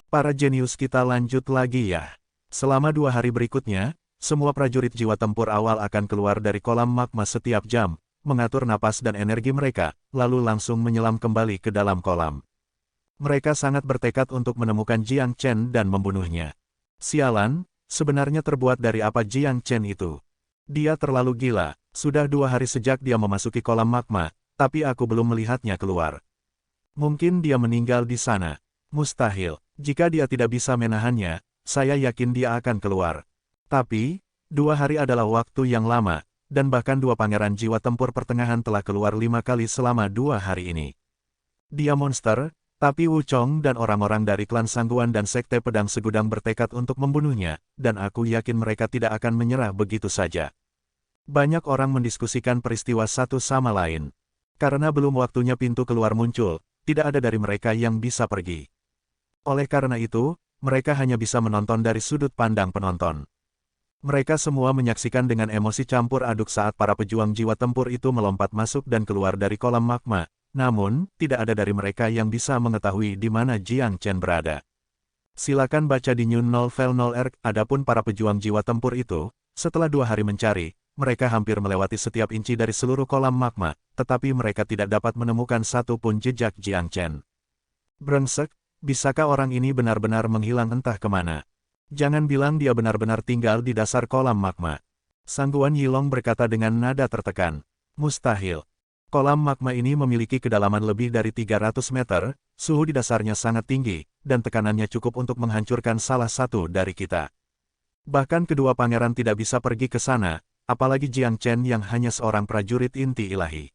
Para jenius kita lanjut lagi ya. Selama 2 hari berikutnya, semua prajurit jiwa tempur awal akan keluar dari kolam magma setiap jam, mengatur napas dan energi mereka, lalu langsung menyelam kembali ke dalam kolam. Mereka sangat bertekad untuk menemukan Jiang Chen dan membunuhnya. Sialan, sebenarnya terbuat dari apa Jiang Chen itu? Dia terlalu gila, sudah 2 hari sejak dia memasuki kolam magma, tapi aku belum melihatnya keluar. Mungkin dia meninggal di sana. Mustahil, jika dia tidak bisa menahannya, saya yakin dia akan keluar. Tapi, 2 hari adalah waktu yang lama, dan bahkan 2 pangeran jiwa tempur pertengahan telah keluar 5 kali selama 2 hari ini. Dia monster, tapi Wu Chong dan orang-orang dari klan Sangguan dan Sekte Pedang Segudang bertekad untuk membunuhnya, dan aku yakin mereka tidak akan menyerah begitu saja. Banyak orang mendiskusikan peristiwa satu sama lain. Karena belum waktunya pintu keluar muncul, tidak ada dari mereka yang bisa pergi. Oleh karena itu, mereka hanya bisa menonton dari sudut pandang penonton. Mereka semua menyaksikan dengan emosi campur aduk saat para pejuang jiwa tempur itu melompat masuk dan keluar dari kolam magma. Namun, tidak ada dari mereka yang bisa mengetahui di mana Jiang Chen berada. Silakan baca di New Novel 0R. Adapun para pejuang jiwa tempur itu, setelah 2 hari mencari, mereka hampir melewati setiap inci dari seluruh kolam magma, tetapi mereka tidak dapat menemukan satu pun jejak Jiang Chen. Brengsek, bisakah orang ini benar-benar menghilang entah kemana? Jangan bilang dia benar-benar tinggal di dasar kolam magma. Sangguan Yilong berkata dengan nada tertekan. Mustahil. Kolam magma ini memiliki kedalaman lebih dari 300 meter, suhu di dasarnya sangat tinggi, dan tekanannya cukup untuk menghancurkan salah satu dari kita. Bahkan kedua pangeran tidak bisa pergi ke sana, apalagi Jiang Chen yang hanya seorang prajurit inti ilahi.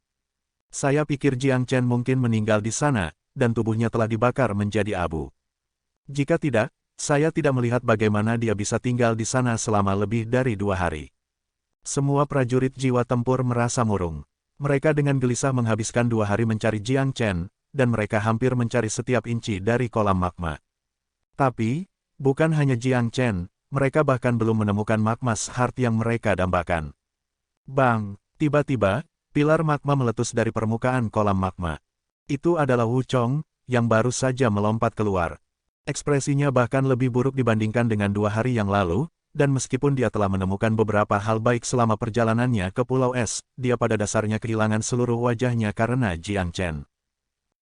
Saya pikir Jiang Chen mungkin meninggal di sana, dan tubuhnya telah dibakar menjadi abu. Jika tidak, saya tidak melihat bagaimana dia bisa tinggal di sana selama lebih dari 2 hari. Semua prajurit jiwa tempur merasa murung. Mereka dengan gelisah menghabiskan 2 hari mencari Jiang Chen, dan mereka hampir mencari setiap inci dari kolam magma. Tapi, bukan hanya Jiang Chen, mereka bahkan belum menemukan magmas heart yang mereka dambakan. Bang, tiba-tiba, pilar magma meletus dari permukaan kolam magma. Itu adalah Wu Chong, yang baru saja melompat keluar. Ekspresinya bahkan lebih buruk dibandingkan dengan 2 hari yang lalu, dan meskipun dia telah menemukan beberapa hal baik selama perjalanannya ke Pulau Es, dia pada dasarnya kehilangan seluruh wajahnya karena Jiang Chen.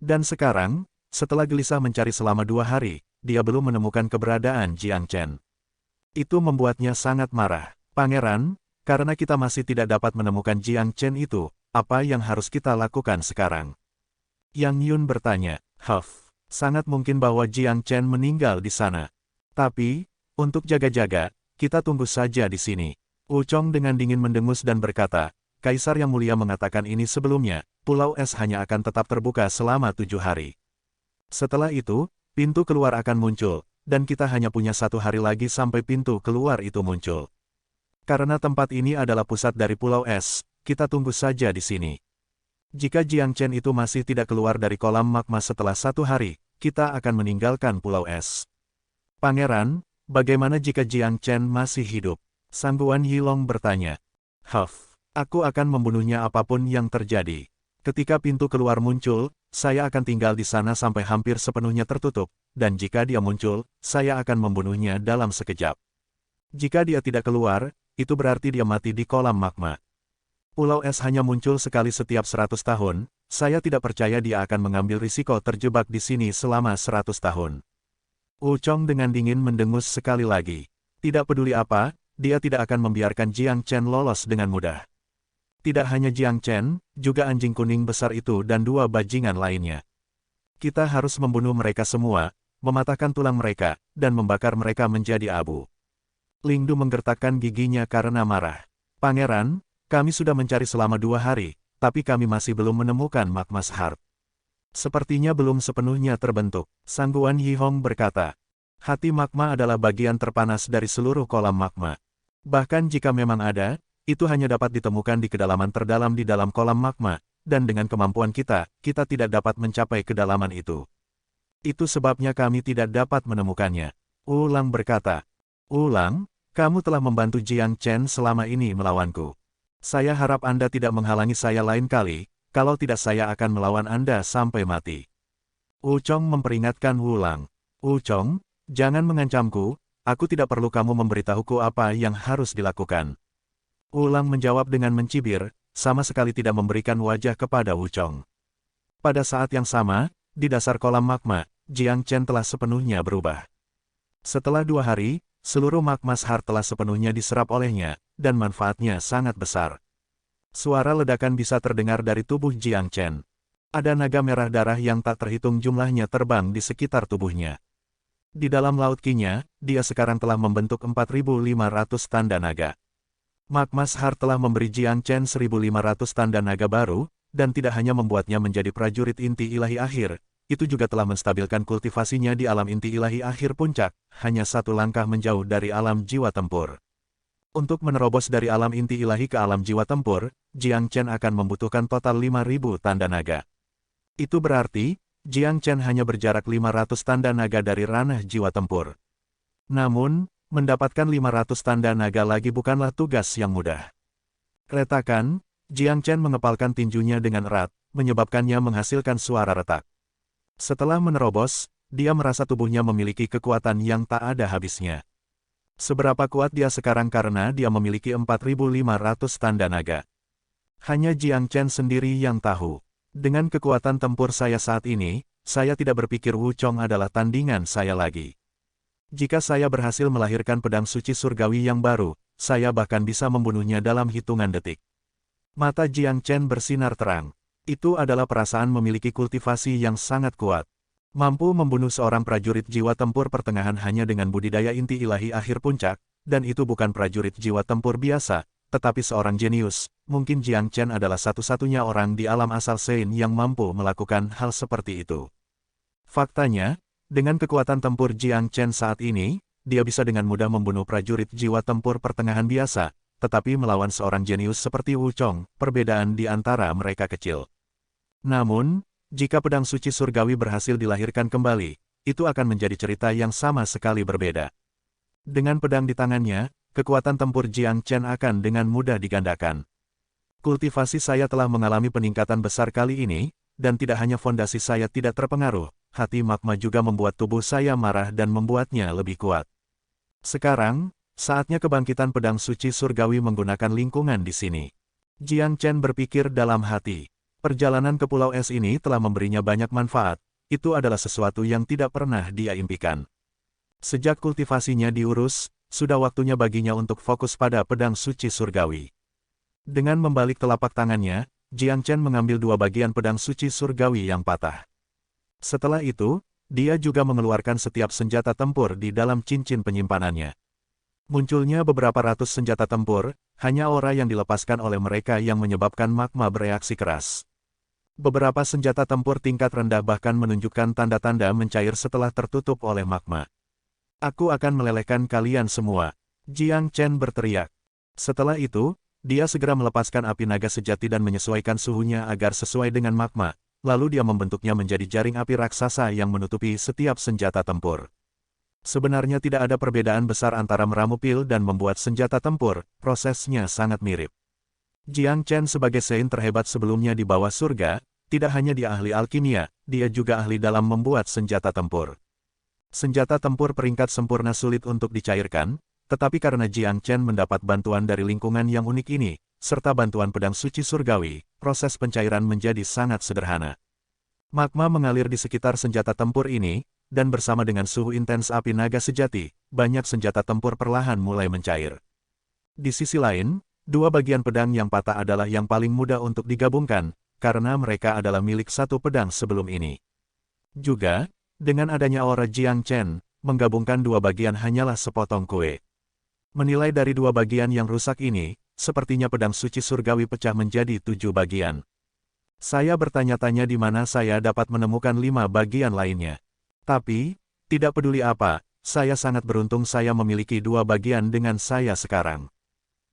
Dan sekarang, setelah gelisah mencari selama 2 hari, dia belum menemukan keberadaan Jiang Chen. Itu membuatnya sangat marah. Pangeran, karena kita masih tidak dapat menemukan Jiang Chen itu, apa yang harus kita lakukan sekarang? Yang Yun bertanya. Sangat mungkin bahwa Jiang Chen meninggal di sana. Tapi, untuk jaga-jaga, kita tunggu saja di sini. Wu Chong dengan dingin mendengus dan berkata, Kaisar yang mulia mengatakan ini sebelumnya, Pulau Es hanya akan tetap terbuka selama 7 hari. Setelah itu, pintu keluar akan muncul, dan kita hanya punya 1 hari lagi sampai pintu keluar itu muncul. Karena tempat ini adalah pusat dari Pulau Es, kita tunggu saja di sini. Jika Jiang Chen itu masih tidak keluar dari kolam magma setelah 1 hari, kita akan meninggalkan Pulau Es. Pangeran, bagaimana jika Jiang Chen masih hidup? Sangguan Yilong bertanya. Aku akan membunuhnya apapun yang terjadi. Ketika pintu keluar muncul, saya akan tinggal di sana sampai hampir sepenuhnya tertutup, dan jika dia muncul, saya akan membunuhnya dalam sekejap. Jika dia tidak keluar, itu berarti dia mati di kolam magma. Pulau Es hanya muncul sekali setiap 100 tahun, saya tidak percaya dia akan mengambil risiko terjebak di sini selama 100 tahun. Wu Chong dengan dingin mendengus sekali lagi. Tidak peduli apa, dia tidak akan membiarkan Jiang Chen lolos dengan mudah. Tidak hanya Jiang Chen, juga anjing kuning besar itu dan 2 bajingan lainnya. Kita harus membunuh mereka semua, mematahkan tulang mereka, dan membakar mereka menjadi abu. Ling Du menggertakkan giginya karena marah. Pangeran, kami sudah mencari selama 2 hari, tapi kami masih belum menemukan magmas heart. Sepertinya belum sepenuhnya terbentuk, Sangguan Yihong berkata. Hati magma adalah bagian terpanas dari seluruh kolam magma. Bahkan jika memang ada, itu hanya dapat ditemukan di kedalaman terdalam di dalam kolam magma, dan dengan kemampuan kita, kita tidak dapat mencapai kedalaman itu. Itu sebabnya kami tidak dapat menemukannya. Ulang berkata. Ulang, kamu telah membantu Jiang Chen selama ini melawanku. Saya harap Anda tidak menghalangi saya lain kali, kalau tidak saya akan melawan Anda sampai mati. Wu Chong memperingatkan Wu Lang. Wu Chong, Jangan mengancamku, aku tidak perlu kamu memberitahuku apa yang harus dilakukan. Wulang menjawab dengan mencibir, sama sekali tidak memberikan wajah kepada Wuchong. Pada saat yang sama, di dasar kolam magma, Jiang Chen telah sepenuhnya berubah. Setelah 2 hari, seluruh magma Shar telah sepenuhnya diserap olehnya, dan manfaatnya sangat besar. Suara ledakan bisa terdengar dari tubuh Jiang Chen. Ada naga merah darah yang tak terhitung jumlahnya terbang di sekitar tubuhnya. Di dalam laut Qi-nya, dia sekarang telah membentuk 4.500 tanda naga. Magma Shar telah memberi Jiang Chen 1.500 tanda naga baru, dan tidak hanya membuatnya menjadi prajurit inti ilahi akhir, itu juga telah menstabilkan kultivasinya di alam inti ilahi akhir puncak, hanya 1 langkah menjauh dari alam jiwa tempur. Untuk menerobos dari alam inti ilahi ke alam jiwa tempur, Jiang Chen akan membutuhkan total 5.000 tanda naga. Itu berarti, Jiang Chen hanya berjarak 500 tanda naga dari ranah jiwa tempur. Namun, mendapatkan 500 tanda naga lagi bukanlah tugas yang mudah. Retakan, Jiang Chen mengepalkan tinjunya dengan erat, menyebabkannya menghasilkan suara retak. Setelah menerobos, dia merasa tubuhnya memiliki kekuatan yang tak ada habisnya. Seberapa kuat dia sekarang karena dia memiliki 4.500 tanda naga. Hanya Jiang Chen sendiri yang tahu. Dengan kekuatan tempur saya saat ini, saya tidak berpikir Wuchong adalah tandingan saya lagi. Jika saya berhasil melahirkan pedang suci surgawi yang baru, saya bahkan bisa membunuhnya dalam hitungan detik. Mata Jiang Chen bersinar terang. Itu adalah perasaan memiliki kultivasi yang sangat kuat. Mampu membunuh seorang prajurit jiwa tempur pertengahan hanya dengan budidaya inti ilahi akhir puncak, dan itu bukan prajurit jiwa tempur biasa, tetapi seorang jenius. Mungkin Jiang Chen adalah satu-satunya orang di alam asal Sein yang mampu melakukan hal seperti itu. Faktanya, dengan kekuatan tempur Jiang Chen saat ini, dia bisa dengan mudah membunuh prajurit jiwa tempur pertengahan biasa, tetapi melawan seorang jenius seperti Wuchong, perbedaan di antara mereka kecil. Namun, jika pedang suci surgawi berhasil dilahirkan kembali, itu akan menjadi cerita yang sama sekali berbeda. Dengan pedang di tangannya, kekuatan tempur Jiang Chen akan dengan mudah digandakan. Kultivasi saya telah mengalami peningkatan besar kali ini, dan tidak hanya fondasi saya tidak terpengaruh, hati magma juga membuat tubuh saya marah dan membuatnya lebih kuat. Sekarang, saatnya kebangkitan pedang suci surgawi menggunakan lingkungan di sini. Jiang Chen berpikir dalam hati. Perjalanan ke Pulau Es ini telah memberinya banyak manfaat, itu adalah sesuatu yang tidak pernah dia impikan. Sejak kultivasinya diurus, sudah waktunya baginya untuk fokus pada pedang suci surgawi. Dengan membalik telapak tangannya, Jiang Chen mengambil 2 bagian pedang suci surgawi yang patah. Setelah itu, dia juga mengeluarkan setiap senjata tempur di dalam cincin penyimpanannya. Munculnya beberapa ratus senjata tempur, hanya aura yang dilepaskan oleh mereka yang menyebabkan magma bereaksi keras. Beberapa senjata tempur tingkat rendah bahkan menunjukkan tanda-tanda mencair setelah tertutup oleh magma. Aku akan melelehkan kalian semua, Jiang Chen berteriak. Setelah itu, dia segera melepaskan api naga sejati dan menyesuaikan suhunya agar sesuai dengan magma, lalu dia membentuknya menjadi jaring api raksasa yang menutupi setiap senjata tempur. Sebenarnya tidak ada perbedaan besar antara meramu pil dan membuat senjata tempur, prosesnya sangat mirip. Jiang Chen sebagai Sein terhebat sebelumnya di bawah surga, tidak hanya dia ahli alkimia, dia juga ahli dalam membuat senjata tempur. Senjata tempur peringkat sempurna sulit untuk dicairkan, tetapi karena Jiang Chen mendapat bantuan dari lingkungan yang unik ini, serta bantuan pedang suci surgawi, proses pencairan menjadi sangat sederhana. Magma mengalir di sekitar senjata tempur ini, dan bersama dengan suhu intens api naga sejati, banyak senjata tempur perlahan mulai mencair. Di sisi lain, 2 bagian pedang yang patah adalah yang paling mudah untuk digabungkan, karena mereka adalah milik satu pedang sebelum ini. Juga, dengan adanya aura Jiang Chen, menggabungkan 2 bagian hanyalah sepotong kue. Menilai dari 2 bagian yang rusak ini, sepertinya pedang suci surgawi pecah menjadi 7 bagian. Saya bertanya-tanya di mana saya dapat menemukan 5 bagian lainnya. Tapi, tidak peduli apa, saya sangat beruntung saya memiliki 2 bagian dengan saya sekarang.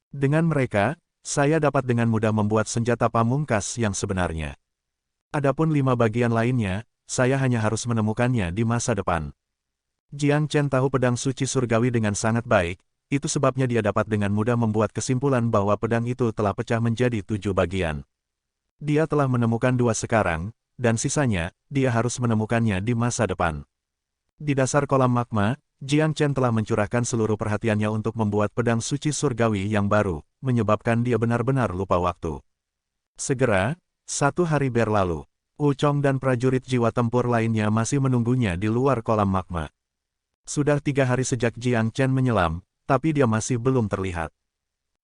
Dengan mereka, saya dapat dengan mudah membuat senjata pamungkas yang sebenarnya. Adapun 5 bagian lainnya, saya hanya harus menemukannya di masa depan. Jiang Chen tahu pedang suci surgawi dengan sangat baik, itu sebabnya dia dapat dengan mudah membuat kesimpulan bahwa pedang itu telah pecah menjadi 7 bagian. Dia telah menemukan 2 sekarang, dan sisanya, dia harus menemukannya di masa depan. Di dasar kolam magma, Jiang Chen telah mencurahkan seluruh perhatiannya untuk membuat pedang suci surgawi yang baru, menyebabkan dia benar-benar lupa waktu. Segera, 1 hari berlalu. Wuchong dan prajurit jiwa tempur lainnya masih menunggunya di luar kolam magma. Sudah 3 hari sejak Jiang Chen menyelam, tapi dia masih belum terlihat.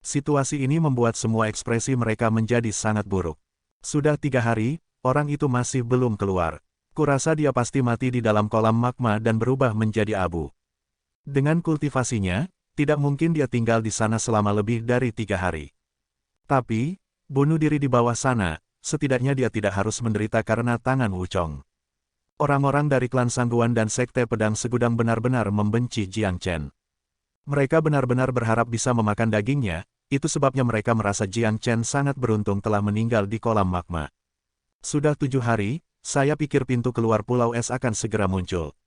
Situasi ini membuat semua ekspresi mereka menjadi sangat buruk. Sudah 3 hari, orang itu masih belum keluar. Kurasa dia pasti mati di dalam kolam magma dan berubah menjadi abu. Dengan kultivasinya, tidak mungkin dia tinggal di sana selama lebih dari 3 hari. Tapi, bunuh diri di bawah sana, setidaknya dia tidak harus menderita karena tangan Wuchong. Orang-orang dari klan Sangguan dan Sekte Pedang Segudang benar-benar membenci Jiang Chen. Mereka benar-benar berharap bisa memakan dagingnya, itu sebabnya mereka merasa Jiang Chen sangat beruntung telah meninggal di kolam magma. Sudah 7 hari, saya pikir pintu keluar Pulau Es akan segera muncul.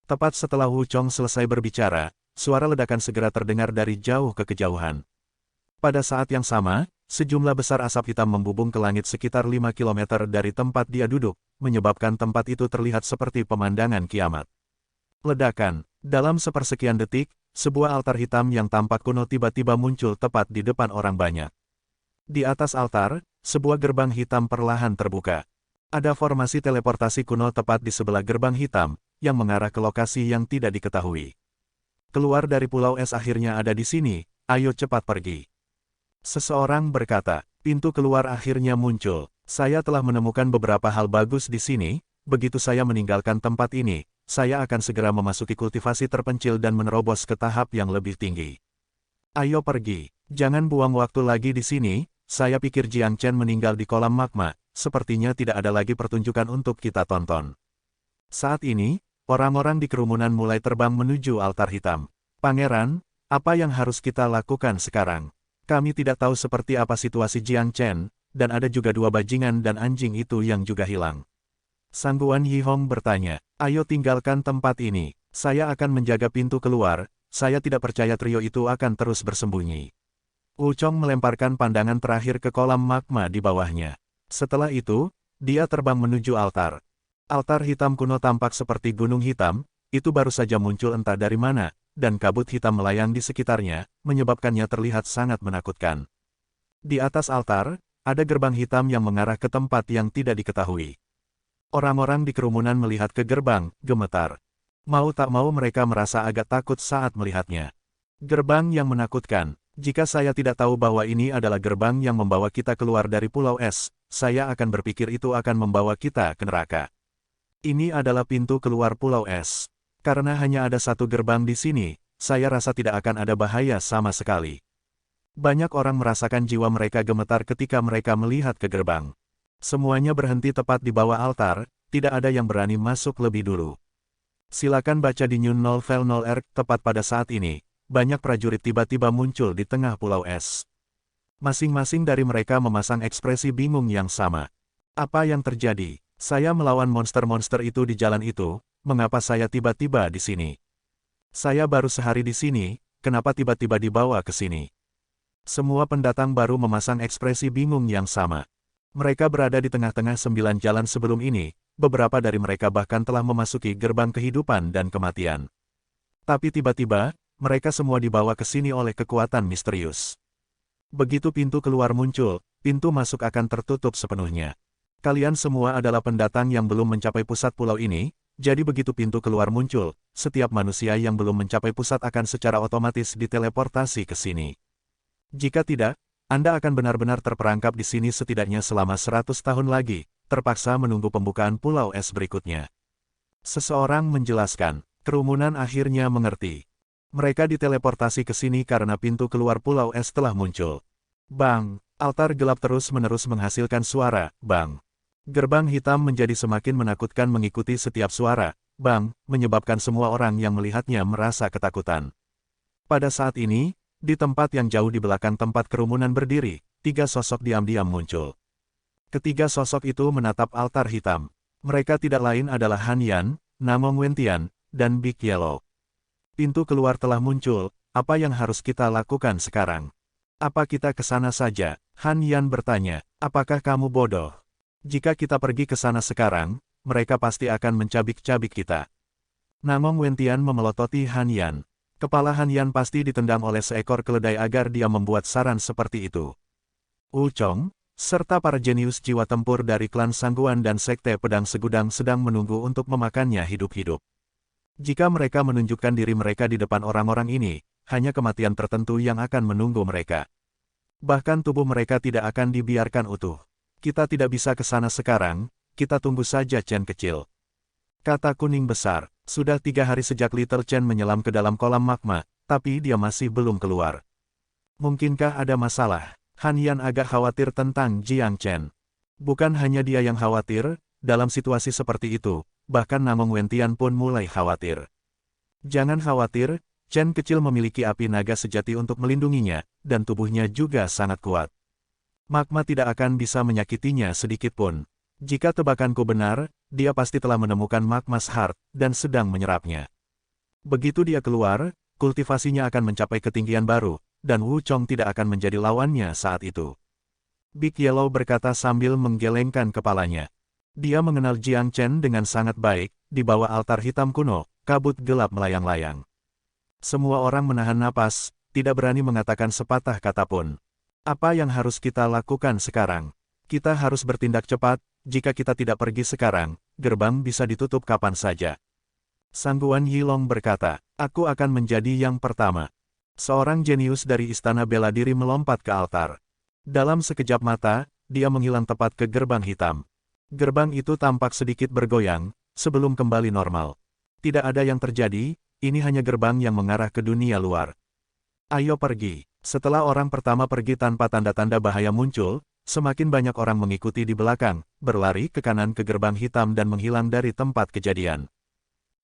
Tepat setelah Wuchong selesai berbicara, suara ledakan segera terdengar dari jauh ke kejauhan. Pada saat yang sama, sejumlah besar asap hitam membubung ke langit sekitar 5 km dari tempat dia duduk, menyebabkan tempat itu terlihat seperti pemandangan kiamat. Ledakan. Dalam sepersekian detik, sebuah altar hitam yang tampak kuno tiba-tiba muncul tepat di depan orang banyak. Di atas altar, sebuah gerbang hitam perlahan terbuka. Ada formasi teleportasi kuno tepat di sebelah gerbang hitam, yang mengarah ke lokasi yang tidak diketahui. Keluar dari Pulau Es akhirnya ada di sini, ayo cepat pergi. Seseorang berkata, pintu keluar akhirnya muncul. Saya telah menemukan beberapa hal bagus di sini, begitu saya meninggalkan tempat ini, saya akan segera memasuki kultivasi terpencil dan menerobos ke tahap yang lebih tinggi. Ayo pergi, jangan buang waktu lagi di sini, saya pikir Jiang Chen meninggal di kolam magma, sepertinya tidak ada lagi pertunjukan untuk kita tonton. Saat ini, orang-orang di kerumunan mulai terbang menuju altar hitam. Pangeran, apa yang harus kita lakukan sekarang? Kami tidak tahu seperti apa situasi Jiang Chen, dan ada juga 2 bajingan dan anjing itu yang juga hilang. Sangguan Yihong bertanya, ayo tinggalkan tempat ini, saya akan menjaga pintu keluar, saya tidak percaya trio itu akan terus bersembunyi. Wuchong melemparkan pandangan terakhir ke kolam magma di bawahnya. Setelah itu, dia terbang menuju altar. Altar hitam kuno tampak seperti gunung hitam, itu baru saja muncul entah dari mana, dan kabut hitam melayang di sekitarnya, menyebabkannya terlihat sangat menakutkan. Di atas altar, ada gerbang hitam yang mengarah ke tempat yang tidak diketahui. Orang-orang di kerumunan melihat ke gerbang, gemetar. Mau tak mau mereka merasa agak takut saat melihatnya. Gerbang yang menakutkan. Jika saya tidak tahu bahwa ini adalah gerbang yang membawa kita keluar dari Pulau Es, saya akan berpikir itu akan membawa kita ke neraka. Ini adalah pintu keluar Pulau Es. Karena hanya ada satu gerbang di sini, saya rasa tidak akan ada bahaya sama sekali. Banyak orang merasakan jiwa mereka gemetar ketika mereka melihat ke gerbang. Semuanya berhenti tepat di bawah altar, tidak ada yang berani masuk lebih dulu. Silakan baca di New Novel 0R. Tepat pada saat ini, banyak prajurit tiba-tiba muncul di tengah Pulau Es. Masing-masing dari mereka memasang ekspresi bingung yang sama. Apa yang terjadi? Saya melawan monster-monster itu di jalan itu, mengapa saya tiba-tiba di sini? Saya baru sehari di sini, kenapa tiba-tiba dibawa ke sini? Semua pendatang baru memasang ekspresi bingung yang sama. Mereka berada di tengah-tengah 9 jalan sebelum ini, beberapa dari mereka bahkan telah memasuki gerbang kehidupan dan kematian. Tapi tiba-tiba, mereka semua dibawa ke sini oleh kekuatan misterius. Begitu pintu keluar muncul, pintu masuk akan tertutup sepenuhnya. Kalian semua adalah pendatang yang belum mencapai pusat pulau ini, jadi begitu pintu keluar muncul, setiap manusia yang belum mencapai pusat akan secara otomatis diteleportasi ke sini. Jika tidak, Anda akan benar-benar terperangkap di sini setidaknya selama 100 tahun lagi, terpaksa menunggu pembukaan Pulau Es berikutnya. Seseorang menjelaskan, kerumunan akhirnya mengerti. Mereka diteleportasi ke sini karena pintu keluar Pulau Es telah muncul. Bang, altar gelap terus-menerus menghasilkan suara, bang. Gerbang hitam menjadi semakin menakutkan mengikuti setiap suara, bang, menyebabkan semua orang yang melihatnya merasa ketakutan. Pada saat ini, di tempat yang jauh di belakang tempat kerumunan berdiri, 3 sosok diam-diam muncul. Ketiga sosok itu menatap altar hitam. Mereka tidak lain adalah Han Yan, Namong Wentian, dan Big Yellow. Pintu keluar telah muncul, apa yang harus kita lakukan sekarang? Apa kita ke sana saja? Han Yan bertanya, apakah kamu bodoh? Jika kita pergi ke sana sekarang, mereka pasti akan mencabik-cabik kita. Namong Wentian memelototi Han Yan. Kepala Han Yan pasti ditendang oleh seekor keledai agar dia membuat saran seperti itu. Chong, serta para jenius jiwa tempur dari klan Sangguan dan Sekte Pedang Segudang sedang menunggu untuk memakannya hidup-hidup. Jika mereka menunjukkan diri mereka di depan orang-orang ini, hanya kematian tertentu yang akan menunggu mereka. Bahkan tubuh mereka tidak akan dibiarkan utuh. Kita tidak bisa ke sana sekarang, kita tunggu saja Chen kecil. Kata kuning besar, sudah 3 hari sejak Little Chen menyelam ke dalam kolam magma, tapi dia masih belum keluar. Mungkinkah ada masalah? Han Yan agak khawatir tentang Jiang Chen. Bukan hanya dia yang khawatir, dalam situasi seperti itu, bahkan Namong Wentian pun mulai khawatir. Jangan khawatir, Chen kecil memiliki api naga sejati untuk melindunginya, dan tubuhnya juga sangat kuat. Magma tidak akan bisa menyakitinya sedikit pun. Jika tebakanku benar, dia pasti telah menemukan Magma's Heart, dan sedang menyerapnya. Begitu dia keluar, kultivasinya akan mencapai ketinggian baru, dan Wu Chong tidak akan menjadi lawannya saat itu. Big Yellow berkata sambil menggelengkan kepalanya. Dia mengenal Jiang Chen dengan sangat baik, di bawah altar hitam kuno, kabut gelap melayang-layang. Semua orang menahan napas, tidak berani mengatakan sepatah kata pun. Apa yang harus kita lakukan sekarang? Kita harus bertindak cepat, jika kita tidak pergi sekarang, gerbang bisa ditutup kapan saja. Sangguan Yilong berkata, aku akan menjadi yang pertama. Seorang jenius dari istana bela diri melompat ke altar. Dalam sekejap mata, dia menghilang tepat ke gerbang hitam. Gerbang itu tampak sedikit bergoyang, sebelum kembali normal. Tidak ada yang terjadi, ini hanya gerbang yang mengarah ke dunia luar. Ayo pergi. Setelah orang pertama pergi tanpa tanda-tanda bahaya muncul, semakin banyak orang mengikuti di belakang, berlari ke kanan ke gerbang hitam dan menghilang dari tempat kejadian.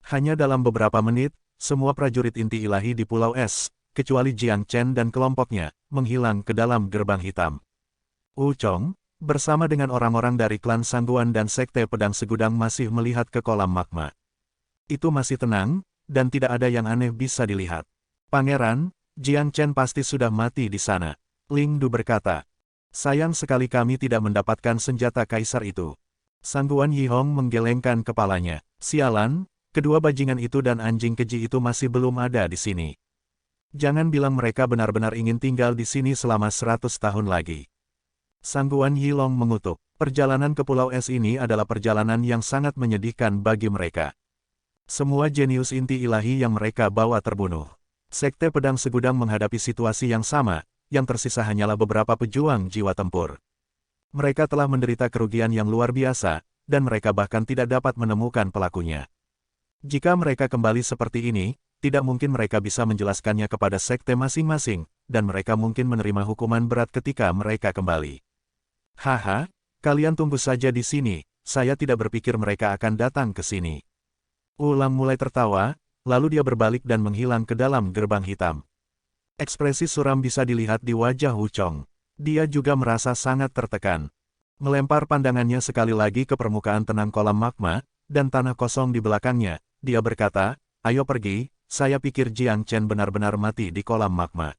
Hanya dalam beberapa menit, semua prajurit inti ilahi di Pulau Es, kecuali Jiang Chen dan kelompoknya, menghilang ke dalam gerbang hitam. Chong, bersama dengan orang-orang dari klan Sangguan dan Sekte Pedang Segudang masih melihat ke kolam magma. Itu masih tenang, dan tidak ada yang aneh bisa dilihat. Pangeran, Jiang Chen pasti sudah mati di sana. Ling Du berkata. Sayang sekali kami tidak mendapatkan senjata kaisar itu. Sangguan Yihong menggelengkan kepalanya. Sialan, kedua bajingan itu dan anjing keji itu masih belum ada di sini. Jangan bilang mereka benar-benar ingin tinggal di sini selama 100 tahun lagi. Sangguan Yilong mengutuk. Perjalanan ke Pulau Es ini adalah perjalanan yang sangat menyedihkan bagi mereka. Semua jenius inti ilahi yang mereka bawa terbunuh. Sekte Pedang Segudang menghadapi situasi yang sama, yang tersisa hanyalah beberapa pejuang jiwa tempur. Mereka telah menderita kerugian yang luar biasa, dan mereka bahkan tidak dapat menemukan pelakunya. Jika mereka kembali seperti ini, tidak mungkin mereka bisa menjelaskannya kepada sekte masing-masing, dan mereka mungkin menerima hukuman berat ketika mereka kembali. Haha, kalian tunggu saja di sini, saya tidak berpikir mereka akan datang ke sini. Ulam mulai tertawa, lalu dia berbalik dan menghilang ke dalam gerbang hitam. Ekspresi suram bisa dilihat di wajah Wu Chong. Dia juga merasa sangat tertekan. Melempar pandangannya sekali lagi ke permukaan tenang kolam magma, dan tanah kosong di belakangnya, dia berkata, ayo pergi, saya pikir Jiang Chen benar-benar mati di kolam magma.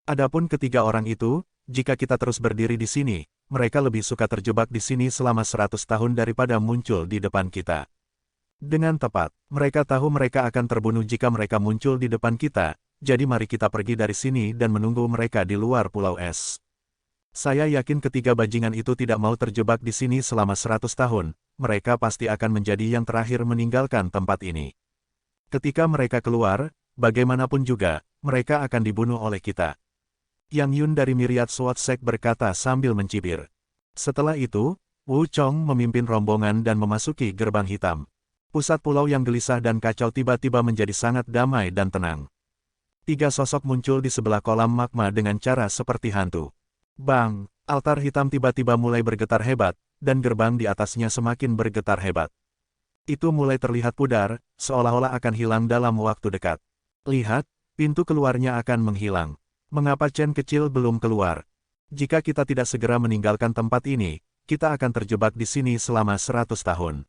Adapun ketiga orang itu, jika kita terus berdiri di sini, mereka lebih suka terjebak di sini selama 100 tahun daripada muncul di depan kita. Dengan tepat, mereka tahu mereka akan terbunuh jika mereka muncul di depan kita, jadi mari kita pergi dari sini dan menunggu mereka di luar Pulau Es. Saya yakin ketiga bajingan itu tidak mau terjebak di sini selama 100 tahun, mereka pasti akan menjadi yang terakhir meninggalkan tempat ini. Ketika mereka keluar, bagaimanapun juga, mereka akan dibunuh oleh kita. Yang Yun dari Myriad Sword Sect berkata sambil mencibir. Setelah itu, Wu Chong memimpin rombongan dan memasuki gerbang hitam. Pusat pulau yang gelisah dan kacau tiba-tiba menjadi sangat damai dan tenang. 3 sosok muncul di sebelah kolam magma dengan cara seperti hantu. Bang! Altar hitam tiba-tiba mulai bergetar hebat, dan gerbang di atasnya semakin bergetar hebat. Itu mulai terlihat pudar, seolah-olah akan hilang dalam waktu dekat. Lihat, pintu keluarnya akan menghilang. Mengapa Chen kecil belum keluar? Jika kita tidak segera meninggalkan tempat ini, kita akan terjebak di sini selama 100 tahun.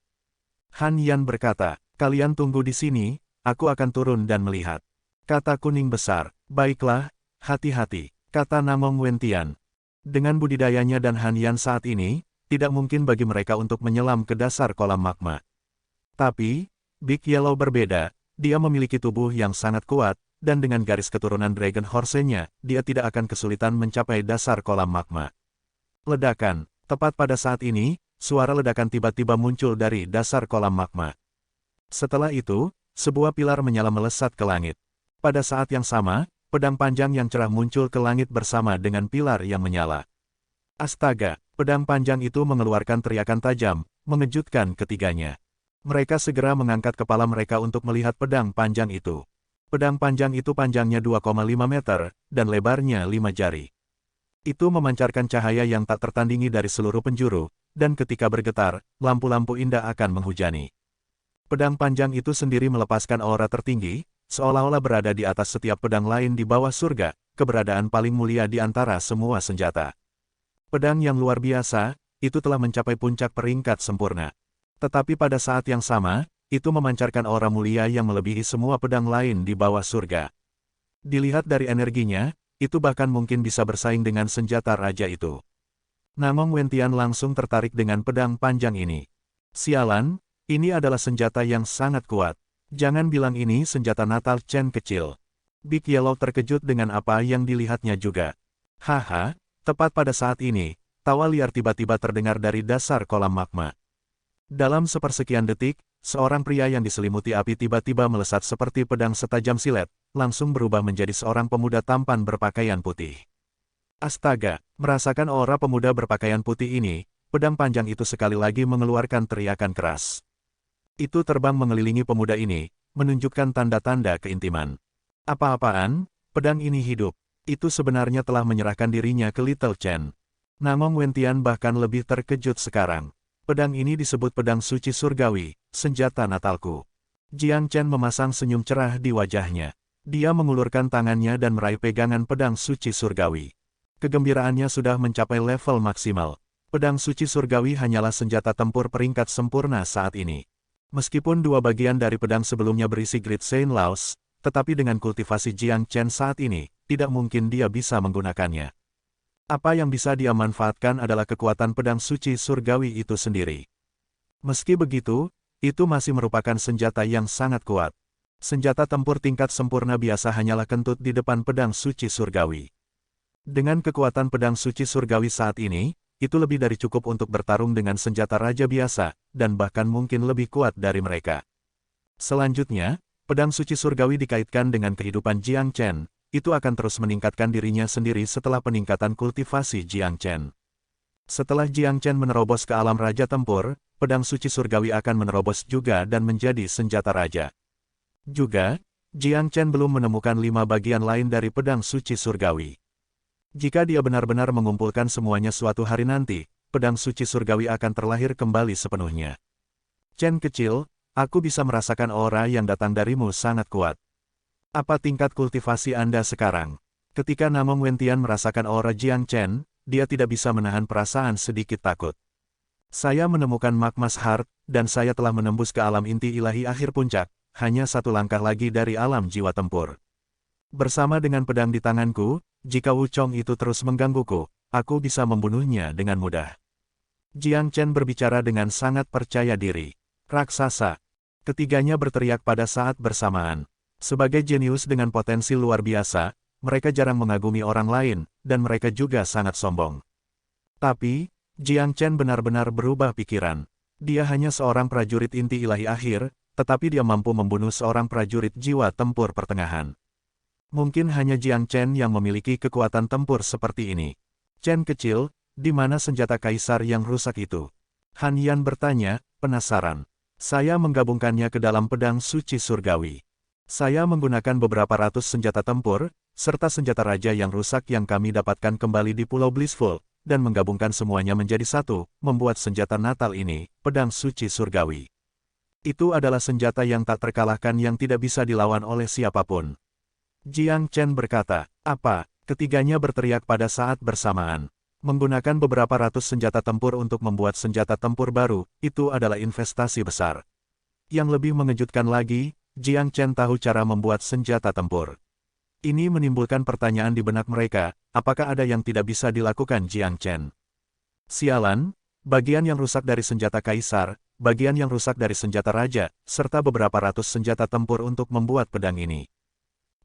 Han Yan berkata, kalian tunggu di sini, aku akan turun dan melihat. Kata kuning besar, baiklah, hati-hati, kata Namong Wentian. Dengan budidayanya dan Han Yan saat ini, tidak mungkin bagi mereka untuk menyelam ke dasar kolam magma. Tapi, Big Yellow berbeda, Dia memiliki tubuh yang sangat kuat, dan dengan garis keturunan Dragon Horse-nya, dia tidak akan kesulitan mencapai dasar kolam magma. Ledakan. Tepat pada saat ini, suara ledakan tiba-tiba muncul dari dasar kolam magma. Setelah itu, sebuah pilar menyala melesat ke langit. Pada saat yang sama, pedang panjang yang cerah muncul ke langit bersama dengan pilar yang menyala. Astaga, pedang panjang itu mengeluarkan teriakan tajam, mengejutkan ketiganya. Mereka segera mengangkat kepala mereka untuk melihat pedang panjang itu. Pedang panjang itu panjangnya 2,5 meter, dan lebarnya 5 jari. Itu memancarkan cahaya yang tak tertandingi dari seluruh penjuru, dan ketika bergetar, lampu-lampu indah akan menghujani. Pedang panjang itu sendiri melepaskan aura tertinggi, seolah-olah berada di atas setiap pedang lain di bawah surga, keberadaan paling mulia di antara semua senjata. Pedang yang luar biasa, itu telah mencapai puncak peringkat sempurna. Tetapi pada saat yang sama, itu memancarkan aura mulia yang melebihi semua pedang lain di bawah surga. Dilihat dari energinya, itu bahkan mungkin bisa bersaing dengan senjata raja itu. Namong Wentian langsung tertarik dengan pedang panjang ini. Sialan, ini adalah senjata yang sangat kuat. Jangan bilang ini senjata Natal Chen kecil. Big Yellow terkejut dengan apa yang dilihatnya juga. Haha, tepat pada saat ini, tawa liar tiba-tiba terdengar dari dasar kolam magma. Dalam sepersekian detik, seorang pria yang diselimuti api tiba-tiba melesat seperti pedang setajam silet, langsung berubah menjadi seorang pemuda tampan berpakaian putih. Astaga, merasakan aura pemuda berpakaian putih ini, pedang panjang itu sekali lagi mengeluarkan teriakan keras. Itu terbang mengelilingi pemuda ini, menunjukkan tanda-tanda keintiman. Apa-apaan, pedang ini hidup. Itu sebenarnya telah menyerahkan dirinya ke Little Chen. Namong Wentian bahkan lebih terkejut sekarang. Pedang ini disebut pedang suci surgawi, senjata Natalku. Jiang Chen memasang senyum cerah di wajahnya. Dia mengulurkan tangannya dan meraih pegangan pedang suci surgawi. Kegembiraannya sudah mencapai level maksimal. Pedang suci surgawi hanyalah senjata tempur peringkat sempurna saat ini. Meskipun dua bagian dari pedang sebelumnya berisi Great Saint Laws, tetapi dengan kultivasi Jiang Chen saat ini, tidak mungkin dia bisa menggunakannya. Apa yang bisa dia manfaatkan adalah kekuatan pedang suci surgawi itu sendiri. Meski begitu, itu masih merupakan senjata yang sangat kuat. Senjata tempur tingkat sempurna biasa hanyalah kentut di depan pedang suci surgawi. Dengan kekuatan pedang suci surgawi saat ini, itu lebih dari cukup untuk bertarung dengan senjata raja biasa, dan bahkan mungkin lebih kuat dari mereka. Selanjutnya, pedang suci surgawi dikaitkan dengan kehidupan Jiang Chen. Itu akan terus meningkatkan dirinya sendiri setelah peningkatan kultivasi Jiang Chen. Setelah Jiang Chen menerobos ke alam raja tempur, pedang suci surgawi akan menerobos juga dan menjadi senjata raja. Juga, Jiang Chen belum menemukan 5 bagian lain dari pedang suci surgawi. Jika dia benar-benar mengumpulkan semuanya suatu hari nanti, pedang suci surgawi akan terlahir kembali sepenuhnya. Chen kecil, aku bisa merasakan aura yang datang darimu sangat kuat. Apa tingkat kultivasi Anda sekarang? Ketika Namong Wentian merasakan aura Jiang Chen, dia tidak bisa menahan perasaan sedikit takut. Saya menemukan Magma's Heart, dan saya telah menembus ke alam inti ilahi akhir puncak, hanya satu langkah lagi dari alam jiwa tempur. Bersama dengan pedang di tanganku, jika Wuchong itu terus menggangguku, aku bisa membunuhnya dengan mudah. Jiang Chen berbicara dengan sangat percaya diri. Raksasa. Ketiganya berteriak pada saat bersamaan. Sebagai jenius dengan potensi luar biasa, mereka jarang mengagumi orang lain, dan mereka juga sangat sombong. Tapi, Jiang Chen benar-benar berubah pikiran. Dia hanya seorang prajurit inti ilahi akhir, tetapi dia mampu membunuh seorang prajurit jiwa tempur pertengahan. Mungkin hanya Jiang Chen yang memiliki kekuatan tempur seperti ini. Chen kecil, di mana senjata kaisar yang rusak itu? Han Yan bertanya, penasaran. Saya menggabungkannya ke dalam pedang suci surgawi. Saya menggunakan beberapa ratus senjata tempur, serta senjata raja yang rusak yang kami dapatkan kembali di Pulau Blissful, dan menggabungkan semuanya menjadi satu, membuat senjata Natal ini, pedang suci surgawi. Itu adalah senjata yang tak terkalahkan yang tidak bisa dilawan oleh siapapun. Jiang Chen berkata, apa? Ketiganya berteriak pada saat bersamaan. Menggunakan beberapa ratus senjata tempur untuk membuat senjata tempur baru, itu adalah investasi besar. Yang lebih mengejutkan lagi, Jiang Chen tahu cara membuat senjata tempur. Ini menimbulkan pertanyaan di benak mereka, apakah ada yang tidak bisa dilakukan Jiang Chen? Sialan, bagian yang rusak dari senjata kaisar, bagian yang rusak dari senjata raja, serta beberapa ratus senjata tempur untuk membuat pedang ini.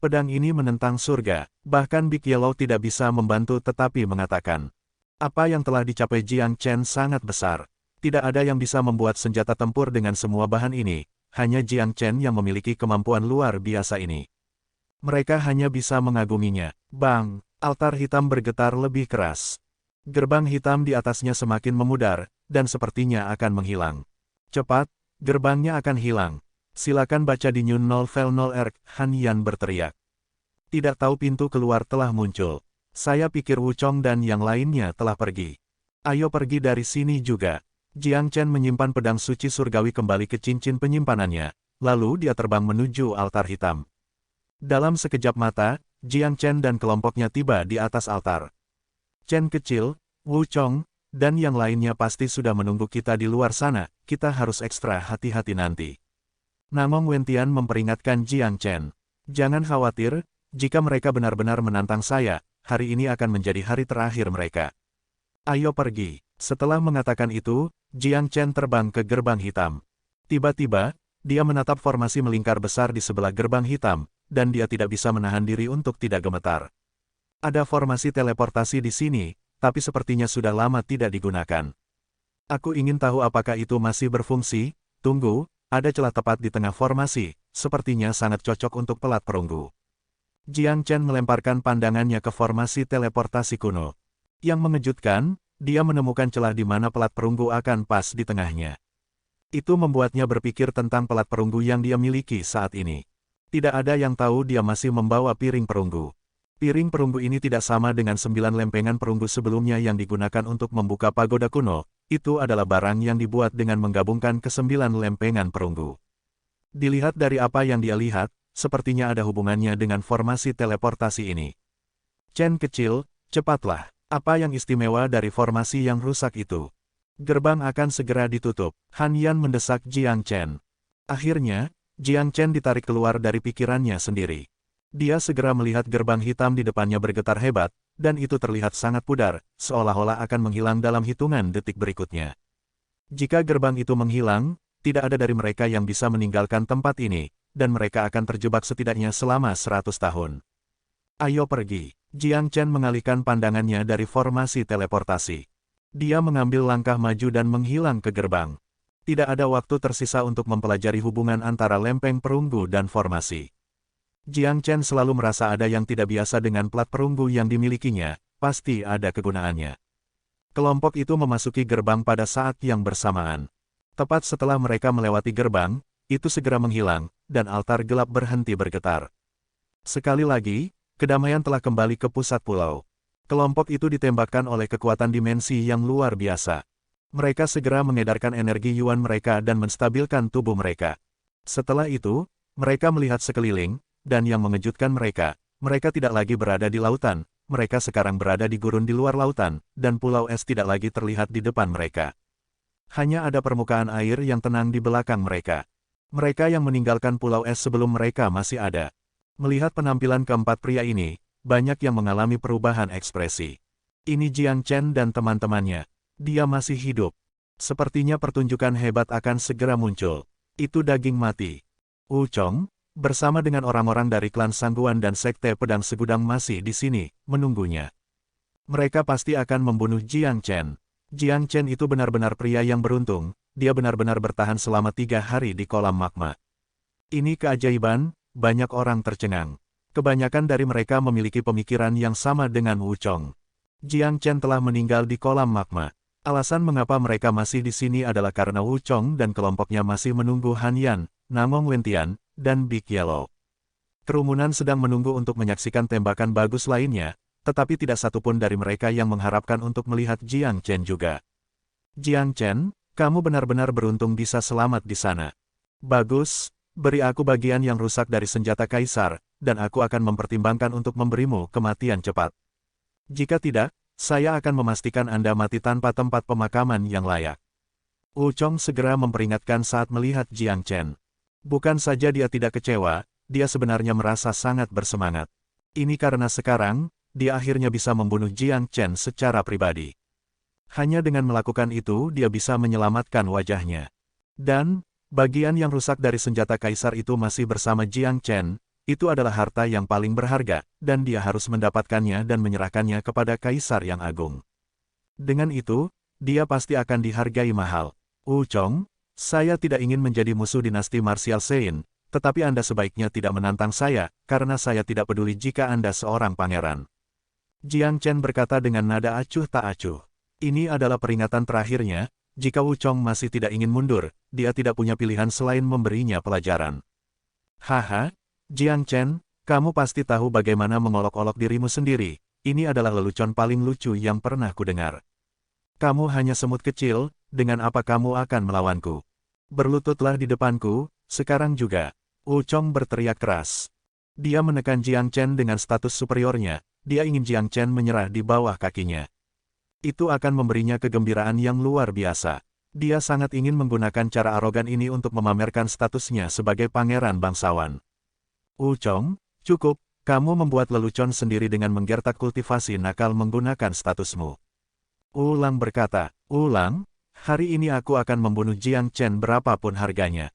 Pedang ini menentang surga, bahkan Big Yellow tidak bisa membantu tetapi mengatakan, apa yang telah dicapai Jiang Chen sangat besar. Tidak ada yang bisa membuat senjata tempur dengan semua bahan ini, hanya Jiang Chen yang memiliki kemampuan luar biasa ini. Mereka hanya bisa mengaguminya. Bang! Altar hitam bergetar lebih keras. Gerbang hitam di atasnya semakin memudar, dan sepertinya akan menghilang. Cepat, gerbangnya akan hilang. Silakan baca di Nyun 0V0R, Han Yan berteriak. Tidak tahu pintu keluar telah muncul. Saya pikir Wuchong dan yang lainnya telah pergi. Ayo pergi dari sini juga. Jiang Chen menyimpan pedang suci surgawi kembali ke cincin penyimpanannya, lalu dia terbang menuju altar hitam. Dalam sekejap mata, Jiang Chen dan kelompoknya tiba di atas altar. Chen kecil, Wuchong, dan yang lainnya pasti sudah menunggu kita di luar sana, kita harus ekstra hati-hati nanti. Namong Wentian memperingatkan Jiang Chen. Jangan khawatir, jika mereka benar-benar menantang saya, hari ini akan menjadi hari terakhir mereka. Ayo pergi. Setelah mengatakan itu, Jiang Chen terbang ke gerbang hitam. Tiba-tiba, dia menatap formasi melingkar besar di sebelah gerbang hitam, dan dia tidak bisa menahan diri untuk tidak gemetar. Ada formasi teleportasi di sini, tapi sepertinya sudah lama tidak digunakan. Aku ingin tahu apakah itu masih berfungsi. Tunggu, ada celah tepat di tengah formasi, sepertinya sangat cocok untuk pelat perunggu. Jiang Chen melemparkan pandangannya ke formasi teleportasi kuno. Yang mengejutkan, dia menemukan celah di mana pelat perunggu akan pas di tengahnya. Itu membuatnya berpikir tentang pelat perunggu yang dia miliki saat ini. Tidak ada yang tahu dia masih membawa piring perunggu. Piring perunggu ini tidak sama dengan 9 lempengan perunggu sebelumnya yang digunakan untuk membuka pagoda kuno. Itu adalah barang yang dibuat dengan menggabungkan ke-9 lempengan perunggu. Dilihat dari apa yang dia lihat, sepertinya ada hubungannya dengan formasi teleportasi ini. Chen kecil, cepatlah. Apa yang istimewa dari formasi yang rusak itu? Gerbang akan segera ditutup. Han Yan mendesak Jiang Chen. Akhirnya, Jiang Chen ditarik keluar dari pikirannya sendiri. Dia segera melihat gerbang hitam di depannya bergetar hebat, dan itu terlihat sangat pudar, seolah-olah akan menghilang dalam hitungan detik berikutnya. Jika gerbang itu menghilang, tidak ada dari mereka yang bisa meninggalkan tempat ini, dan mereka akan terjebak setidaknya selama 100 tahun. Ayo pergi. Jiang Chen mengalihkan pandangannya dari formasi teleportasi. Dia mengambil langkah maju dan menghilang ke gerbang. Tidak ada waktu tersisa untuk mempelajari hubungan antara lempeng perunggu dan formasi. Jiang Chen selalu merasa ada yang tidak biasa dengan plat perunggu yang dimilikinya, pasti ada kegunaannya. Kelompok itu memasuki gerbang pada saat yang bersamaan. Tepat setelah mereka melewati gerbang, itu segera menghilang, dan altar gelap berhenti bergetar. Sekali lagi, kedamaian telah kembali ke pusat pulau. Kelompok itu ditembakkan oleh kekuatan dimensi yang luar biasa. Mereka segera mengedarkan energi yuan mereka dan menstabilkan tubuh mereka. Setelah itu, mereka melihat sekeliling, dan yang mengejutkan mereka tidak lagi berada di lautan, mereka sekarang berada di gurun di luar lautan, dan pulau es tidak lagi terlihat di depan mereka. Hanya ada permukaan air yang tenang di belakang mereka. Mereka yang meninggalkan pulau es sebelum mereka masih ada. Melihat penampilan keempat pria ini, banyak yang mengalami perubahan ekspresi. Ini Jiang Chen dan teman-temannya. Dia masih hidup. Sepertinya pertunjukan hebat akan segera muncul. Itu daging mati. Wuchong, bersama dengan orang-orang dari klan Sangguan dan Sekte Pedang Segudang masih di sini, menunggunya. Mereka pasti akan membunuh Jiang Chen. Jiang Chen itu benar-benar pria yang beruntung, dia benar-benar bertahan selama 3 hari di kolam magma. Ini keajaiban, banyak orang tercengang. Kebanyakan dari mereka memiliki pemikiran yang sama dengan Wuchong. Jiang Chen telah meninggal di kolam magma. Alasan mengapa mereka masih di sini adalah karena Wuchong dan kelompoknya masih menunggu Han Yan, Namong Wentian, dan Big Yellow. Kerumunan sedang menunggu untuk menyaksikan tembakan bagus lainnya, tetapi tidak satupun dari mereka yang mengharapkan untuk melihat Jiang Chen juga. Jiang Chen, kamu benar-benar beruntung bisa selamat di sana. Bagus, beri aku bagian yang rusak dari senjata kaisar, dan aku akan mempertimbangkan untuk memberimu kematian cepat. Jika tidak, saya akan memastikan Anda mati tanpa tempat pemakaman yang layak. Wuchong segera memperingatkan saat melihat Jiang Chen. Bukan saja dia tidak kecewa, dia sebenarnya merasa sangat bersemangat. Ini karena sekarang, dia akhirnya bisa membunuh Jiang Chen secara pribadi. Hanya dengan melakukan itu dia bisa menyelamatkan wajahnya. Dan, bagian yang rusak dari senjata kaisar itu masih bersama Jiang Chen, itu adalah harta yang paling berharga, dan dia harus mendapatkannya dan menyerahkannya kepada kaisar yang agung. Dengan itu, dia pasti akan dihargai mahal. Chong, saya tidak ingin menjadi musuh dinasti martial Sein, tetapi Anda sebaiknya tidak menantang saya, karena saya tidak peduli jika Anda seorang pangeran. Jiang Chen berkata dengan nada acuh tak acuh. Ini adalah peringatan terakhirnya, jika Chong masih tidak ingin mundur, dia tidak punya pilihan selain memberinya pelajaran. Haha, Jiang Chen, kamu pasti tahu bagaimana mengolok-olok dirimu sendiri, ini adalah lelucon paling lucu yang pernah kudengar. Kamu hanya semut kecil, dengan apa kamu akan melawanku? Berlututlah di depanku, sekarang juga. Chong berteriak keras. Dia menekan Jiang Chen dengan status superiornya, dia ingin Jiang Chen menyerah di bawah kakinya. Itu akan memberinya kegembiraan yang luar biasa. Dia sangat ingin menggunakan cara arogan ini untuk memamerkan statusnya sebagai pangeran bangsawan. Chong, cukup, kamu membuat lelucon sendiri dengan menggertak kultivasi nakal menggunakan statusmu. Lang berkata, Lang, hari ini aku akan membunuh Jiang Chen berapapun harganya.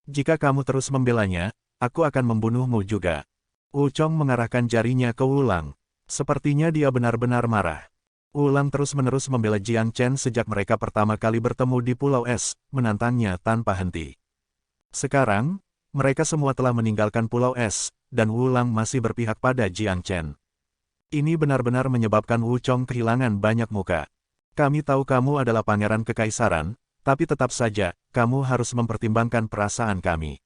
Jika kamu terus membelanya, aku akan membunuhmu juga. Chong mengarahkan jarinya ke Lang. Sepertinya dia benar-benar marah. Lang terus-menerus membela Jiang Chen sejak mereka pertama kali bertemu di Pulau Es, menantangnya tanpa henti. Sekarang, mereka semua telah meninggalkan Pulau Es, dan Lang masih berpihak pada Jiang Chen. Ini benar-benar menyebabkan Chong kehilangan banyak muka. Kami tahu kamu adalah pangeran kekaisaran, tapi tetap saja, kamu harus mempertimbangkan perasaan kami.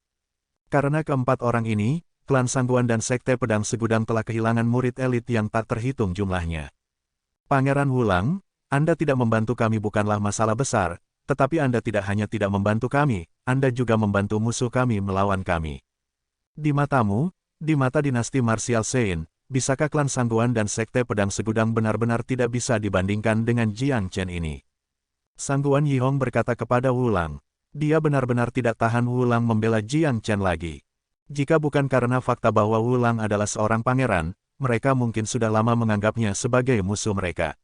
Karena keempat orang ini, klan Sangguan dan Sekte Pedang Segudang telah kehilangan murid elit yang tak terhitung jumlahnya. Pangeran Lang, Anda tidak membantu kami bukanlah masalah besar, tetapi Anda tidak hanya tidak membantu kami, Anda juga membantu musuh kami melawan kami. Di matamu, di mata dinasti martial Sein, bisakah klan Sangguan dan Sekte Pedang Segudang benar-benar tidak bisa dibandingkan dengan Jiang Chen ini? Sangguan Yihong berkata kepada Lang. Dia benar-benar tidak tahan Lang membela Jiang Chen lagi. Jika bukan karena fakta bahwa Lang adalah seorang pangeran, mereka mungkin sudah lama menganggapnya sebagai musuh mereka.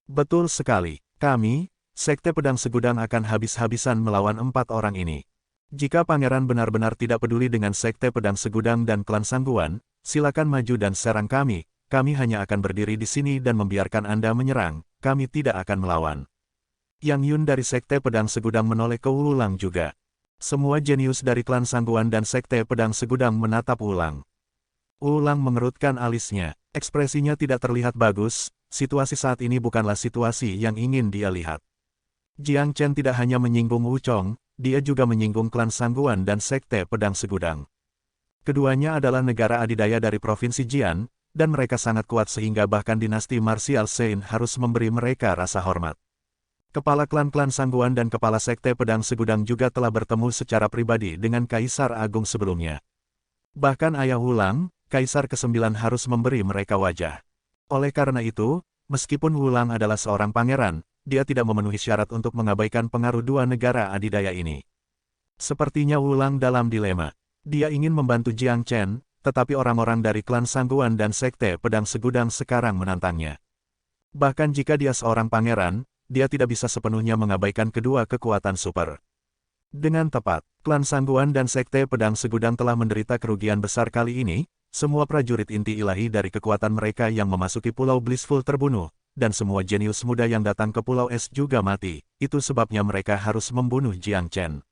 Betul sekali, kami, Sekte Pedang Segudang akan habis-habisan melawan empat orang ini. Jika pangeran benar-benar tidak peduli dengan Sekte Pedang Segudang dan klan Sangguan, silakan maju dan serang kami hanya akan berdiri di sini dan membiarkan Anda menyerang, kami tidak akan melawan. Yang Yun dari Sekte Pedang Segudang menoleh ke Lang juga. Semua jenius dari klan Sangguan dan Sekte Pedang Segudang menatap Lang. Lang mengerutkan alisnya, ekspresinya tidak terlihat bagus, situasi saat ini bukanlah situasi yang ingin dia lihat. Jiang Chen tidak hanya menyinggung Chong, dia juga menyinggung klan Sangguan dan Sekte Pedang Segudang. Keduanya adalah negara adidaya dari Provinsi Jian, dan mereka sangat kuat sehingga bahkan dinasti martial Sein harus memberi mereka rasa hormat. Kepala klan-klan Sangguan dan kepala Sekte Pedang Segudang juga telah bertemu secara pribadi dengan Kaisar Agung sebelumnya. Bahkan ayah Lang, Kaisar ke-9 harus memberi mereka wajah. Oleh karena itu, meskipun Lang adalah seorang pangeran, dia tidak memenuhi syarat untuk mengabaikan pengaruh dua negara adidaya ini. Sepertinya Lang dalam dilema. Dia ingin membantu Jiang Chen, tetapi orang-orang dari klan Sangguan dan Sekte Pedang Segudang sekarang menantangnya. Bahkan jika dia seorang pangeran, dia tidak bisa sepenuhnya mengabaikan kedua kekuatan super. Dengan tepat, klan Sangguan dan Sekte Pedang Segudang telah menderita kerugian besar kali ini, semua prajurit inti ilahi dari kekuatan mereka yang memasuki Pulau Blissful terbunuh, dan semua jenius muda yang datang ke Pulau Es juga mati, itu sebabnya mereka harus membunuh Jiang Chen.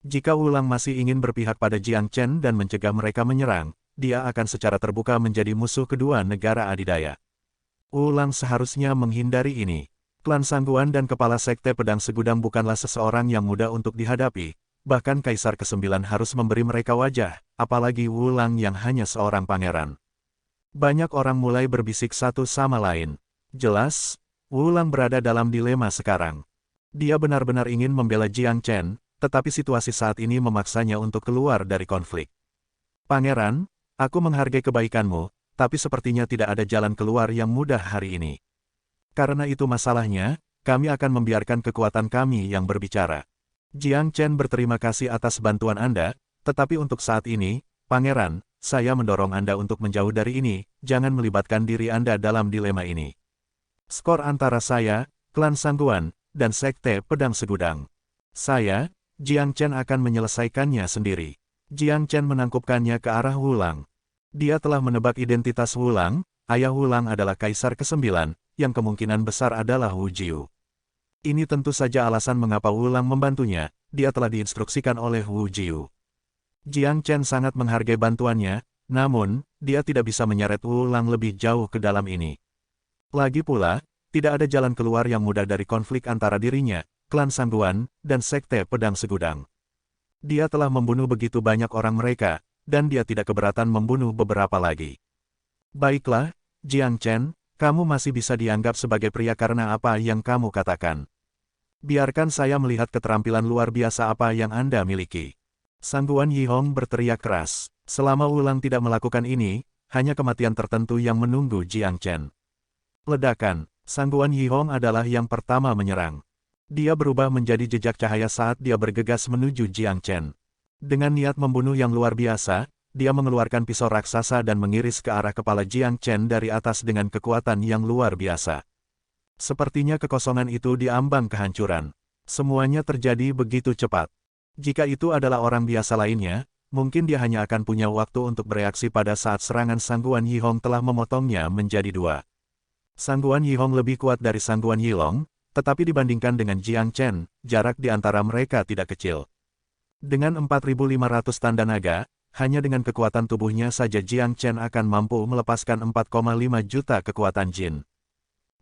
Jika Lang masih ingin berpihak pada Jiang Chen dan mencegah mereka menyerang, dia akan secara terbuka menjadi musuh kedua negara adidaya. Lang seharusnya menghindari ini. Klan Sangguan dan kepala Sekte Pedang Segudang bukanlah seseorang yang mudah untuk dihadapi, bahkan Kaisar ke-9 harus memberi mereka wajah, apalagi Lang yang hanya seorang pangeran. Banyak orang mulai berbisik satu sama lain. Jelas, Lang berada dalam dilema sekarang. Dia benar-benar ingin membela Jiang Chen, tetapi situasi saat ini memaksanya untuk keluar dari konflik. Pangeran, aku menghargai kebaikanmu, tapi sepertinya tidak ada jalan keluar yang mudah hari ini. Karena itu masalahnya, kami akan membiarkan kekuatan kami yang berbicara. Jiang Chen berterima kasih atas bantuan Anda, tetapi untuk saat ini, Pangeran, saya mendorong Anda untuk menjauh dari ini, jangan melibatkan diri Anda dalam dilema ini. Skor antara saya, klan Sangguan, dan Sekte Pedang Segudang. Saya, Jiang Chen akan menyelesaikannya sendiri. Jiang Chen menangkupkannya ke arah Wulang. Dia telah menebak identitas Wulang, ayah Wulang adalah Kaisar ke-9, yang kemungkinan besar adalah Wu Jiu. Ini tentu saja alasan mengapa Wulang membantunya, dia telah diinstruksikan oleh Wu Jiu. Jiang Chen sangat menghargai bantuannya, namun, dia tidak bisa menyeret Wulang lebih jauh ke dalam ini. Lagi pula, tidak ada jalan keluar yang mudah dari konflik antara dirinya, klan Sangguan, dan Sekte Pedang Segudang. Dia telah membunuh begitu banyak orang mereka, dan dia tidak keberatan membunuh beberapa lagi. Baiklah, Jiang Chen, kamu masih bisa dianggap sebagai pria karena apa yang kamu katakan. Biarkan saya melihat keterampilan luar biasa apa yang Anda miliki. Sangguan Yihong berteriak keras. Selama Wulang tidak melakukan ini, hanya kematian tertentu yang menunggu Jiang Chen. Ledakan, Sangguan Yihong adalah yang pertama menyerang. Dia berubah menjadi jejak cahaya saat dia bergegas menuju Jiang Chen. Dengan niat membunuh yang luar biasa, dia mengeluarkan pisau raksasa dan mengiris ke arah kepala Jiang Chen dari atas dengan kekuatan yang luar biasa. Sepertinya kekosongan itu diambang kehancuran. Semuanya terjadi begitu cepat. Jika itu adalah orang biasa lainnya, mungkin dia hanya akan punya waktu untuk bereaksi pada saat serangan Sangguan Yihong telah memotongnya menjadi dua. Sangguan Yihong lebih kuat dari Sangguan Yilong, tetapi dibandingkan dengan Jiang Chen, jarak di antara mereka tidak kecil. Dengan 4.500 tanda naga, hanya dengan kekuatan tubuhnya saja Jiang Chen akan mampu melepaskan 4,5 juta kekuatan jin.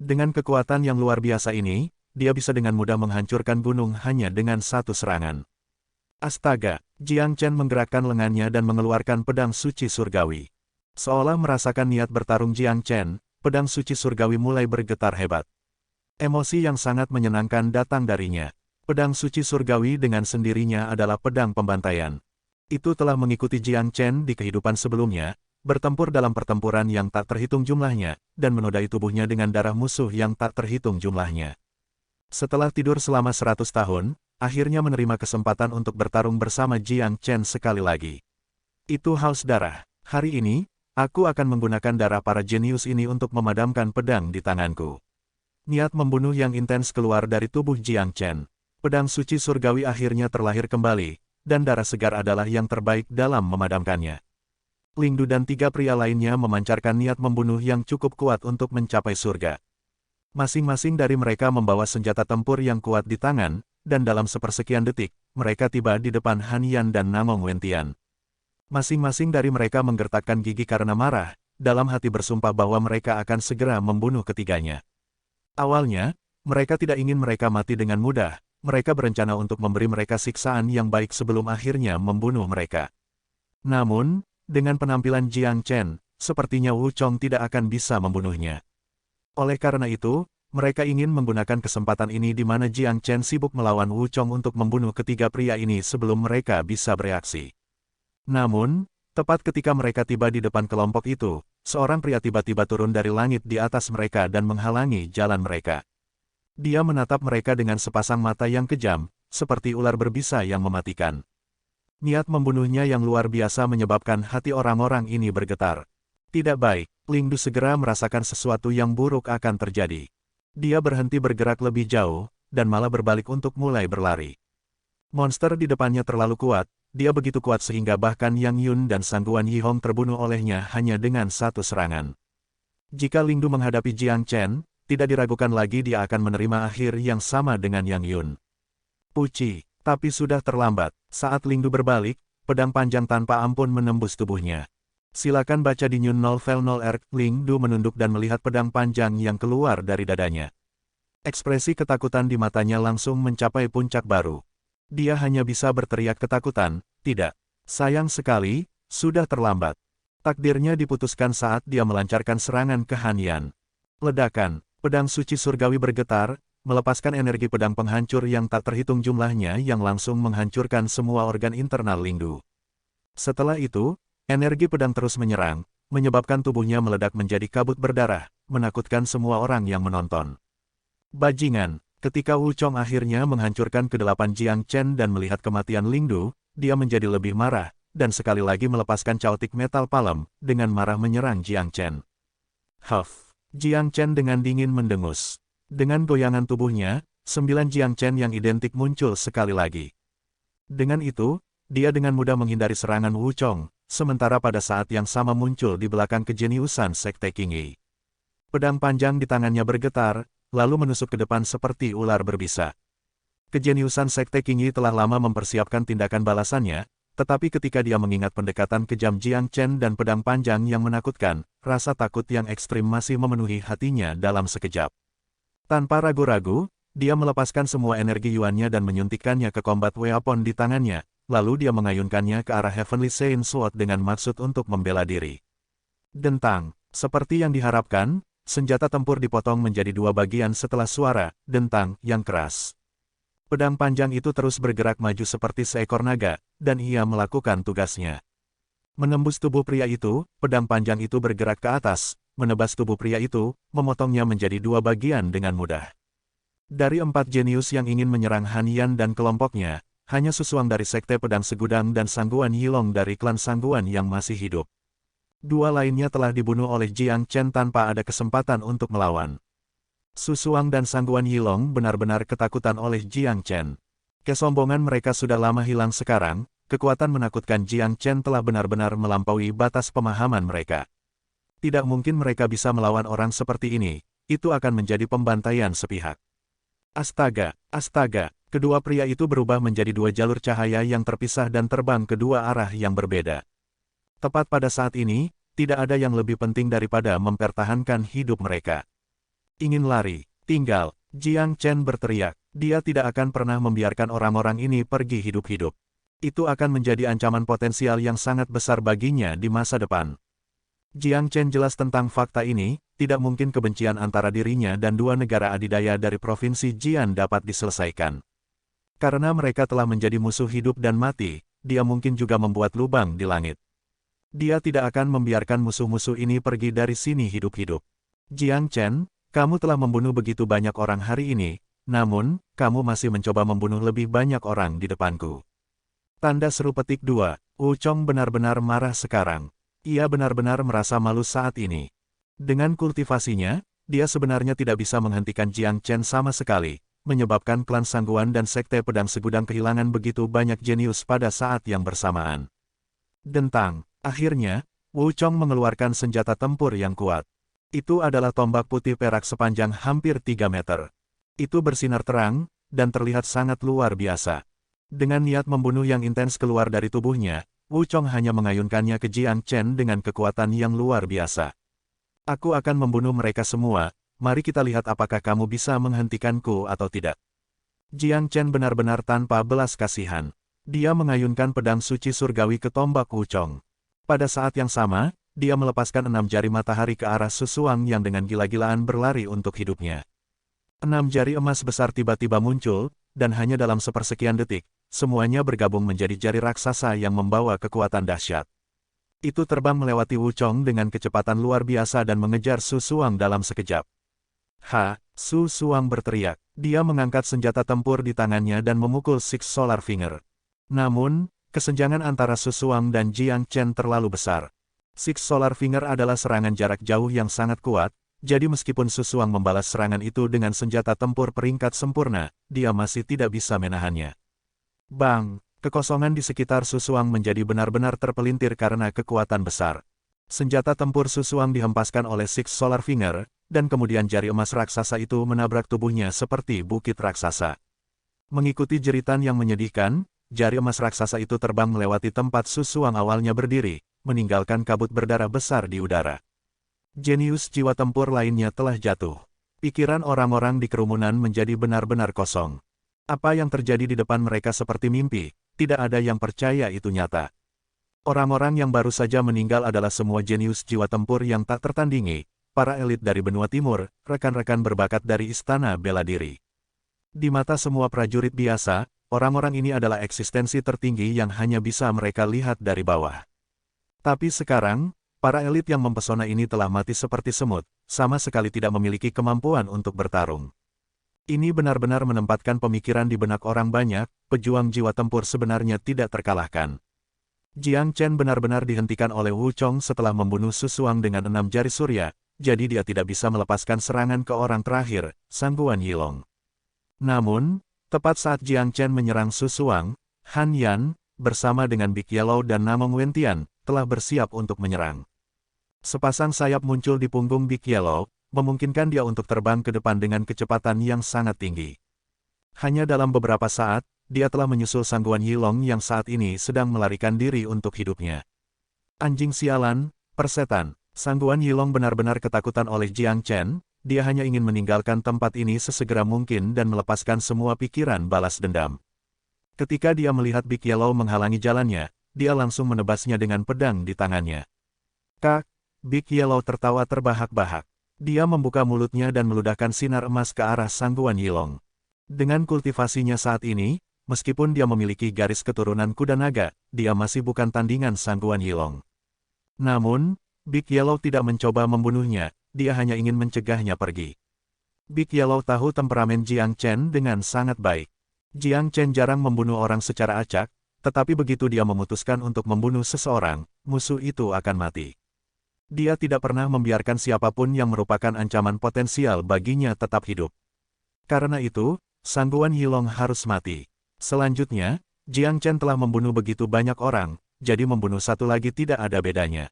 Dengan kekuatan yang luar biasa ini, dia bisa dengan mudah menghancurkan gunung hanya dengan satu serangan. Astaga, Jiang Chen menggerakkan lengannya dan mengeluarkan pedang suci surgawi. Seolah merasakan niat bertarung Jiang Chen, pedang suci surgawi mulai bergetar hebat. Emosi yang sangat menyenangkan datang darinya. Pedang suci surgawi dengan sendirinya adalah pedang pembantaian. Itu telah mengikuti Jiang Chen di kehidupan sebelumnya, bertempur dalam pertempuran yang tak terhitung jumlahnya, dan menodai tubuhnya dengan darah musuh yang tak terhitung jumlahnya. Setelah tidur selama 100 tahun, akhirnya menerima kesempatan untuk bertarung bersama Jiang Chen sekali lagi. Itu haus darah. Hari ini, aku akan menggunakan darah para jenius ini untuk memadamkan pedang di tanganku. Niat membunuh yang intens keluar dari tubuh Jiang Chen. Pedang suci surgawi akhirnya terlahir kembali, dan darah segar adalah yang terbaik dalam memadamkannya. Lingdu dan 3 pria lainnya memancarkan niat membunuh yang cukup kuat untuk mencapai surga. Masing-masing dari mereka membawa senjata tempur yang kuat di tangan, dan dalam sepersekian detik, mereka tiba di depan Han Yan dan Namong Wentian. Masing-masing dari mereka menggertakkan gigi karena marah, dalam hati bersumpah bahwa mereka akan segera membunuh ketiganya. Awalnya, mereka tidak ingin mereka mati dengan mudah, mereka berencana untuk memberi mereka siksaan yang baik sebelum akhirnya membunuh mereka. Namun, dengan penampilan Jiang Chen, sepertinya Wu Chong tidak akan bisa membunuhnya. Oleh karena itu, mereka ingin menggunakan kesempatan ini di mana Jiang Chen sibuk melawan Wu Chong untuk membunuh ketiga pria ini sebelum mereka bisa bereaksi. Namun, tepat ketika mereka tiba di depan kelompok itu, seorang pria tiba-tiba turun dari langit di atas mereka dan menghalangi jalan mereka. Dia menatap mereka dengan sepasang mata yang kejam, seperti ular berbisa yang mematikan. Niat membunuhnya yang luar biasa menyebabkan hati orang-orang ini bergetar. Tidak baik, Lingdu segera merasakan sesuatu yang buruk akan terjadi. Dia berhenti bergerak lebih jauh, dan malah berbalik untuk mulai berlari. Monster di depannya terlalu kuat, dia begitu kuat sehingga bahkan Yang Yun dan Sangguan Yihong terbunuh olehnya hanya dengan satu serangan. Jika Lingdu menghadapi Jiang Chen, tidak diragukan lagi dia akan menerima akhir yang sama dengan Yang Yun. Puci, tapi sudah terlambat. Saat Lingdu berbalik, pedang panjang tanpa ampun menembus tubuhnya. Silakan baca di Nyun Novel 0R. Lingdu menunduk dan melihat pedang panjang yang keluar dari dadanya. Ekspresi ketakutan di matanya langsung mencapai puncak baru. Dia hanya bisa berteriak ketakutan, tidak. Sayang sekali, sudah terlambat. Takdirnya diputuskan saat dia melancarkan serangan ke Han Yan. Ledakan, pedang suci surgawi bergetar, melepaskan energi pedang penghancur yang tak terhitung jumlahnya yang langsung menghancurkan semua organ internal Lingdu. Setelah itu, energi pedang terus menyerang, menyebabkan tubuhnya meledak menjadi kabut berdarah, menakutkan semua orang yang menonton. Bajingan, ketika Wu Chong akhirnya menghancurkan kedelapan Jiang Chen dan melihat kematian Lingdu, dia menjadi lebih marah, dan sekali lagi melepaskan Chaotic Metal Palm, dengan marah menyerang Jiang Chen. Huff, Jiang Chen dengan dingin mendengus. Dengan goyangan tubuhnya, 9 Jiang Chen yang identik muncul sekali lagi. Dengan itu, dia dengan mudah menghindari serangan Wuchong, sementara pada saat yang sama muncul di belakang kejeniusan Sekte Qingyi. Pedang panjang di tangannya bergetar, lalu menusuk ke depan seperti ular berbisa. Kejeniusan Sekte Qingyi telah lama mempersiapkan tindakan balasannya, tetapi ketika dia mengingat pendekatan kejam Jiang Chen dan pedang panjang yang menakutkan, rasa takut yang ekstrim masih memenuhi hatinya dalam sekejap. Tanpa ragu-ragu, dia melepaskan semua energi yuannya dan menyuntikkannya ke combat weapon di tangannya, lalu dia mengayunkannya ke arah Heavenly Saint Sword dengan maksud untuk membela diri. Dentang, seperti yang diharapkan, senjata tempur dipotong menjadi dua bagian setelah suara dentang yang keras. Pedang panjang itu terus bergerak maju seperti seekor naga, dan ia melakukan tugasnya. Menembus tubuh pria itu, pedang panjang itu bergerak ke atas, menebas tubuh pria itu, memotongnya menjadi dua bagian dengan mudah. Dari 4 jenius yang ingin menyerang Han Yan dan kelompoknya, hanya Susuang dari Sekte Pedang Segudang dan Sangguan Yilong dari klan Sangguan yang masih hidup. Dua lainnya telah dibunuh oleh Jiang Chen tanpa ada kesempatan untuk melawan. Susuang dan Sangguan Yilong benar-benar ketakutan oleh Jiang Chen. Kesombongan mereka sudah lama hilang sekarang, kekuatan menakutkan Jiang Chen telah benar-benar melampaui batas pemahaman mereka. Tidak mungkin mereka bisa melawan orang seperti ini, itu akan menjadi pembantaian sepihak. Astaga, astaga, kedua pria itu berubah menjadi dua jalur cahaya yang terpisah dan terbang ke dua arah yang berbeda. Tepat pada saat ini, tidak ada yang lebih penting daripada mempertahankan hidup mereka. Ingin lari, tinggal, Jiang Chen berteriak, dia tidak akan pernah membiarkan orang-orang ini pergi hidup-hidup. Itu akan menjadi ancaman potensial yang sangat besar baginya di masa depan. Jiang Chen jelas tentang fakta ini, tidak mungkin kebencian antara dirinya dan dua negara adidaya dari Provinsi Jian dapat diselesaikan. Karena mereka telah menjadi musuh hidup dan mati, dia mungkin juga membuat lubang di langit. Dia tidak akan membiarkan musuh-musuh ini pergi dari sini hidup-hidup. Jiang Chen, kamu telah membunuh begitu banyak orang hari ini, namun, kamu masih mencoba membunuh lebih banyak orang di depanku. Tanda seru petik 2, Wuchong benar-benar marah sekarang. Ia benar-benar merasa malu saat ini. Dengan kultivasinya, dia sebenarnya tidak bisa menghentikan Jiang Chen sama sekali, menyebabkan klan Sangguan dan Sekte Pedang Segudang kehilangan begitu banyak jenius pada saat yang bersamaan. Dentang, akhirnya, Wuchong mengeluarkan senjata tempur yang kuat. Itu adalah tombak putih perak sepanjang hampir 3 meter. Itu bersinar terang, dan terlihat sangat luar biasa. Dengan niat membunuh yang intens keluar dari tubuhnya, Wuchong hanya mengayunkannya ke Jiang Chen dengan kekuatan yang luar biasa. Aku akan membunuh mereka semua, mari kita lihat apakah kamu bisa menghentikanku atau tidak. Jiang Chen benar-benar tanpa belas kasihan. Dia mengayunkan pedang suci surgawi ke tombak Wuchong. Pada saat yang sama, dia melepaskan 6 jari matahari ke arah Susuang yang dengan gila-gilaan berlari untuk hidupnya. 6 jari emas besar tiba-tiba muncul, dan hanya dalam sepersekian detik, semuanya bergabung menjadi jari raksasa yang membawa kekuatan dahsyat. Itu terbang melewati Wuchong dengan kecepatan luar biasa dan mengejar Susuang dalam sekejap. Susuang berteriak. Dia mengangkat senjata tempur di tangannya dan memukul Six Solar Finger. Namun, kesenjangan antara Susuang dan Jiang Chen terlalu besar. Six Solar Finger adalah serangan jarak jauh yang sangat kuat, jadi meskipun Susuang membalas serangan itu dengan senjata tempur peringkat sempurna, dia masih tidak bisa menahannya. Bang! Kekosongan di sekitar Susuang menjadi benar-benar terpelintir karena kekuatan besar. Senjata tempur Susuang dihempaskan oleh Six Solar Finger, dan kemudian jari emas raksasa itu menabrak tubuhnya seperti bukit raksasa. Mengikuti jeritan yang menyedihkan, jari emas raksasa itu terbang melewati tempat Susuang awalnya berdiri, meninggalkan kabut berdarah besar di udara. Jenius jiwa tempur lainnya telah jatuh. Pikiran orang-orang di kerumunan menjadi benar-benar kosong. Apa yang terjadi di depan mereka seperti mimpi, tidak ada yang percaya itu nyata. Orang-orang yang baru saja meninggal adalah semua jenius jiwa tempur yang tak tertandingi, para elit dari benua timur, rekan-rekan berbakat dari istana bela diri. Di mata semua prajurit biasa, orang-orang ini adalah eksistensi tertinggi yang hanya bisa mereka lihat dari bawah. Tapi sekarang, para elit yang mempesona ini telah mati seperti semut, sama sekali tidak memiliki kemampuan untuk bertarung. Ini benar-benar menempatkan pemikiran di benak orang banyak, pejuang jiwa tempur sebenarnya tidak terkalahkan. Jiang Chen benar-benar dihentikan oleh Wuchong setelah membunuh Susuang dengan 6 jari surya, jadi dia tidak bisa melepaskan serangan ke orang terakhir, Sangguan Yilong. Namun, tepat saat Jiang Chen menyerang Susuang, Han Yan, bersama dengan Big Yellow dan Namong Wentian, telah bersiap untuk menyerang. Sepasang sayap muncul di punggung Big Yellow, memungkinkan dia untuk terbang ke depan dengan kecepatan yang sangat tinggi. Hanya dalam beberapa saat, dia telah menyusul Sangguan Yilong yang saat ini sedang melarikan diri untuk hidupnya. Anjing sialan, persetan, Sangguan Yilong benar-benar ketakutan oleh Jiang Chen, dia hanya ingin meninggalkan tempat ini sesegera mungkin dan melepaskan semua pikiran balas dendam. Ketika dia melihat Big Yellow menghalangi jalannya, dia langsung menebasnya dengan pedang di tangannya. Kak, Big Yellow tertawa terbahak-bahak. Dia membuka mulutnya dan meludahkan sinar emas ke arah Sangguan Yilong. Dengan kultivasinya saat ini, meskipun dia memiliki garis keturunan kuda naga, dia masih bukan tandingan Sangguan Yilong. Namun, Big Yellow tidak mencoba membunuhnya, dia hanya ingin mencegahnya pergi. Big Yellow tahu temperamen Jiang Chen dengan sangat baik. Jiang Chen jarang membunuh orang secara acak, tetapi begitu dia memutuskan untuk membunuh seseorang, musuh itu akan mati. Dia tidak pernah membiarkan siapapun yang merupakan ancaman potensial baginya tetap hidup. Karena itu, Sangguan Yilong harus mati. Selanjutnya, Jiang Chen telah membunuh begitu banyak orang, jadi membunuh satu lagi tidak ada bedanya.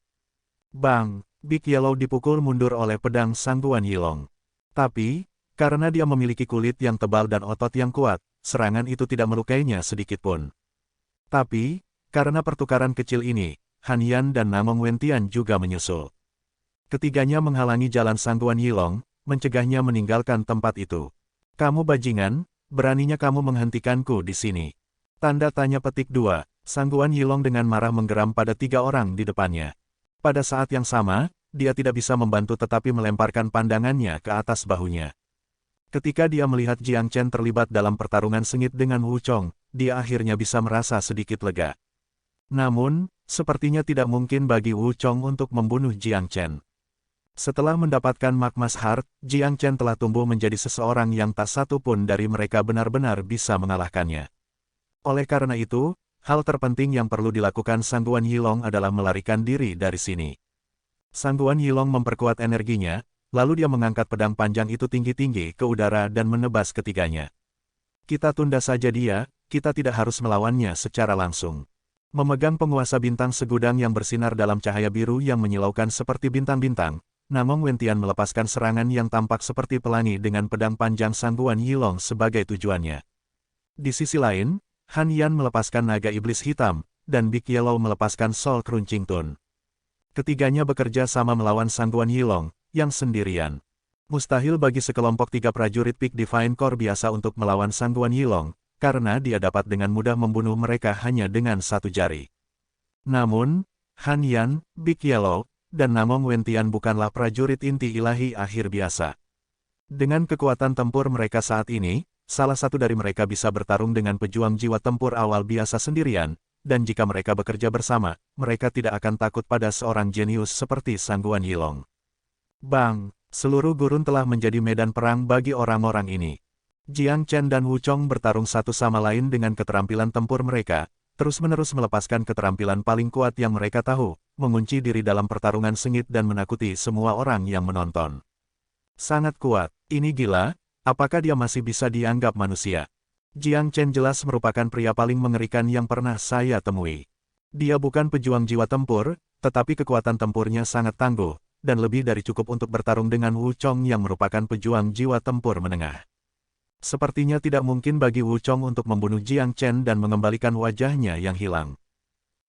Bang! Big Yellow dipukul mundur oleh pedang Sangguan Yilong. Tapi, karena dia memiliki kulit yang tebal dan otot yang kuat, serangan itu tidak melukainya sedikitpun. Tapi, karena pertukaran kecil ini, Han Yan dan Namong Wentian juga menyusul. Ketiganya menghalangi jalan Sangguan Yilong, mencegahnya meninggalkan tempat itu. Kamu bajingan, beraninya kamu menghentikanku di sini. Tanda tanya petik 2, Sangguan Yilong dengan marah menggeram pada 3 orang di depannya. Pada saat yang sama, dia tidak bisa membantu tetapi melemparkan pandangannya ke atas bahunya. Ketika dia melihat Jiang Chen terlibat dalam pertarungan sengit dengan Wu Chong, dia akhirnya bisa merasa sedikit lega. Namun, sepertinya tidak mungkin bagi Wu Chong untuk membunuh Jiang Chen. Setelah mendapatkan Magma's Heart, Jiang Chen telah tumbuh menjadi seseorang yang tak satu pun dari mereka benar-benar bisa mengalahkannya. Oleh karena itu, hal terpenting yang perlu dilakukan Sangguan Yilong adalah melarikan diri dari sini. Sangguan Yilong memperkuat energinya, lalu dia mengangkat pedang panjang itu tinggi-tinggi ke udara dan menebas ketiganya. Kita tunda saja dia, kita tidak harus melawannya secara langsung. Memegang penguasa bintang segudang yang bersinar dalam cahaya biru yang menyilaukan seperti bintang-bintang, Namong Wentian melepaskan serangan yang tampak seperti pelangi dengan pedang panjang Sangguan Yilong sebagai tujuannya. Di sisi lain, Han Yan melepaskan naga iblis hitam, dan Big Yellow melepaskan Soul Crunching Tune. Ketiganya bekerja sama melawan Sangguan Yilong, yang sendirian. Mustahil bagi sekelompok 3 prajurit Peak Divine Core biasa untuk melawan Sangguan Yilong, karena dia dapat dengan mudah membunuh mereka hanya dengan satu jari. Namun, Han Yan, Big Yellow, dan Namong Wentian bukanlah prajurit inti ilahi akhir biasa. Dengan kekuatan tempur mereka saat ini, salah satu dari mereka bisa bertarung dengan pejuang jiwa tempur awal biasa sendirian, dan jika mereka bekerja bersama, mereka tidak akan takut pada seorang jenius seperti Sangguan Yilong. Bang! Seluruh gurun telah menjadi medan perang bagi orang-orang ini. Jiang Chen dan Wu Chong bertarung satu sama lain dengan keterampilan tempur mereka, terus-menerus melepaskan keterampilan paling kuat yang mereka tahu, mengunci diri dalam pertarungan sengit dan menakuti semua orang yang menonton. Sangat kuat, ini gila. Apakah dia masih bisa dianggap manusia? Jiang Chen jelas merupakan pria paling mengerikan yang pernah saya temui. Dia bukan pejuang jiwa tempur, tetapi kekuatan tempurnya sangat tangguh, dan lebih dari cukup untuk bertarung dengan Wu Chong yang merupakan pejuang jiwa tempur menengah. Sepertinya tidak mungkin bagi Wu Chong untuk membunuh Jiang Chen dan mengembalikan wajahnya yang hilang.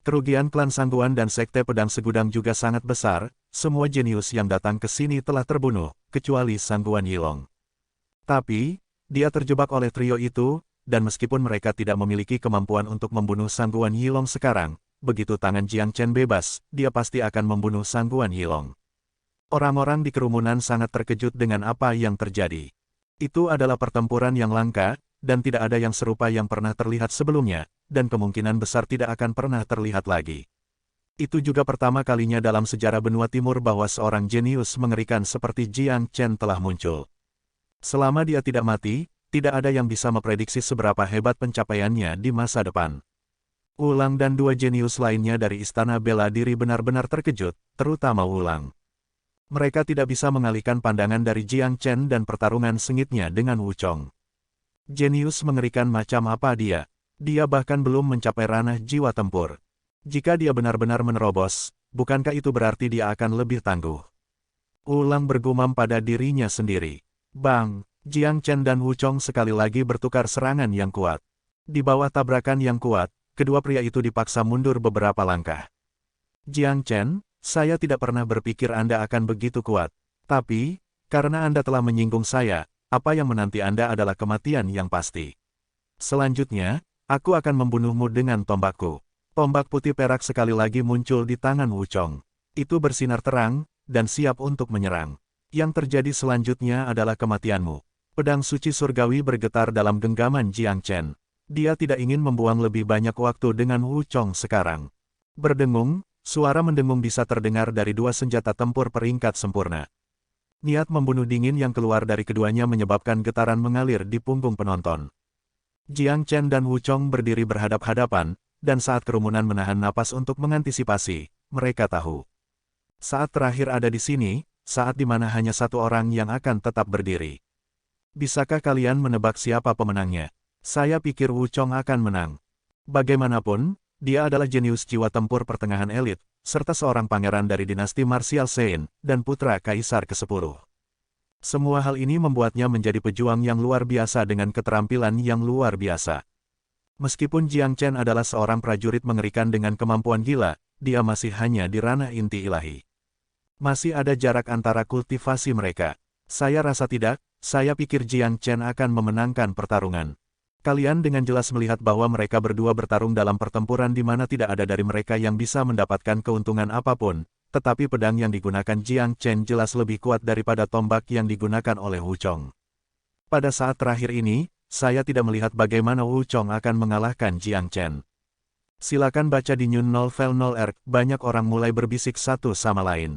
Kerugian klan Sangguan dan Sekte Pedang Segudang juga sangat besar, semua jenius yang datang ke sini telah terbunuh, kecuali Sangguan Yilong. Tapi, dia terjebak oleh trio itu, dan meskipun mereka tidak memiliki kemampuan untuk membunuh Sangguan Yilong sekarang, begitu tangan Jiang Chen bebas, dia pasti akan membunuh Sangguan Yilong. Orang-orang di kerumunan sangat terkejut dengan apa yang terjadi. Itu adalah pertempuran yang langka, dan tidak ada yang serupa yang pernah terlihat sebelumnya, dan kemungkinan besar tidak akan pernah terlihat lagi. Itu juga pertama kalinya dalam sejarah benua timur bahwa seorang jenius mengerikan seperti Jiang Chen telah muncul. Selama dia tidak mati, tidak ada yang bisa memprediksi seberapa hebat pencapaiannya di masa depan. Wulang dan 2 jenius lainnya dari Istana Bela Diri benar-benar terkejut, terutama Wulang. Mereka tidak bisa mengalihkan pandangan dari Jiang Chen dan pertarungan sengitnya dengan Wu Chong. Jenius mengerikan macam apa dia? Dia bahkan belum mencapai ranah jiwa tempur. Jika dia benar-benar menerobos, bukankah itu berarti dia akan lebih tangguh? Ulang bergumam pada dirinya sendiri. Bang, Jiang Chen dan Wu Chong sekali lagi bertukar serangan yang kuat. Di bawah tabrakan yang kuat, kedua pria itu dipaksa mundur beberapa langkah. Jiang Chen, saya tidak pernah berpikir Anda akan begitu kuat. Tapi, karena Anda telah menyinggung saya, apa yang menanti Anda adalah kematian yang pasti. Selanjutnya, aku akan membunuhmu dengan tombakku. Tombak putih perak sekali lagi muncul di tangan Wu Chong. Itu bersinar terang, dan siap untuk menyerang. Yang terjadi selanjutnya adalah kematianmu. Pedang suci surgawi bergetar dalam genggaman Jiang Chen. Dia tidak ingin membuang lebih banyak waktu dengan Wu Chong sekarang. Berdengung, suara mendengung bisa terdengar dari dua senjata tempur peringkat sempurna. Niat membunuh dingin yang keluar dari keduanya menyebabkan getaran mengalir di punggung penonton. Jiang Chen dan Wu Chong berdiri berhadap-hadapan, dan saat kerumunan menahan napas untuk mengantisipasi, mereka tahu. Saat terakhir ada di sini, saat di mana hanya satu orang yang akan tetap berdiri. Bisakah kalian menebak siapa pemenangnya? Saya pikir Wu Chong akan menang. Bagaimanapun, dia adalah jenius jiwa tempur pertengahan elit, serta seorang pangeran dari dinasti martial Sein, dan putra kaisar ke-10. Semua hal ini membuatnya menjadi pejuang yang luar biasa dengan keterampilan yang luar biasa. Meskipun Jiang Chen adalah seorang prajurit mengerikan dengan kemampuan gila, dia masih hanya di ranah inti ilahi. Masih ada jarak antara kultivasi mereka. Saya rasa tidak, saya pikir Jiang Chen akan memenangkan pertarungan. Kalian dengan jelas melihat bahwa mereka berdua bertarung dalam pertempuran di mana tidak ada dari mereka yang bisa mendapatkan keuntungan apapun, tetapi pedang yang digunakan Jiang Chen jelas lebih kuat daripada tombak yang digunakan oleh Wu Chong. Pada saat terakhir ini, saya tidak melihat bagaimana Wu Chong akan mengalahkan Jiang Chen. Silakan baca di New Novel 0R, banyak orang mulai berbisik satu sama lain.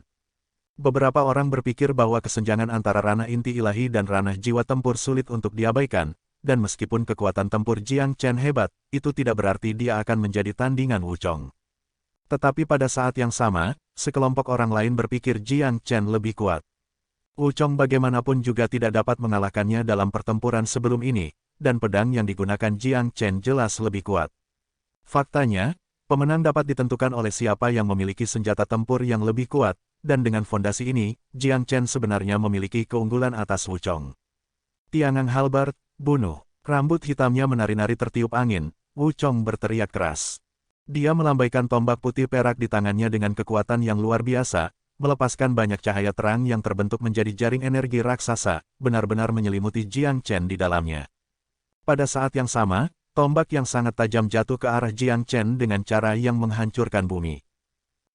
Beberapa orang berpikir bahwa kesenjangan antara ranah inti ilahi dan ranah jiwa tempur sulit untuk diabaikan, dan meskipun kekuatan tempur Jiang Chen hebat, itu tidak berarti dia akan menjadi tandingan Wu Chong. Tetapi pada saat yang sama, sekelompok orang lain berpikir Jiang Chen lebih kuat. Wu Chong bagaimanapun juga tidak dapat mengalahkannya dalam pertempuran sebelum ini, dan pedang yang digunakan Jiang Chen jelas lebih kuat. Faktanya, pemenang dapat ditentukan oleh siapa yang memiliki senjata tempur yang lebih kuat, dan dengan fondasi ini, Jiang Chen sebenarnya memiliki keunggulan atas Wu Chong. Tiangang halberd, bunuh. Rambut hitamnya menari-nari tertiup angin, Wu Chong berteriak keras. Dia melambaikan tombak putih perak di tangannya dengan kekuatan yang luar biasa, melepaskan banyak cahaya terang yang terbentuk menjadi jaring energi raksasa, benar-benar menyelimuti Jiang Chen di dalamnya. Pada saat yang sama, tombak yang sangat tajam jatuh ke arah Jiang Chen dengan cara yang menghancurkan bumi.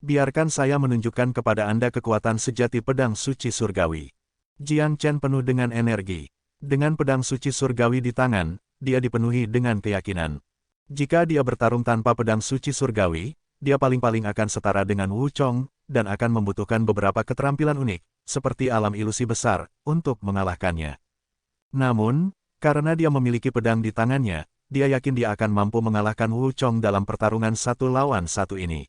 Biarkan saya menunjukkan kepada Anda kekuatan sejati pedang suci surgawi. Jiang Chen penuh dengan energi. Dengan pedang suci surgawi di tangan, dia dipenuhi dengan keyakinan. Jika dia bertarung tanpa pedang suci surgawi, dia paling-paling akan setara dengan Wu Chong, dan akan membutuhkan beberapa keterampilan unik, seperti alam ilusi besar, untuk mengalahkannya. Namun, karena dia memiliki pedang di tangannya, dia yakin dia akan mampu mengalahkan Wu Chong dalam pertarungan satu lawan satu ini.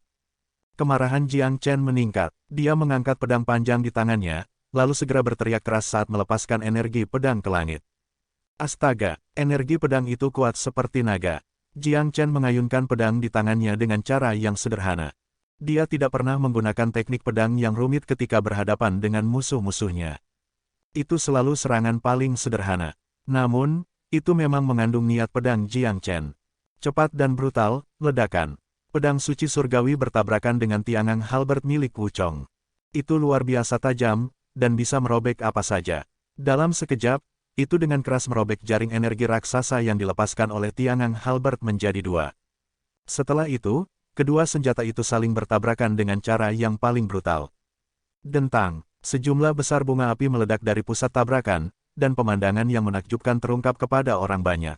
Kemarahan Jiang Chen meningkat. Dia mengangkat pedang panjang di tangannya, lalu segera berteriak keras saat melepaskan energi pedang ke langit. Astaga, energi pedang itu kuat seperti naga. Jiang Chen mengayunkan pedang di tangannya dengan cara yang sederhana. Dia tidak pernah menggunakan teknik pedang yang rumit ketika berhadapan dengan musuh-musuhnya. Itu selalu serangan paling sederhana. Namun, itu memang mengandung niat pedang Jiang Chen. Cepat dan brutal, ledakan. Pedang suci surgawi bertabrakan dengan tiangang halberd milik Wu Chong. Itu luar biasa tajam, dan bisa merobek apa saja. Dalam sekejap, itu dengan keras merobek jaring energi raksasa yang dilepaskan oleh tiangang halberd menjadi dua. Setelah itu, kedua senjata itu saling bertabrakan dengan cara yang paling brutal. Dentang, sejumlah besar bunga api meledak dari pusat tabrakan, dan pemandangan yang menakjubkan terungkap kepada orang banyak.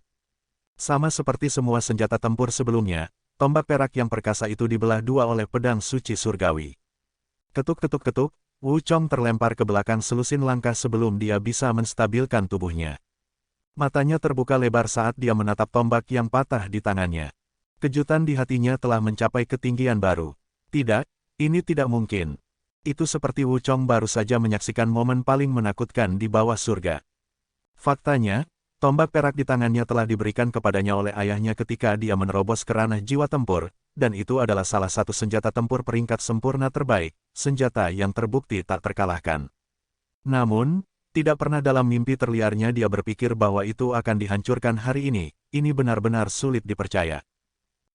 Sama seperti semua senjata tempur sebelumnya, tombak perak yang perkasa itu dibelah dua oleh pedang suci surgawi. Ketuk-ketuk-ketuk, Wu Chong terlempar ke belakang selusin langkah sebelum dia bisa menstabilkan tubuhnya. Matanya terbuka lebar saat dia menatap tombak yang patah di tangannya. Kejutan di hatinya telah mencapai ketinggian baru. Tidak, ini tidak mungkin. Itu seperti Wu Chong baru saja menyaksikan momen paling menakutkan di bawah surga. Faktanya, Tombak perak di tangannya telah diberikan kepadanya oleh ayahnya ketika dia menerobos ke ranah jiwa tempur, dan itu adalah salah satu senjata tempur peringkat sempurna terbaik, senjata yang terbukti tak terkalahkan. Namun, tidak pernah dalam mimpi terliarnya dia berpikir bahwa itu akan dihancurkan hari ini benar-benar sulit dipercaya.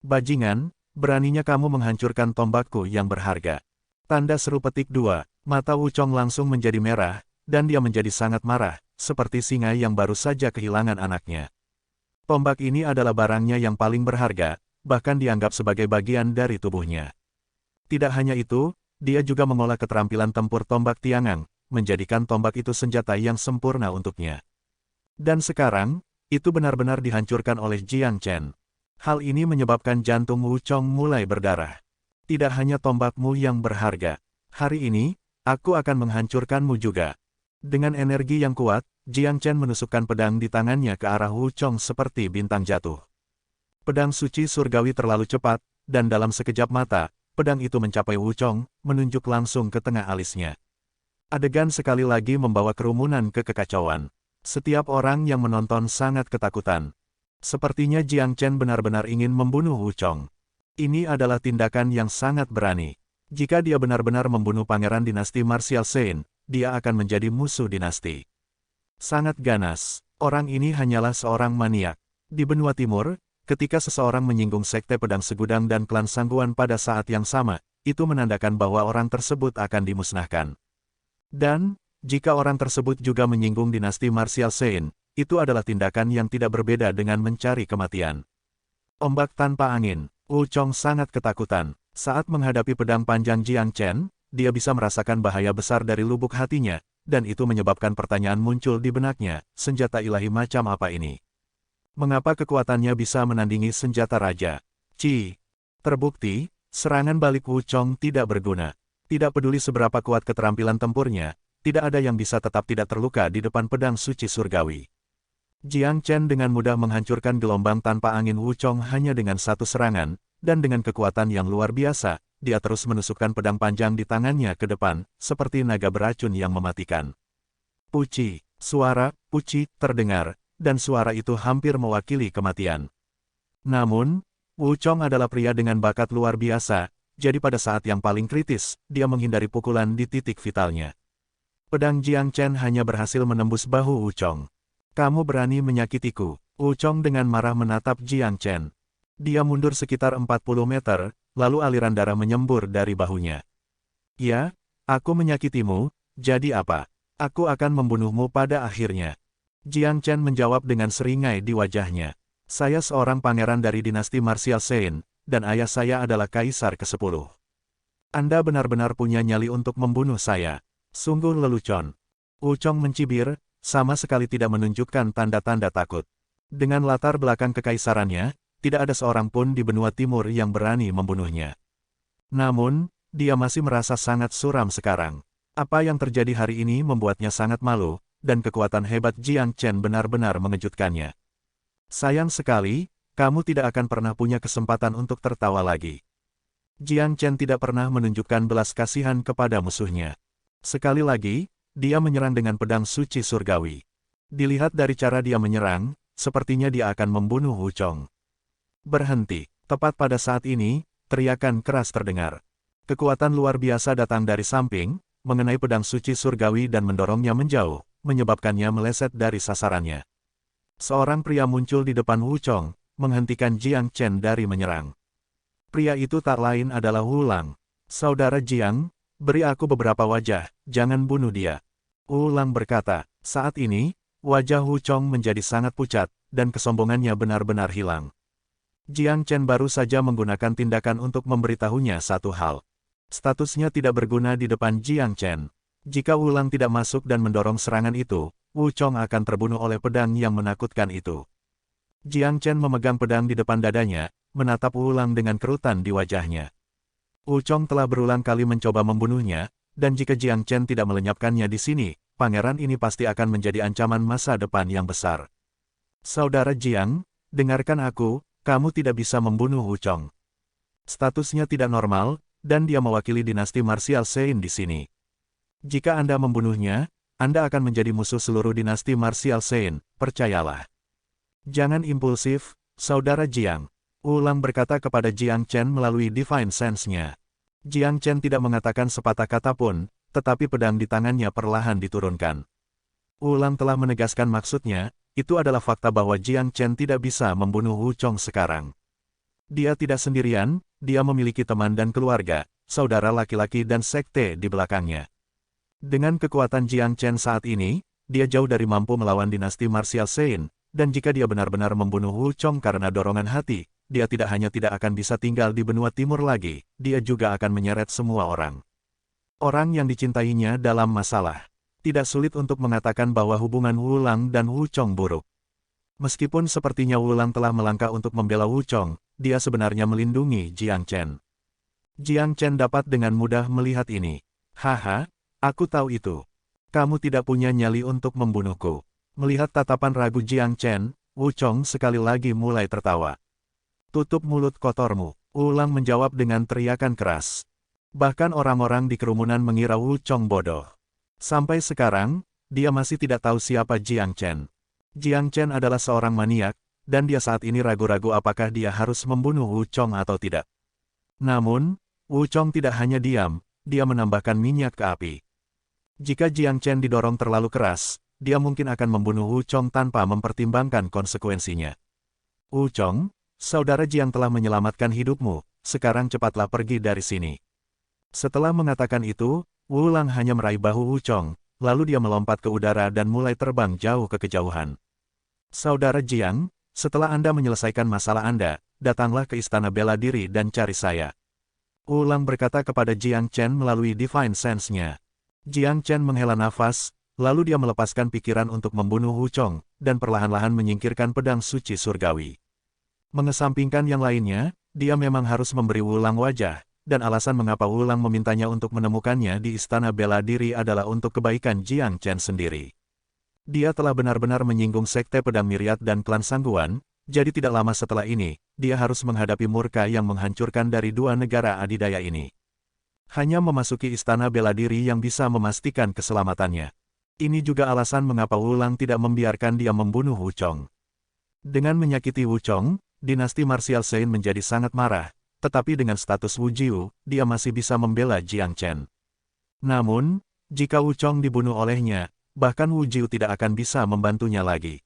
Bajingan, beraninya kamu menghancurkan tombakku yang berharga. Tanda seru petik 2, mata Wuchong langsung menjadi merah, dan dia menjadi sangat marah, seperti singa yang baru saja kehilangan anaknya. Tombak ini adalah barangnya yang paling berharga, bahkan dianggap sebagai bagian dari tubuhnya. Tidak hanya itu, dia juga mengolah keterampilan tempur tombak Tiangang, menjadikan tombak itu senjata yang sempurna untuknya. Dan sekarang, itu benar-benar dihancurkan oleh Jiang Chen. Hal ini menyebabkan jantung Wuchong mulai berdarah. Tidak hanya tombakmu yang berharga. Hari ini, aku akan menghancurkanmu juga. Dengan energi yang kuat, Jiang Chen menusukkan pedang di tangannya ke arah Wuchong seperti bintang jatuh. Pedang suci surgawi terlalu cepat, dan dalam sekejap mata, pedang itu mencapai Wuchong, menunjuk langsung ke tengah alisnya. Adegan sekali lagi membawa kerumunan ke kekacauan. Setiap orang yang menonton sangat ketakutan. Sepertinya Jiang Chen benar-benar ingin membunuh Wuchong. Ini adalah tindakan yang sangat berani. Jika dia benar-benar membunuh pangeran dinasti Martial Saint, dia akan menjadi musuh dinasti. Sangat ganas, orang ini hanyalah seorang maniak. Di benua timur, ketika seseorang menyinggung sekte pedang segudang dan klan Sangguan pada saat yang sama, itu menandakan bahwa orang tersebut akan dimusnahkan. Dan, jika orang tersebut juga menyinggung dinasti Martial Saint, itu adalah tindakan yang tidak berbeda dengan mencari kematian. Ombak tanpa angin, Wuchong sangat ketakutan. Saat menghadapi pedang panjang Jiang Chen, dia bisa merasakan bahaya besar dari lubuk hatinya, dan itu menyebabkan pertanyaan muncul di benaknya, senjata ilahi macam apa ini? Mengapa kekuatannya bisa menandingi senjata raja? Terbukti, serangan balik Wuchong tidak berguna. Tidak peduli seberapa kuat keterampilan tempurnya, tidak ada yang bisa tetap tidak terluka di depan pedang suci surgawi. Jiang Chen dengan mudah menghancurkan gelombang tanpa angin Wuchong hanya dengan satu serangan, dan dengan kekuatan yang luar biasa, dia terus menusukkan pedang panjang di tangannya ke depan, seperti naga beracun yang mematikan. Puci, suara puci terdengar, dan suara itu hampir mewakili kematian. Namun, Wuchong adalah pria dengan bakat luar biasa, jadi pada saat yang paling kritis, dia menghindari pukulan di titik vitalnya. Pedang Jiang Chen hanya berhasil menembus bahu Wuchong. Kamu berani menyakitiku, Wuchong dengan marah menatap Jiang Chen. Dia mundur sekitar 40 meter, lalu aliran darah menyembur dari bahunya. Ya, aku menyakitimu, jadi apa? Aku akan membunuhmu pada akhirnya. Jiang Chen menjawab dengan seringai di wajahnya. Saya seorang pangeran dari dinasti Martial Saint, dan ayah saya adalah kaisar ke-10. Anda benar-benar punya nyali untuk membunuh saya. Sungguh lelucon. Wuchong mencibir, sama sekali tidak menunjukkan tanda-tanda takut. Dengan latar belakang kekaisarannya, tidak ada seorang pun di benua timur yang berani membunuhnya. Namun, dia masih merasa sangat suram sekarang. Apa yang terjadi hari ini membuatnya sangat malu, dan kekuatan hebat Jiang Chen benar-benar mengejutkannya. Sayang sekali, kamu tidak akan pernah punya kesempatan untuk tertawa lagi. Jiang Chen tidak pernah menunjukkan belas kasihan kepada musuhnya. Sekali lagi, dia menyerang dengan pedang suci surgawi. Dilihat dari cara dia menyerang, sepertinya dia akan membunuh Wuchong. Berhenti. Tepat pada saat ini, teriakan keras terdengar. Kekuatan luar biasa datang dari samping, mengenai pedang suci surgawi dan mendorongnya menjauh, menyebabkannya meleset dari sasarannya. Seorang pria muncul di depan Wuchong, menghentikan Jiang Chen dari menyerang. Pria itu tak lain adalah Wu Lang. Saudara Jiang, beri aku beberapa wajah, jangan bunuh dia. Wu Lang berkata, saat ini, wajah Wuchong menjadi sangat pucat, dan kesombongannya benar-benar hilang. Jiang Chen baru saja menggunakan tindakan untuk memberitahunya satu hal. Statusnya tidak berguna di depan Jiang Chen. Jika Wu Lang tidak masuk dan mendorong serangan itu, Wuchong akan terbunuh oleh pedang yang menakutkan itu. Jiang Chen memegang pedang di depan dadanya, menatap Wu Lang dengan kerutan di wajahnya. Wuchong telah berulang kali mencoba membunuhnya, dan jika Jiang Chen tidak melenyapkannya di sini, pangeran ini pasti akan menjadi ancaman masa depan yang besar. Saudara Jiang, dengarkan aku, kamu tidak bisa membunuh Wuchong. Statusnya tidak normal, dan dia mewakili dinasti Martial Saint di sini. Jika Anda membunuhnya, Anda akan menjadi musuh seluruh dinasti Martial Saint, percayalah. Jangan impulsif, Saudara Jiang. Wu Lang berkata kepada Jiang Chen melalui Divine Sense-nya. Jiang Chen tidak mengatakan sepatah kata pun, tetapi pedang di tangannya perlahan diturunkan. Wu Lang telah menegaskan maksudnya, itu adalah fakta bahwa Jiang Chen tidak bisa membunuh Wu Chong sekarang. Dia tidak sendirian, dia memiliki teman dan keluarga, saudara laki-laki dan sekte di belakangnya. Dengan kekuatan Jiang Chen saat ini, dia jauh dari mampu melawan dinasti martial Sein, dan jika dia benar-benar membunuh Wu Chong karena dorongan hati, dia tidak hanya tidak akan bisa tinggal di benua timur lagi, dia juga akan menyeret semua orang. Orang yang dicintainya dalam masalah. Tidak sulit untuk mengatakan bahwa hubungan Wu Lang dan Wu Chong buruk. Meskipun sepertinya Wu Lang telah melangkah untuk membela Wu Chong, dia sebenarnya melindungi Jiang Chen. Jiang Chen dapat dengan mudah melihat ini. Haha, aku tahu itu. Kamu tidak punya nyali untuk membunuhku. Melihat tatapan ragu Jiang Chen, Wu Chong sekali lagi mulai tertawa. Tutup mulut kotormu, Wu Lang menjawab dengan teriakan keras. Bahkan orang-orang di kerumunan mengira Wu Chong bodoh. Sampai sekarang, dia masih tidak tahu siapa Jiang Chen. Jiang Chen adalah seorang maniak, dan dia saat ini ragu-ragu apakah dia harus membunuh Wu Chong atau tidak. Namun, Wu Chong tidak hanya diam, dia menambahkan minyak ke api. Jika Jiang Chen didorong terlalu keras, dia mungkin akan membunuh Wu Chong tanpa mempertimbangkan konsekuensinya. Wu Chong, saudara Jiang telah menyelamatkan hidupmu, sekarang cepatlah pergi dari sini. Setelah mengatakan itu, Wu Lang hanya meraih bahu Wu Chong, lalu dia melompat ke udara dan mulai terbang jauh ke kejauhan. Saudara Jiang, setelah Anda menyelesaikan masalah Anda, datanglah ke istana bela diri dan cari saya. Wu Lang berkata kepada Jiang Chen melalui Divine Sense-nya. Jiang Chen menghela nafas, lalu dia melepaskan pikiran untuk membunuh Wu Chong, dan perlahan-lahan menyingkirkan pedang suci surgawi. Mengesampingkan yang lainnya, dia memang harus memberi Wu Lang wajah, dan alasan mengapa Wu Lang memintanya untuk menemukannya di istana bela diri adalah untuk kebaikan Jiang Chen sendiri. Dia telah benar-benar menyinggung sekte pedang Myriad dan klan Sangguan, jadi tidak lama setelah ini, dia harus menghadapi murka yang menghancurkan dari dua negara adidaya ini. Hanya memasuki istana bela diri yang bisa memastikan keselamatannya. Ini juga alasan mengapa Wu Lang tidak membiarkan dia membunuh Wu Chong. Dengan menyakiti Wu Chong, dinasti martial Sein menjadi sangat marah. Tetapi dengan status Wu Jiu, dia masih bisa membela Jiang Chen. Namun, jika Wu Chong dibunuh olehnya, bahkan Wu Jiu tidak akan bisa membantunya lagi.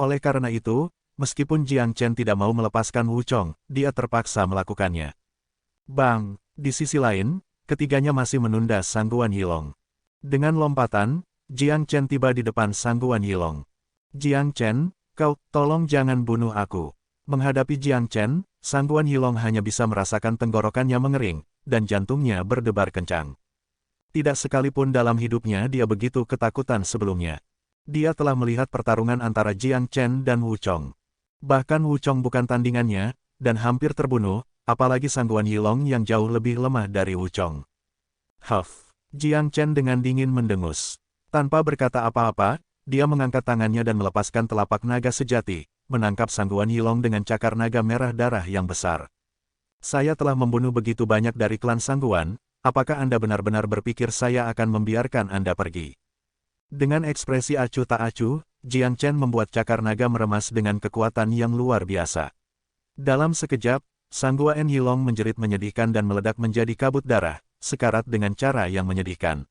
Oleh karena itu, meskipun Jiang Chen tidak mau melepaskan Wu Chong, dia terpaksa melakukannya. Bang, di sisi lain, ketiganya masih menunda Sangguan Yilong. Dengan lompatan, Jiang Chen tiba di depan Sangguan Yilong. Jiang Chen, kau, tolong jangan bunuh aku. Menghadapi Jiang Chen, Sangguan Yilong hanya bisa merasakan tenggorokannya mengering, dan jantungnya berdebar kencang. Tidak sekalipun dalam hidupnya dia begitu ketakutan sebelumnya. Dia telah melihat pertarungan antara Jiang Chen dan Wu Chong. Bahkan Wu Chong bukan tandingannya, dan hampir terbunuh, apalagi Sangguan Yilong yang jauh lebih lemah dari Wu Chong. Huff, Jiang Chen dengan dingin mendengus. Tanpa berkata apa-apa, dia mengangkat tangannya dan melepaskan telapak naga sejati, menangkap Sangguan Yilong dengan cakar naga merah darah yang besar. Saya telah membunuh begitu banyak dari klan Sangguan, apakah Anda benar-benar berpikir saya akan membiarkan Anda pergi? Dengan ekspresi acuh tak acuh, Jiang Chen membuat cakar naga meremas dengan kekuatan yang luar biasa. Dalam sekejap, Sangguan Yilong menjerit menyedihkan dan meledak menjadi kabut darah, sekarat dengan cara yang menyedihkan.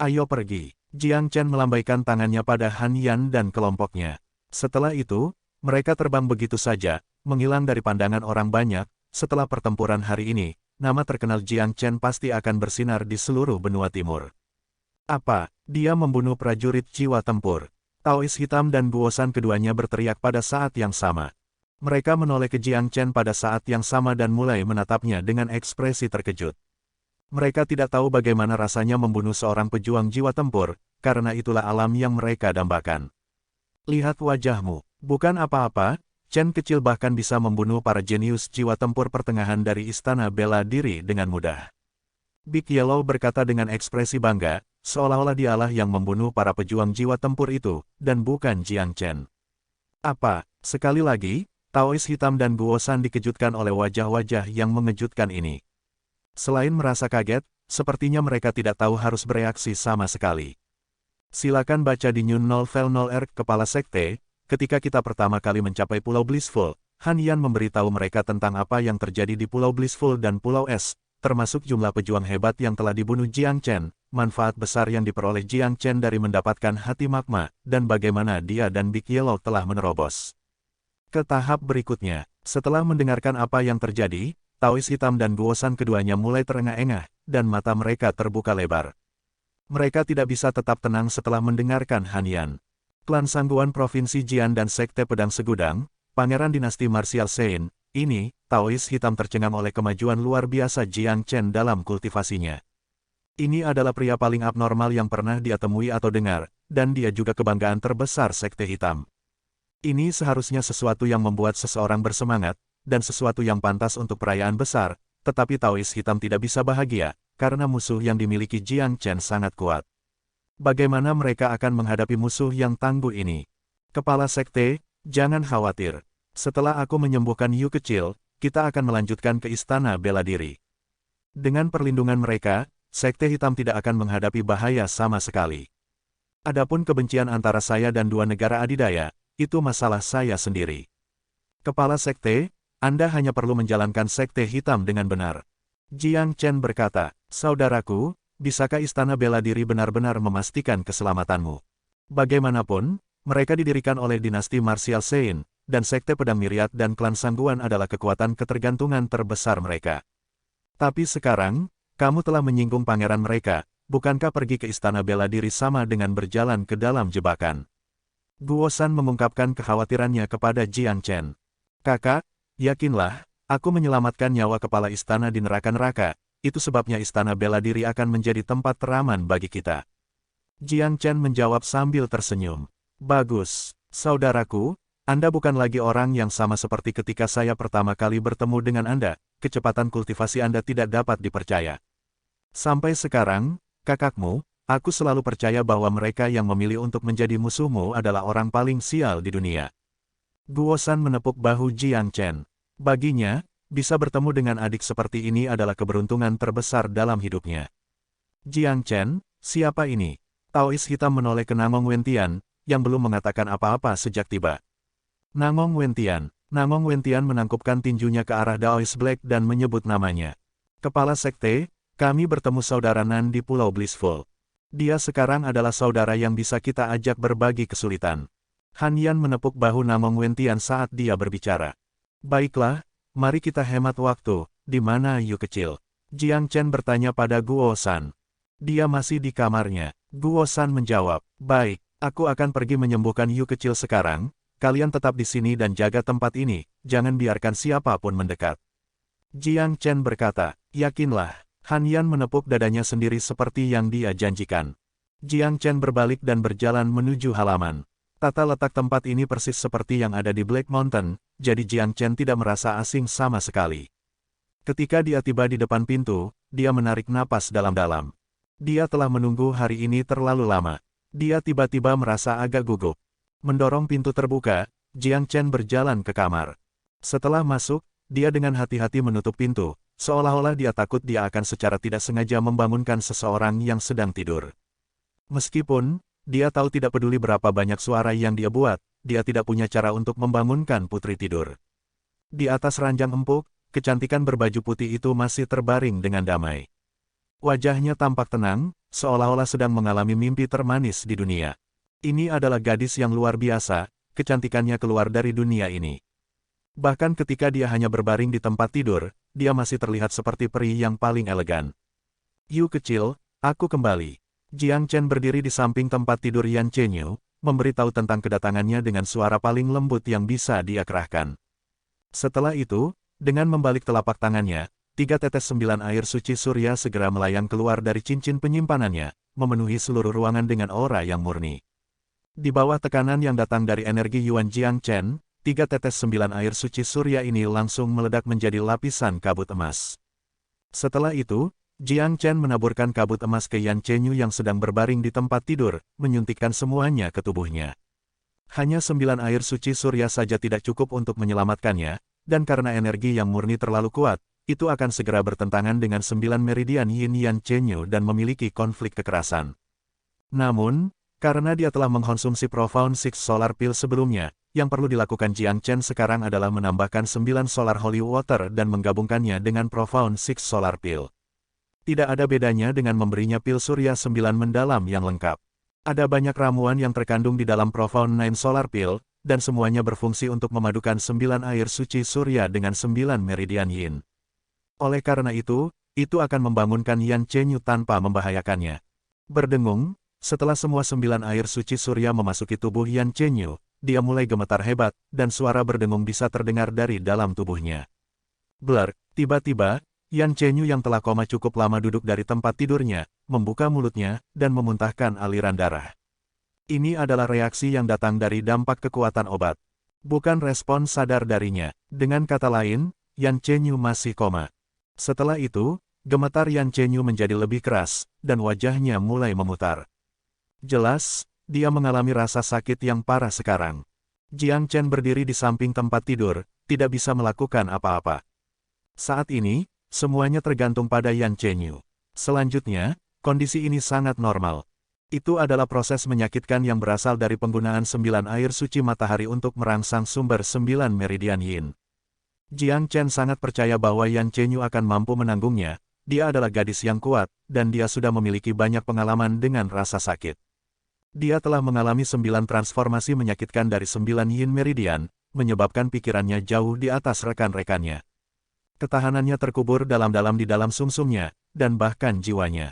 Ayo pergi. Jiang Chen melambaikan tangannya pada Han Yan dan kelompoknya. Setelah itu, mereka terbang begitu saja, menghilang dari pandangan orang banyak. Setelah pertempuran hari ini, nama terkenal Jiang Chen pasti akan bersinar di seluruh benua timur. Apa? Dia membunuh prajurit jiwa tempur. Taois hitam dan Guosan keduanya berteriak pada saat yang sama. Mereka menoleh ke Jiang Chen pada saat yang sama dan mulai menatapnya dengan ekspresi terkejut. Mereka tidak tahu bagaimana rasanya membunuh seorang pejuang jiwa tempur, karena itulah alam yang mereka dambakan. Lihat wajahmu. Bukan apa-apa, Chen kecil bahkan bisa membunuh para jenius jiwa tempur pertengahan dari istana bela diri dengan mudah. Big Yellow berkata dengan ekspresi bangga, seolah-olah dialah yang membunuh para pejuang jiwa tempur itu, dan bukan Jiang Chen. Apa? Sekali lagi, Taois hitam dan Guosan dikejutkan oleh wajah-wajah yang mengejutkan ini. Selain merasa kaget, sepertinya mereka tidak tahu harus bereaksi sama sekali. Silakan baca di New Novel 0R Kepala Sekte, ketika kita pertama kali mencapai Pulau Blissful, Han Yan memberitahu mereka tentang apa yang terjadi di Pulau Blissful dan Pulau Es, termasuk jumlah pejuang hebat yang telah dibunuh Jiang Chen, manfaat besar yang diperoleh Jiang Chen dari mendapatkan hati magma, dan bagaimana dia dan Big Yellow telah menerobos ke tahap berikutnya. Setelah mendengarkan apa yang terjadi, Taois hitam dan Guosan keduanya mulai terengah-engah, dan mata mereka terbuka lebar. Mereka tidak bisa tetap tenang setelah mendengarkan Han Yan. Klan Sangguan Provinsi Jian dan Sekte Pedang Segudang, Pangeran Dinasti Martial Sein, ini, Taois hitam tercengang oleh kemajuan luar biasa Jiang Chen dalam kultivasinya. Ini adalah pria paling abnormal yang pernah dia temui atau dengar, dan dia juga kebanggaan terbesar Sekte Hitam. Ini seharusnya sesuatu yang membuat seseorang bersemangat, dan sesuatu yang pantas untuk perayaan besar, tetapi Taois hitam tidak bisa bahagia, karena musuh yang dimiliki Jiang Chen sangat kuat. Bagaimana mereka akan menghadapi musuh yang tangguh ini? Kepala Sekte, jangan khawatir. Setelah aku menyembuhkan Yu kecil, kita akan melanjutkan ke Istana Bela Diri. Dengan perlindungan mereka, Sekte Hitam tidak akan menghadapi bahaya sama sekali. Adapun kebencian antara saya dan dua negara adidaya, itu masalah saya sendiri. Kepala Sekte, Anda hanya perlu menjalankan Sekte Hitam dengan benar. Jiang Chen berkata, saudaraku, bisakah Istana Bela Diri benar-benar memastikan keselamatanmu? Bagaimanapun, mereka didirikan oleh dinasti Martial Sein, dan Sekte Pedang Myriad dan Klan Sangguan adalah kekuatan ketergantungan terbesar mereka. Tapi sekarang, kamu telah menyinggung pangeran mereka, bukankah pergi ke Istana Bela Diri sama dengan berjalan ke dalam jebakan? Guosan mengungkapkan kekhawatirannya kepada Jiang Chen. Kakak, yakinlah, aku menyelamatkan nyawa kepala istana di neraka-neraka, itu sebabnya Istana Bela Diri akan menjadi tempat teraman bagi kita. Jiang Chen menjawab sambil tersenyum. Bagus, saudaraku, Anda bukan lagi orang yang sama seperti ketika saya pertama kali bertemu dengan Anda, kecepatan kultivasi Anda tidak dapat dipercaya. Sampai sekarang, kakakmu, aku selalu percaya bahwa mereka yang memilih untuk menjadi musuhmu adalah orang paling sial di dunia. Guosan menepuk bahu Jiang Chen. Baginya, bisa bertemu dengan adik seperti ini adalah keberuntungan terbesar dalam hidupnya. Jiang Chen, siapa ini? Taois hitam menoleh ke Nangong Wentian, yang belum mengatakan apa-apa sejak tiba. Nangong Wentian menangkupkan tinjunya ke arah Daois Black dan menyebut namanya. Kepala Sekte, kami bertemu saudara Nan di Pulau Blissful. Dia sekarang adalah saudara yang bisa kita ajak berbagi kesulitan. Han Yan menepuk bahu Nangong Wentian saat dia berbicara. Baiklah, mari kita hemat waktu, di mana Yu kecil? Jiang Chen bertanya pada Guosan. Dia masih di kamarnya. Guosan menjawab, baik. Aku akan pergi menyembuhkan Yu kecil sekarang, kalian tetap di sini dan jaga tempat ini, jangan biarkan siapapun mendekat. Jiang Chen berkata, yakinlah. Han Yan menepuk dadanya sendiri seperti yang dia janjikan. Jiang Chen berbalik dan berjalan menuju halaman. Tata letak tempat ini persis seperti yang ada di Black Mountain, jadi Jiang Chen tidak merasa asing sama sekali. Ketika dia tiba di depan pintu, dia menarik napas dalam-dalam. Dia telah menunggu hari ini terlalu lama. Dia tiba-tiba merasa agak gugup. Mendorong pintu terbuka, Jiang Chen berjalan ke kamar. Setelah masuk, dia dengan hati-hati menutup pintu, seolah-olah dia takut dia akan secara tidak sengaja membangunkan seseorang yang sedang tidur. Meskipun, dia tahu tidak peduli berapa banyak suara yang dia buat, dia tidak punya cara untuk membangunkan putri tidur. Di atas ranjang empuk, kecantikan berbaju putih itu masih terbaring dengan damai. Wajahnya tampak tenang, seolah-olah sedang mengalami mimpi termanis di dunia. Ini adalah gadis yang luar biasa, kecantikannya keluar dari dunia ini. Bahkan ketika dia hanya berbaring di tempat tidur, dia masih terlihat seperti peri yang paling elegan. Yu kecil, aku kembali. Jiang Chen berdiri di samping tempat tidur Yan Chenyu, memberitahu tentang kedatangannya dengan suara paling lembut yang bisa dia kerahkan. Setelah itu, dengan membalik telapak tangannya, 3 tetes 9 air suci surya segera melayang keluar dari cincin penyimpanannya, memenuhi seluruh ruangan dengan aura yang murni. Di bawah tekanan yang datang dari energi Yuan Jiang Chen, 3 tetes 9 air suci surya ini langsung meledak menjadi lapisan kabut emas. Setelah itu, Jiang Chen menaburkan kabut emas ke Yan Chenyu yang sedang berbaring di tempat tidur, menyuntikkan semuanya ke tubuhnya. Hanya 9 air suci surya saja tidak cukup untuk menyelamatkannya, dan karena energi yang murni terlalu kuat, itu akan segera bertentangan dengan 9 meridian Yin Yan Chenyu dan memiliki konflik kekerasan. Namun, karena dia telah mengkonsumsi Profound Six Solar Pill sebelumnya, yang perlu dilakukan Jiang Chen sekarang adalah menambahkan 9 Solar Holy Water dan menggabungkannya dengan Profound Six Solar Pill. Tidak ada bedanya dengan memberinya pil surya 9 mendalam yang lengkap. Ada banyak ramuan yang terkandung di dalam Profound Nine Solar Pill, dan semuanya berfungsi untuk memadukan 9 air suci surya dengan 9 meridian yin. Oleh karena itu akan membangunkan Yan Chenyu tanpa membahayakannya. Berdengung, setelah semua 9 air suci surya memasuki tubuh Yan Chenyu, dia mulai gemetar hebat, dan suara berdengung bisa terdengar dari dalam tubuhnya. Blur, tiba-tiba, Yan Chenyu yang telah koma cukup lama duduk dari tempat tidurnya, membuka mulutnya, dan memuntahkan aliran darah. Ini adalah reaksi yang datang dari dampak kekuatan obat. Bukan respon sadar darinya. Dengan kata lain, Yan Chenyu masih koma. Setelah itu, gemetar Yan Chenyu menjadi lebih keras, dan wajahnya mulai memutar. Jelas, dia mengalami rasa sakit yang parah sekarang. Jiang Chen berdiri di samping tempat tidur, tidak bisa melakukan apa-apa. Saat ini, semuanya tergantung pada Yan Chenyu. Selanjutnya, kondisi ini sangat normal. Itu adalah proses menyakitkan yang berasal dari penggunaan 9 air suci matahari untuk merangsang sumber 9 meridian yin. Jiang Chen sangat percaya bahwa Yan Chenyu akan mampu menanggungnya. Dia adalah gadis yang kuat, dan dia sudah memiliki banyak pengalaman dengan rasa sakit. Dia telah mengalami 9 transformasi menyakitkan dari 9 yin meridian, menyebabkan pikirannya jauh di atas rekan-rekannya. Ketahanannya terkubur dalam-dalam di dalam sumsumnya, dan bahkan jiwanya.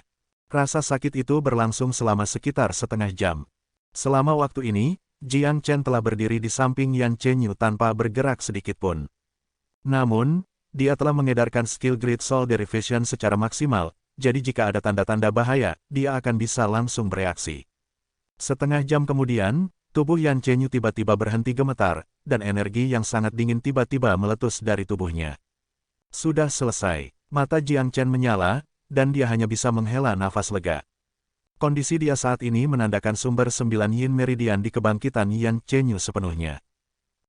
Rasa sakit itu berlangsung selama sekitar setengah jam. Selama waktu ini, Jiang Chen telah berdiri di samping Yan Chenyu tanpa bergerak sedikitpun. Namun, dia telah mengedarkan skill Great Soul Derivation secara maksimal, jadi jika ada tanda-tanda bahaya, dia akan bisa langsung bereaksi. Setengah jam kemudian, tubuh Yan Chenyu tiba-tiba berhenti gemetar, dan energi yang sangat dingin tiba-tiba meletus dari tubuhnya. Sudah selesai, mata Jiang Chen menyala, dan dia hanya bisa menghela nafas lega. Kondisi dia saat ini menandakan sumber 9 yin meridian di kebangkitan Yan Chenyu sepenuhnya.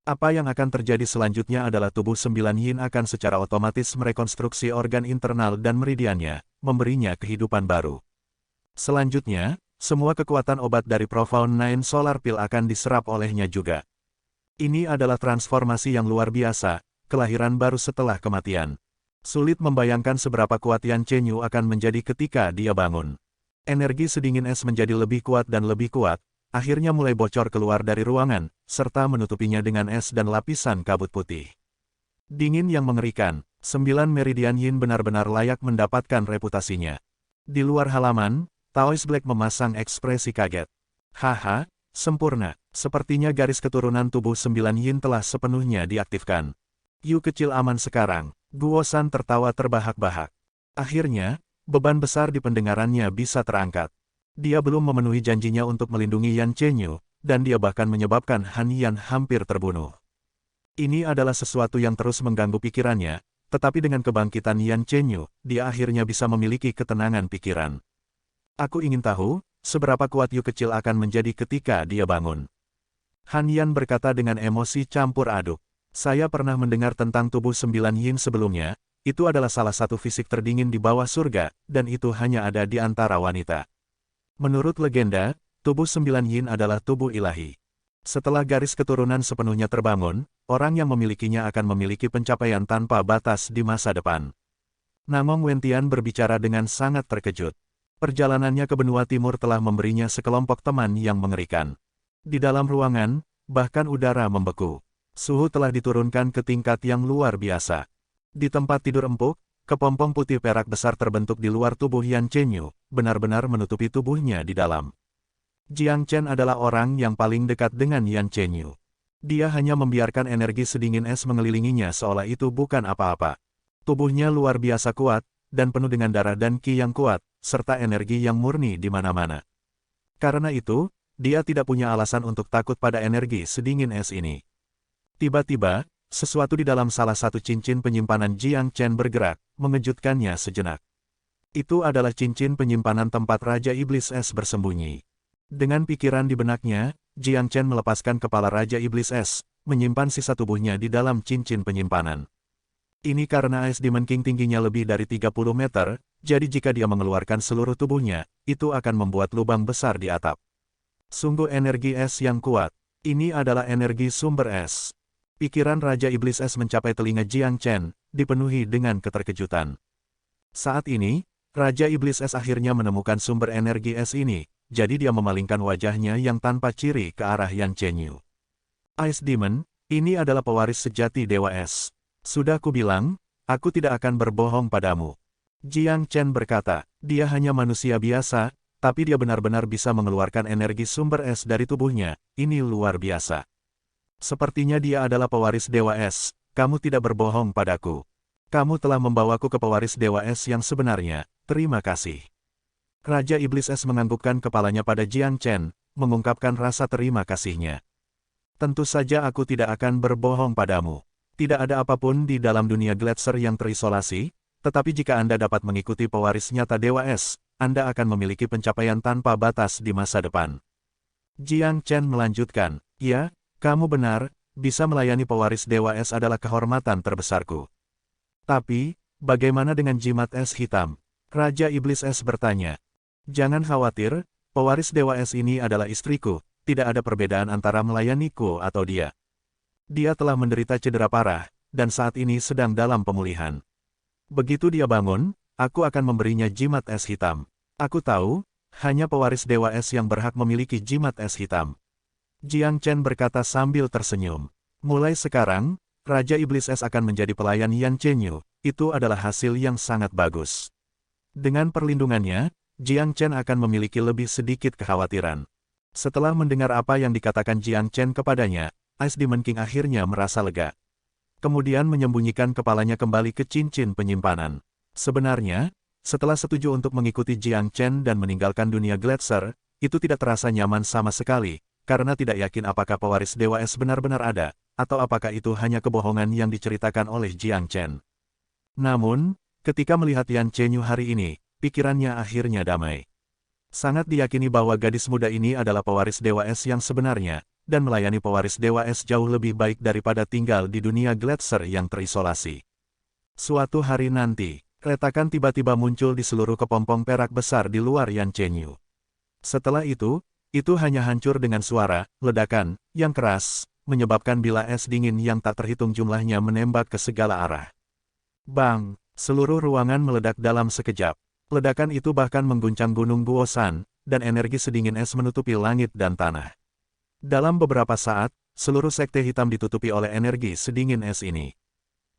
Apa yang akan terjadi selanjutnya adalah tubuh 9 yin akan secara otomatis merekonstruksi organ internal dan meridiannya, memberinya kehidupan baru. Selanjutnya, semua kekuatan obat dari Profound Nine Solar Pill akan diserap olehnya juga. Ini adalah transformasi yang luar biasa, kelahiran baru setelah kematian. Sulit membayangkan seberapa kuat Yan Chenyu akan menjadi ketika dia bangun. Energi sedingin es menjadi lebih kuat dan lebih kuat, akhirnya mulai bocor keluar dari ruangan, serta menutupinya dengan es dan lapisan kabut putih. Dingin yang mengerikan, 9 meridian yin benar-benar layak mendapatkan reputasinya. Di luar halaman, Taoist Black memasang ekspresi kaget. Haha, sempurna. Sepertinya garis keturunan tubuh 9 yin telah sepenuhnya diaktifkan. Yu kecil aman sekarang. Guosan tertawa terbahak-bahak. Akhirnya, beban besar di pendengarannya bisa terangkat. Dia belum memenuhi janjinya untuk melindungi Yan Chenyu, dan dia bahkan menyebabkan Han Yan hampir terbunuh. Ini adalah sesuatu yang terus mengganggu pikirannya, tetapi dengan kebangkitan Yan Chenyu, dia akhirnya bisa memiliki ketenangan pikiran. Aku ingin tahu, seberapa kuat Yu kecil akan menjadi ketika dia bangun. Han Yan berkata dengan emosi campur aduk. Saya pernah mendengar tentang tubuh 9 yin sebelumnya, itu adalah salah satu fisik terdingin di bawah surga, dan itu hanya ada di antara wanita. Menurut legenda, tubuh 9 yin adalah tubuh ilahi. Setelah garis keturunan sepenuhnya terbangun, orang yang memilikinya akan memiliki pencapaian tanpa batas di masa depan. Namong Wentian berbicara dengan sangat terkejut. Perjalanannya ke benua timur telah memberinya sekelompok teman yang mengerikan. Di dalam ruangan, bahkan udara membeku. Suhu telah diturunkan ke tingkat yang luar biasa. Di tempat tidur empuk, kepompong putih perak besar terbentuk di luar tubuh Yan Chenyu, benar-benar menutupi tubuhnya di dalam. Jiang Chen adalah orang yang paling dekat dengan Yan Chenyu. Dia hanya membiarkan energi sedingin es mengelilinginya seolah itu bukan apa-apa. Tubuhnya luar biasa kuat, dan penuh dengan darah dan ki yang kuat, serta energi yang murni di mana-mana. Karena itu, dia tidak punya alasan untuk takut pada energi sedingin es ini. Tiba-tiba, sesuatu di dalam salah satu cincin penyimpanan Jiang Chen bergerak, mengejutkannya sejenak. Itu adalah cincin penyimpanan tempat Raja Iblis Es bersembunyi. Dengan pikiran di benaknya, Jiang Chen melepaskan kepala Raja Iblis Es, menyimpan sisa tubuhnya di dalam cincin penyimpanan. Ini karena es Demon King tingginya lebih dari 30 meter, jadi jika dia mengeluarkan seluruh tubuhnya, itu akan membuat lubang besar di atap. Sungguh energi es yang kuat. Ini adalah energi sumber es. Pikiran Raja Iblis Es mencapai telinga Jiang Chen, dipenuhi dengan keterkejutan. Saat ini, Raja Iblis Es akhirnya menemukan sumber energi es ini, jadi dia memalingkan wajahnya yang tanpa ciri ke arah Yan Chenyu. Ice Demon, ini adalah pewaris sejati Dewa Es. Sudah kubilang, aku tidak akan berbohong padamu. Jiang Chen berkata, dia hanya manusia biasa, tapi dia benar-benar bisa mengeluarkan energi sumber es dari tubuhnya, ini luar biasa. Sepertinya dia adalah pewaris Dewa Es, kamu tidak berbohong padaku. Kamu telah membawaku ke pewaris Dewa Es yang sebenarnya, terima kasih. Raja Iblis Es menganggukkan kepalanya pada Jiang Chen, mengungkapkan rasa terima kasihnya. Tentu saja aku tidak akan berbohong padamu. Tidak ada apapun di dalam dunia Gletser yang terisolasi, tetapi jika Anda dapat mengikuti pewaris nyata Dewa Es, Anda akan memiliki pencapaian tanpa batas di masa depan. Jiang Chen melanjutkan, ya, kamu benar, bisa melayani pewaris Dewa Es adalah kehormatan terbesarku. Tapi, bagaimana dengan jimat es hitam? Raja Iblis Es bertanya. Jangan khawatir, pewaris Dewa Es ini adalah istriku, tidak ada perbedaan antara melayaniku atau dia. Dia telah menderita cedera parah, dan saat ini sedang dalam pemulihan. Begitu dia bangun, aku akan memberinya jimat es hitam. Aku tahu, hanya pewaris Dewa Es yang berhak memiliki jimat es hitam. Jiang Chen berkata sambil tersenyum. Mulai sekarang, Raja Iblis Es akan menjadi pelayan Yan Chenyu, itu adalah hasil yang sangat bagus. Dengan perlindungannya, Jiang Chen akan memiliki lebih sedikit kekhawatiran. Setelah mendengar apa yang dikatakan Jiang Chen kepadanya, Ice Demon King akhirnya merasa lega. Kemudian menyembunyikan kepalanya kembali ke cincin penyimpanan. Sebenarnya, setelah setuju untuk mengikuti Jiang Chen dan meninggalkan dunia Gletser, itu tidak terasa nyaman sama sekali, karena tidak yakin apakah pewaris Dewa Es benar-benar ada, atau apakah itu hanya kebohongan yang diceritakan oleh Jiang Chen. Namun, ketika melihat Yan Chenyu hari ini, pikirannya akhirnya damai. Sangat diyakini bahwa gadis muda ini adalah pewaris Dewa Es yang sebenarnya, dan melayani pewaris Dewa Es jauh lebih baik daripada tinggal di dunia Gletser yang terisolasi. Suatu hari nanti, retakan tiba-tiba muncul di seluruh kepompong perak besar di luar Yan Chenyu. Setelah itu hanya hancur dengan suara, ledakan, yang keras, menyebabkan bila es dingin yang tak terhitung jumlahnya menembak ke segala arah. Bang! Seluruh ruangan meledak dalam sekejap. Ledakan itu bahkan mengguncang gunung Guosan, dan energi sedingin es menutupi langit dan tanah. Dalam beberapa saat, seluruh sekte hitam ditutupi oleh energi sedingin es ini.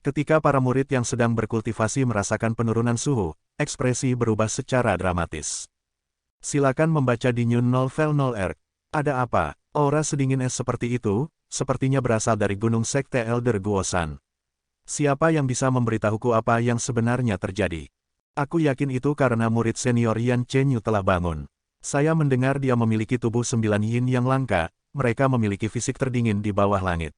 Ketika para murid yang sedang berkultivasi merasakan penurunan suhu, ekspresi berubah secara dramatis. Silakan membaca di New Novel 0R. Ada apa? Aura sedingin es seperti itu, sepertinya berasal dari gunung sekte Elder Guosan. Siapa yang bisa memberitahuku apa yang sebenarnya terjadi? Aku yakin itu karena murid senior Yan Chenyu telah bangun. Saya mendengar dia memiliki tubuh 9 yin yang langka, mereka memiliki fisik terdingin di bawah langit.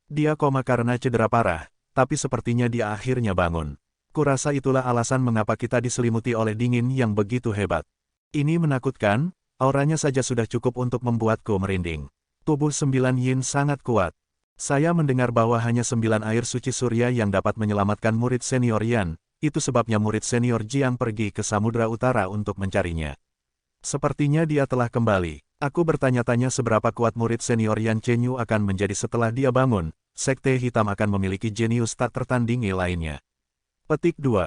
Dia koma karena cedera parah, tapi sepertinya dia akhirnya bangun. Kurasa itulah alasan mengapa kita diselimuti oleh dingin yang begitu hebat. Ini menakutkan, auranya saja sudah cukup untuk membuatku merinding. Tubuh 9 yin sangat kuat. Saya mendengar bahwa hanya 9 air suci surya yang dapat menyelamatkan murid senior Yan, itu sebabnya murid senior Jiang pergi ke Samudra Utara untuk mencarinya. Sepertinya dia telah kembali. Aku bertanya-tanya seberapa kuat murid senior Yan Chenyu akan menjadi setelah dia bangun, sekte hitam akan memiliki jenius tak tertandingi lainnya. Petik 2.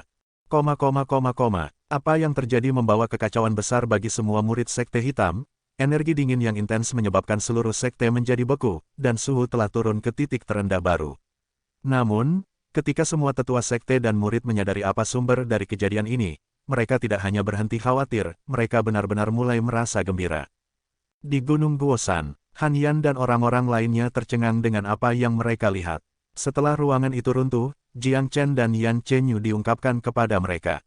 Apa yang terjadi membawa kekacauan besar bagi semua murid sekte hitam? Energi dingin yang intens menyebabkan seluruh sekte menjadi beku, dan suhu telah turun ke titik terendah baru. Namun, ketika semua tetua sekte dan murid menyadari apa sumber dari kejadian ini, mereka tidak hanya berhenti khawatir, mereka benar-benar mulai merasa gembira. Di Gunung Guosan, Han Yan dan orang-orang lainnya tercengang dengan apa yang mereka lihat. Setelah ruangan itu runtuh, Jiang Chen dan Yan Chenyu diungkapkan kepada mereka.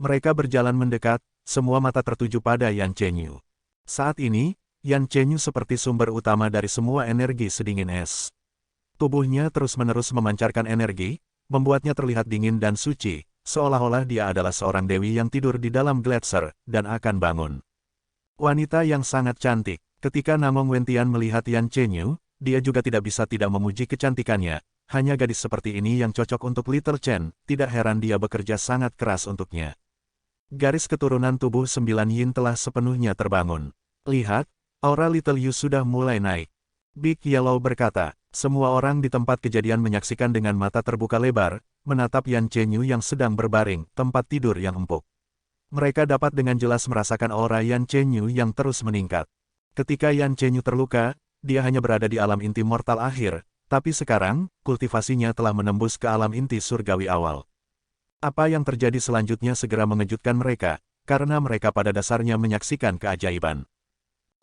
Mereka berjalan mendekat, semua mata tertuju pada Yan Chenyu. Saat ini, Yan Chenyu seperti sumber utama dari semua energi sedingin es. Tubuhnya terus-menerus memancarkan energi, membuatnya terlihat dingin dan suci, seolah-olah dia adalah seorang dewi yang tidur di dalam Gletser, dan akan bangun. Wanita yang sangat cantik. Ketika Namong Wentian melihat Yan Chenyu, dia juga tidak bisa tidak memuji kecantikannya. Hanya gadis seperti ini yang cocok untuk Little Chen, tidak heran dia bekerja sangat keras untuknya. Garis keturunan tubuh 9 yin telah sepenuhnya terbangun. Lihat, aura Little Yu sudah mulai naik. Big Yellow berkata. Semua orang di tempat kejadian menyaksikan dengan mata terbuka lebar, menatap Yan Chenyu yang sedang berbaring, tempat tidur yang empuk. Mereka dapat dengan jelas merasakan aura Yan Chenyu yang terus meningkat. Ketika Yan Chenyu terluka, dia hanya berada di alam inti mortal akhir, tapi sekarang, kultivasinya telah menembus ke alam inti surgawi awal. Apa yang terjadi selanjutnya segera mengejutkan mereka, karena mereka pada dasarnya menyaksikan keajaiban.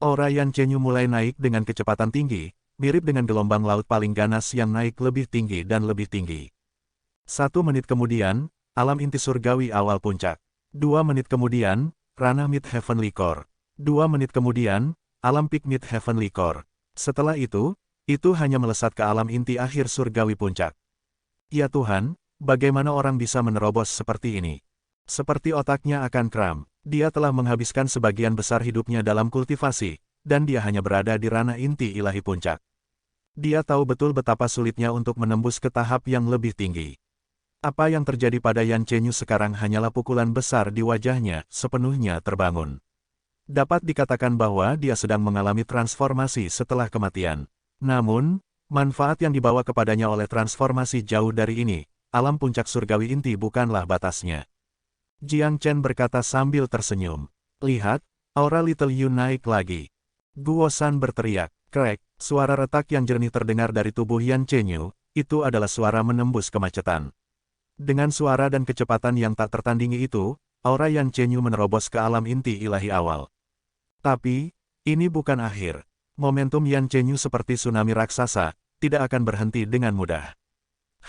Aura Yan Chenyu mulai naik dengan kecepatan tinggi, mirip dengan gelombang laut paling ganas yang naik lebih tinggi dan lebih tinggi. 1 menit kemudian, alam inti surgawi awal puncak. 2 menit kemudian, ranah Mid Heavenly Core. 2 menit kemudian, alam Peak Mid Heavenly Core. Setelah itu hanya melesat ke alam inti akhir surgawi puncak. Ya Tuhan, bagaimana orang bisa menerobos seperti ini? Seperti otaknya akan kram, dia telah menghabiskan sebagian besar hidupnya dalam kultivasi, dan dia hanya berada di ranah inti ilahi puncak. Dia tahu betul betapa sulitnya untuk menembus ke tahap yang lebih tinggi. Apa yang terjadi pada Yan Chenyu sekarang hanyalah pukulan besar di wajahnya, sepenuhnya terbangun. Dapat dikatakan bahwa dia sedang mengalami transformasi setelah kematian. Namun, manfaat yang dibawa kepadanya oleh transformasi jauh dari ini, alam puncak surgawi inti bukanlah batasnya. Jiang Chen berkata sambil tersenyum. Lihat, aura Little Yu naik lagi. Guo San berteriak. Krek, suara retak yang jernih terdengar dari tubuh Yan Chenyu, itu adalah suara menembus kemacetan. Dengan suara dan kecepatan yang tak tertandingi itu, aura Yan Chenyu menerobos ke alam inti ilahi awal. Tapi, ini bukan akhir. Momentum Yan Chenyu seperti tsunami raksasa, tidak akan berhenti dengan mudah.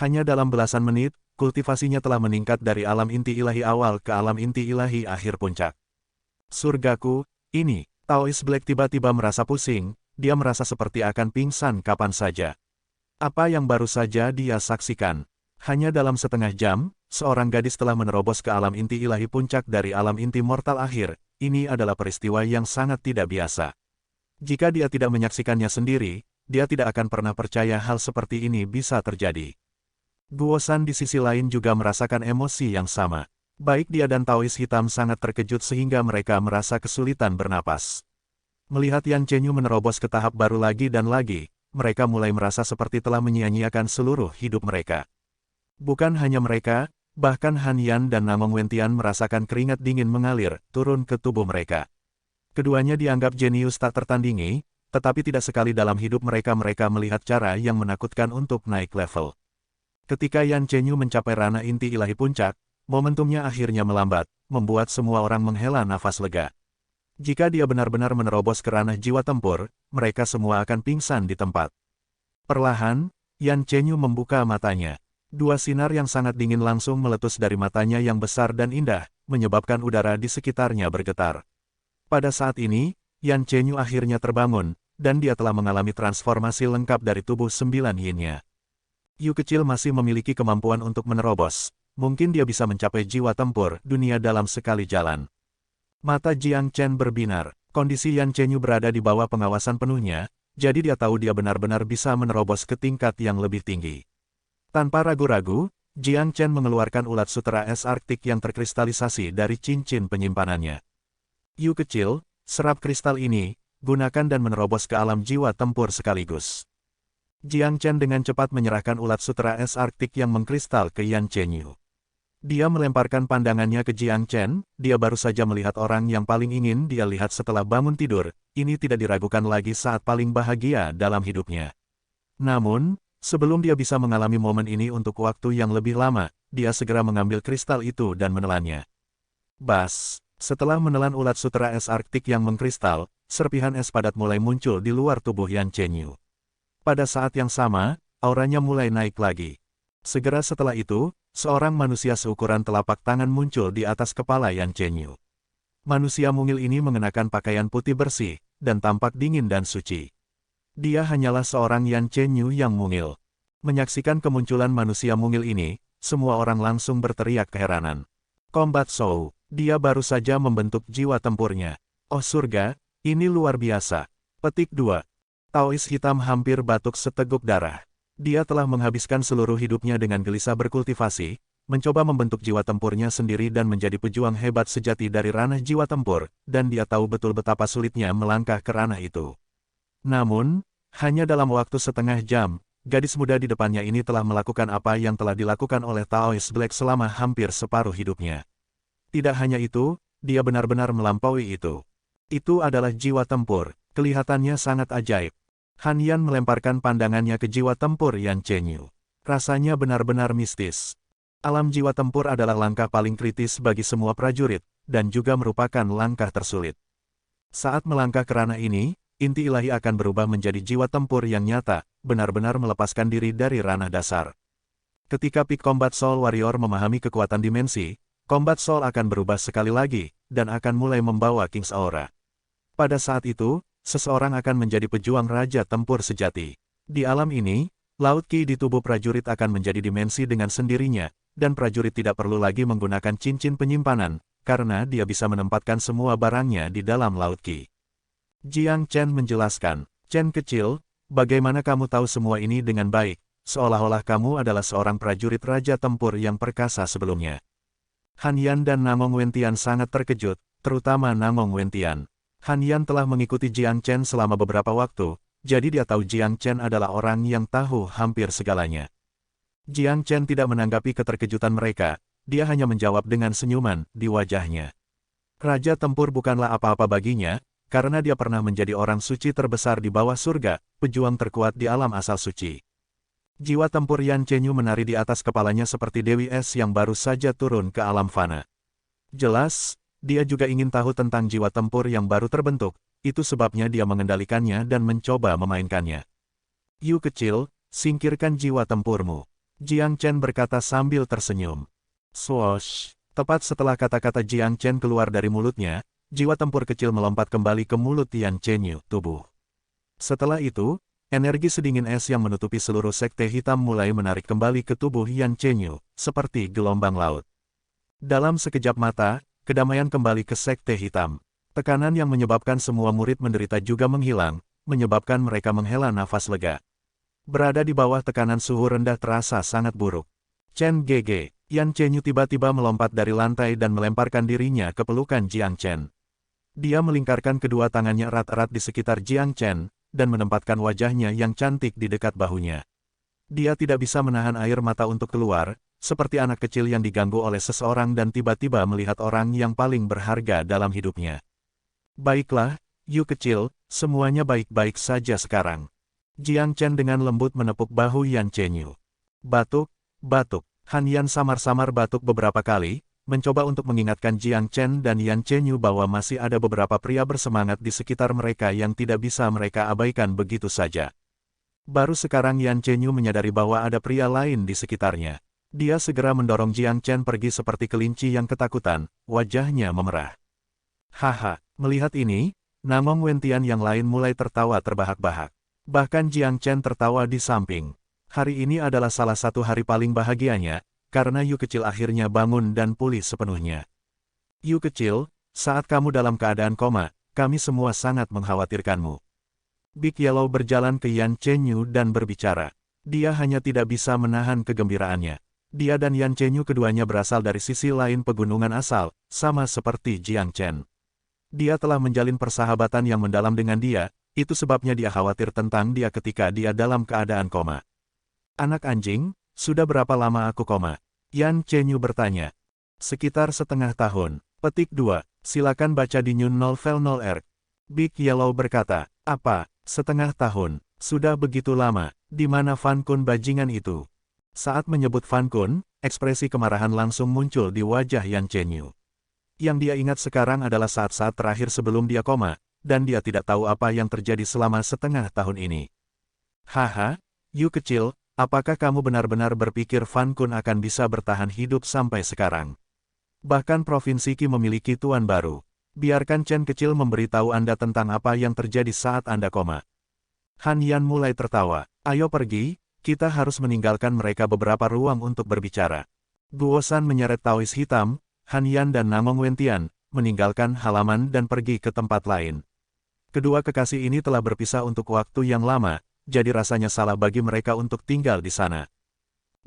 Hanya dalam belasan menit, kultivasinya telah meningkat dari alam inti ilahi awal ke alam inti ilahi akhir puncak. Surgaku, ini, Taois Black tiba-tiba merasa pusing, dia merasa seperti akan pingsan kapan saja. Apa yang baru saja dia saksikan? Hanya dalam setengah jam, seorang gadis telah menerobos ke alam inti ilahi puncak dari alam inti mortal akhir. Ini adalah peristiwa yang sangat tidak biasa. Jika dia tidak menyaksikannya sendiri, dia tidak akan pernah percaya hal seperti ini bisa terjadi. Guo San di sisi lain juga merasakan emosi yang sama. Baik dia dan Taois hitam sangat terkejut sehingga mereka merasa kesulitan bernapas. Melihat Yan Chenyu menerobos ke tahap baru lagi dan lagi, mereka mulai merasa seperti telah menyia-nyiakan seluruh hidup mereka. Bukan hanya mereka, bahkan Han Yan dan Namong Wentian merasakan keringat dingin mengalir turun ke tubuh mereka. Keduanya dianggap jenius tak tertandingi, tetapi tidak sekali dalam hidup mereka melihat cara yang menakutkan untuk naik level. Ketika Yan Chenyu mencapai ranah inti ilahi puncak, momentumnya akhirnya melambat, membuat semua orang menghela nafas lega. Jika dia benar-benar menerobos ke ranah jiwa tempur, mereka semua akan pingsan di tempat. Perlahan, Yan Chenyu membuka matanya. 2 sinar yang sangat dingin langsung meletus dari matanya yang besar dan indah, menyebabkan udara di sekitarnya bergetar. Pada saat ini, Yan Chenyu akhirnya terbangun, dan dia telah mengalami transformasi lengkap dari tubuh 9 yin-nya. Yu kecil masih memiliki kemampuan untuk menerobos, mungkin dia bisa mencapai jiwa tempur dunia dalam sekali jalan. Mata Jiang Chen berbinar, kondisi Yan Chenyu berada di bawah pengawasan penuhnya, jadi dia tahu dia benar-benar bisa menerobos ke tingkat yang lebih tinggi. Tanpa ragu-ragu, Jiang Chen mengeluarkan ulat sutera es Arktik yang terkristalisasi dari cincin penyimpanannya. Yu kecil, serap kristal ini, gunakan dan menerobos ke alam jiwa tempur sekaligus. Jiang Chen dengan cepat menyerahkan ulat sutera es Arktik yang mengkristal ke Yan Chenyu. Dia melemparkan pandangannya ke Jiang Chen, dia baru saja melihat orang yang paling ingin dia lihat setelah bangun tidur, ini tidak diragukan lagi saat paling bahagia dalam hidupnya. Namun, sebelum dia bisa mengalami momen ini untuk waktu yang lebih lama, dia segera mengambil kristal itu dan menelannya. Bas! Setelah menelan ulat sutera es Arktik yang mengkristal, serpihan es padat mulai muncul di luar tubuh Yan Chenyu. Pada saat yang sama, auranya mulai naik lagi. Segera setelah itu, seorang manusia seukuran telapak tangan muncul di atas kepala Yan Chenyu. Manusia mungil ini mengenakan pakaian putih bersih, dan tampak dingin dan suci. Dia hanyalah seorang Yan Chenyu yang mungil. Menyaksikan kemunculan manusia mungil ini, semua orang langsung berteriak keheranan. Combat Show, dia baru saja membentuk jiwa tempurnya. Oh surga, ini luar biasa. Petik 2. Taois hitam hampir batuk seteguk darah. Dia telah menghabiskan seluruh hidupnya dengan gelisah berkultivasi, mencoba membentuk jiwa tempurnya sendiri dan menjadi pejuang hebat sejati dari ranah jiwa tempur, dan dia tahu betul betapa sulitnya melangkah ke ranah itu. Namun, Hanya dalam waktu setengah jam, gadis muda di depannya ini telah melakukan apa yang telah dilakukan oleh Taoist Black selama hampir separuh hidupnya. Tidak hanya itu, dia benar-benar melampaui itu. Itu adalah jiwa tempur, kelihatannya sangat ajaib. Han Yan melemparkan pandangannya ke jiwa tempur Yan Chenyu. Rasanya benar-benar mistis. Alam jiwa tempur adalah langkah paling kritis bagi semua prajurit, dan juga merupakan langkah tersulit. Saat melangkah ke ranah ini, inti ilahi akan berubah menjadi jiwa tempur yang nyata, benar-benar melepaskan diri dari ranah dasar. Ketika Peak Combat Soul Warrior memahami kekuatan dimensi, Combat Soul akan berubah sekali lagi, dan akan mulai membawa King's Aura. Pada saat itu, seseorang akan menjadi pejuang raja tempur sejati. Di alam ini, laut Qi di tubuh prajurit akan menjadi dimensi dengan sendirinya, dan prajurit tidak perlu lagi menggunakan cincin penyimpanan, karena dia bisa menempatkan semua barangnya di dalam laut Qi. Jiang Chen menjelaskan, Chen kecil, bagaimana kamu tahu semua ini dengan baik, seolah-olah kamu adalah seorang prajurit raja tempur yang perkasa sebelumnya. Han Yan dan Namong Wentian sangat terkejut, terutama Namong Wentian. Han Yan telah mengikuti Jiang Chen selama beberapa waktu, jadi dia tahu Jiang Chen adalah orang yang tahu hampir segalanya. Jiang Chen tidak menanggapi keterkejutan mereka, dia hanya menjawab dengan senyuman di wajahnya. Raja tempur bukanlah apa-apa baginya, karena dia pernah menjadi orang suci terbesar di bawah surga, pejuang terkuat di alam asal suci. Jiwa tempur Yan Chenyu menari di atas kepalanya seperti Dewi Es yang baru saja turun ke alam fana. Jelas, dia juga ingin tahu tentang jiwa tempur yang baru terbentuk, itu sebabnya dia mengendalikannya dan mencoba memainkannya. Yu kecil, singkirkan jiwa tempurmu. Jiang Chen berkata sambil tersenyum. Swoosh! Tepat setelah kata-kata Jiang Chen keluar dari mulutnya, jiwa tempur kecil melompat kembali ke mulut Yan Chenyu, tubuh. Setelah itu, energi sedingin es yang menutupi seluruh sekte hitam mulai menarik kembali ke tubuh Yan Chenyu, seperti gelombang laut. Dalam sekejap mata, kedamaian kembali ke sekte hitam. Tekanan yang menyebabkan semua murid menderita juga menghilang, menyebabkan mereka menghela nafas lega. Berada di bawah tekanan suhu rendah terasa sangat buruk. Chen GG, Yan Chenyu tiba-tiba melompat dari lantai dan melemparkan dirinya ke pelukan Jiang Chen. Dia melingkarkan kedua tangannya erat-erat di sekitar Jiang Chen, dan menempatkan wajahnya yang cantik di dekat bahunya. Dia tidak bisa menahan air mata untuk keluar, seperti anak kecil yang diganggu oleh seseorang dan tiba-tiba melihat orang yang paling berharga dalam hidupnya. Baiklah, Yu kecil, semuanya baik-baik saja sekarang. Jiang Chen dengan lembut menepuk bahu Yan Chenyu. Batuk, batuk. Han Yan samar-samar batuk beberapa kali, mencoba untuk mengingatkan Jiang Chen dan Yan Chenyu bahwa masih ada beberapa pria bersemangat di sekitar mereka yang tidak bisa mereka abaikan begitu saja. Baru sekarang Yan Chenyu menyadari bahwa ada pria lain di sekitarnya. Dia segera mendorong Jiang Chen pergi seperti kelinci yang ketakutan, wajahnya memerah. Haha, melihat ini, Namong Wentian yang lain mulai tertawa terbahak-bahak. Bahkan Jiang Chen tertawa di samping. Hari ini adalah salah satu hari paling bahagianya, karena Yu kecil akhirnya bangun dan pulih sepenuhnya. Yu kecil, saat kamu dalam keadaan koma, kami semua sangat mengkhawatirkanmu. Big Yellow berjalan ke Yan Chenyu dan berbicara. Dia hanya tidak bisa menahan kegembiraannya. Dia dan Yan Chenyu keduanya berasal dari sisi lain pegunungan asal, sama seperti Jiang Chen. Dia telah menjalin persahabatan yang mendalam dengan dia, itu sebabnya dia khawatir tentang dia ketika dia dalam keadaan koma. Anak anjing, sudah berapa lama aku koma? Yan Chenyu bertanya. Sekitar setengah tahun. Petik 2, silakan baca di New Novel 0R. Big Yellow berkata, apa, setengah tahun, sudah begitu lama, di mana Fan Kun bajingan itu? Saat menyebut Fan Kun, ekspresi kemarahan langsung muncul di wajah Yan Chenyu. Yang dia ingat sekarang adalah saat-saat terakhir sebelum dia koma, dan dia tidak tahu apa yang terjadi selama setengah tahun ini. Haha, Yu kecil, apakah kamu benar-benar berpikir Fan Kun akan bisa bertahan hidup sampai sekarang? Bahkan Provinsi Qi memiliki tuan baru. Biarkan Chen kecil memberitahu Anda tentang apa yang terjadi saat Anda koma. Han Yan mulai tertawa. Ayo pergi, kita harus meninggalkan mereka beberapa ruang untuk berbicara. Guosan menyeret Taoist hitam, Han Yan dan Namong Wentian, meninggalkan halaman dan pergi ke tempat lain. Kedua kekasih ini telah berpisah untuk waktu yang lama, jadi rasanya salah bagi mereka untuk tinggal di sana.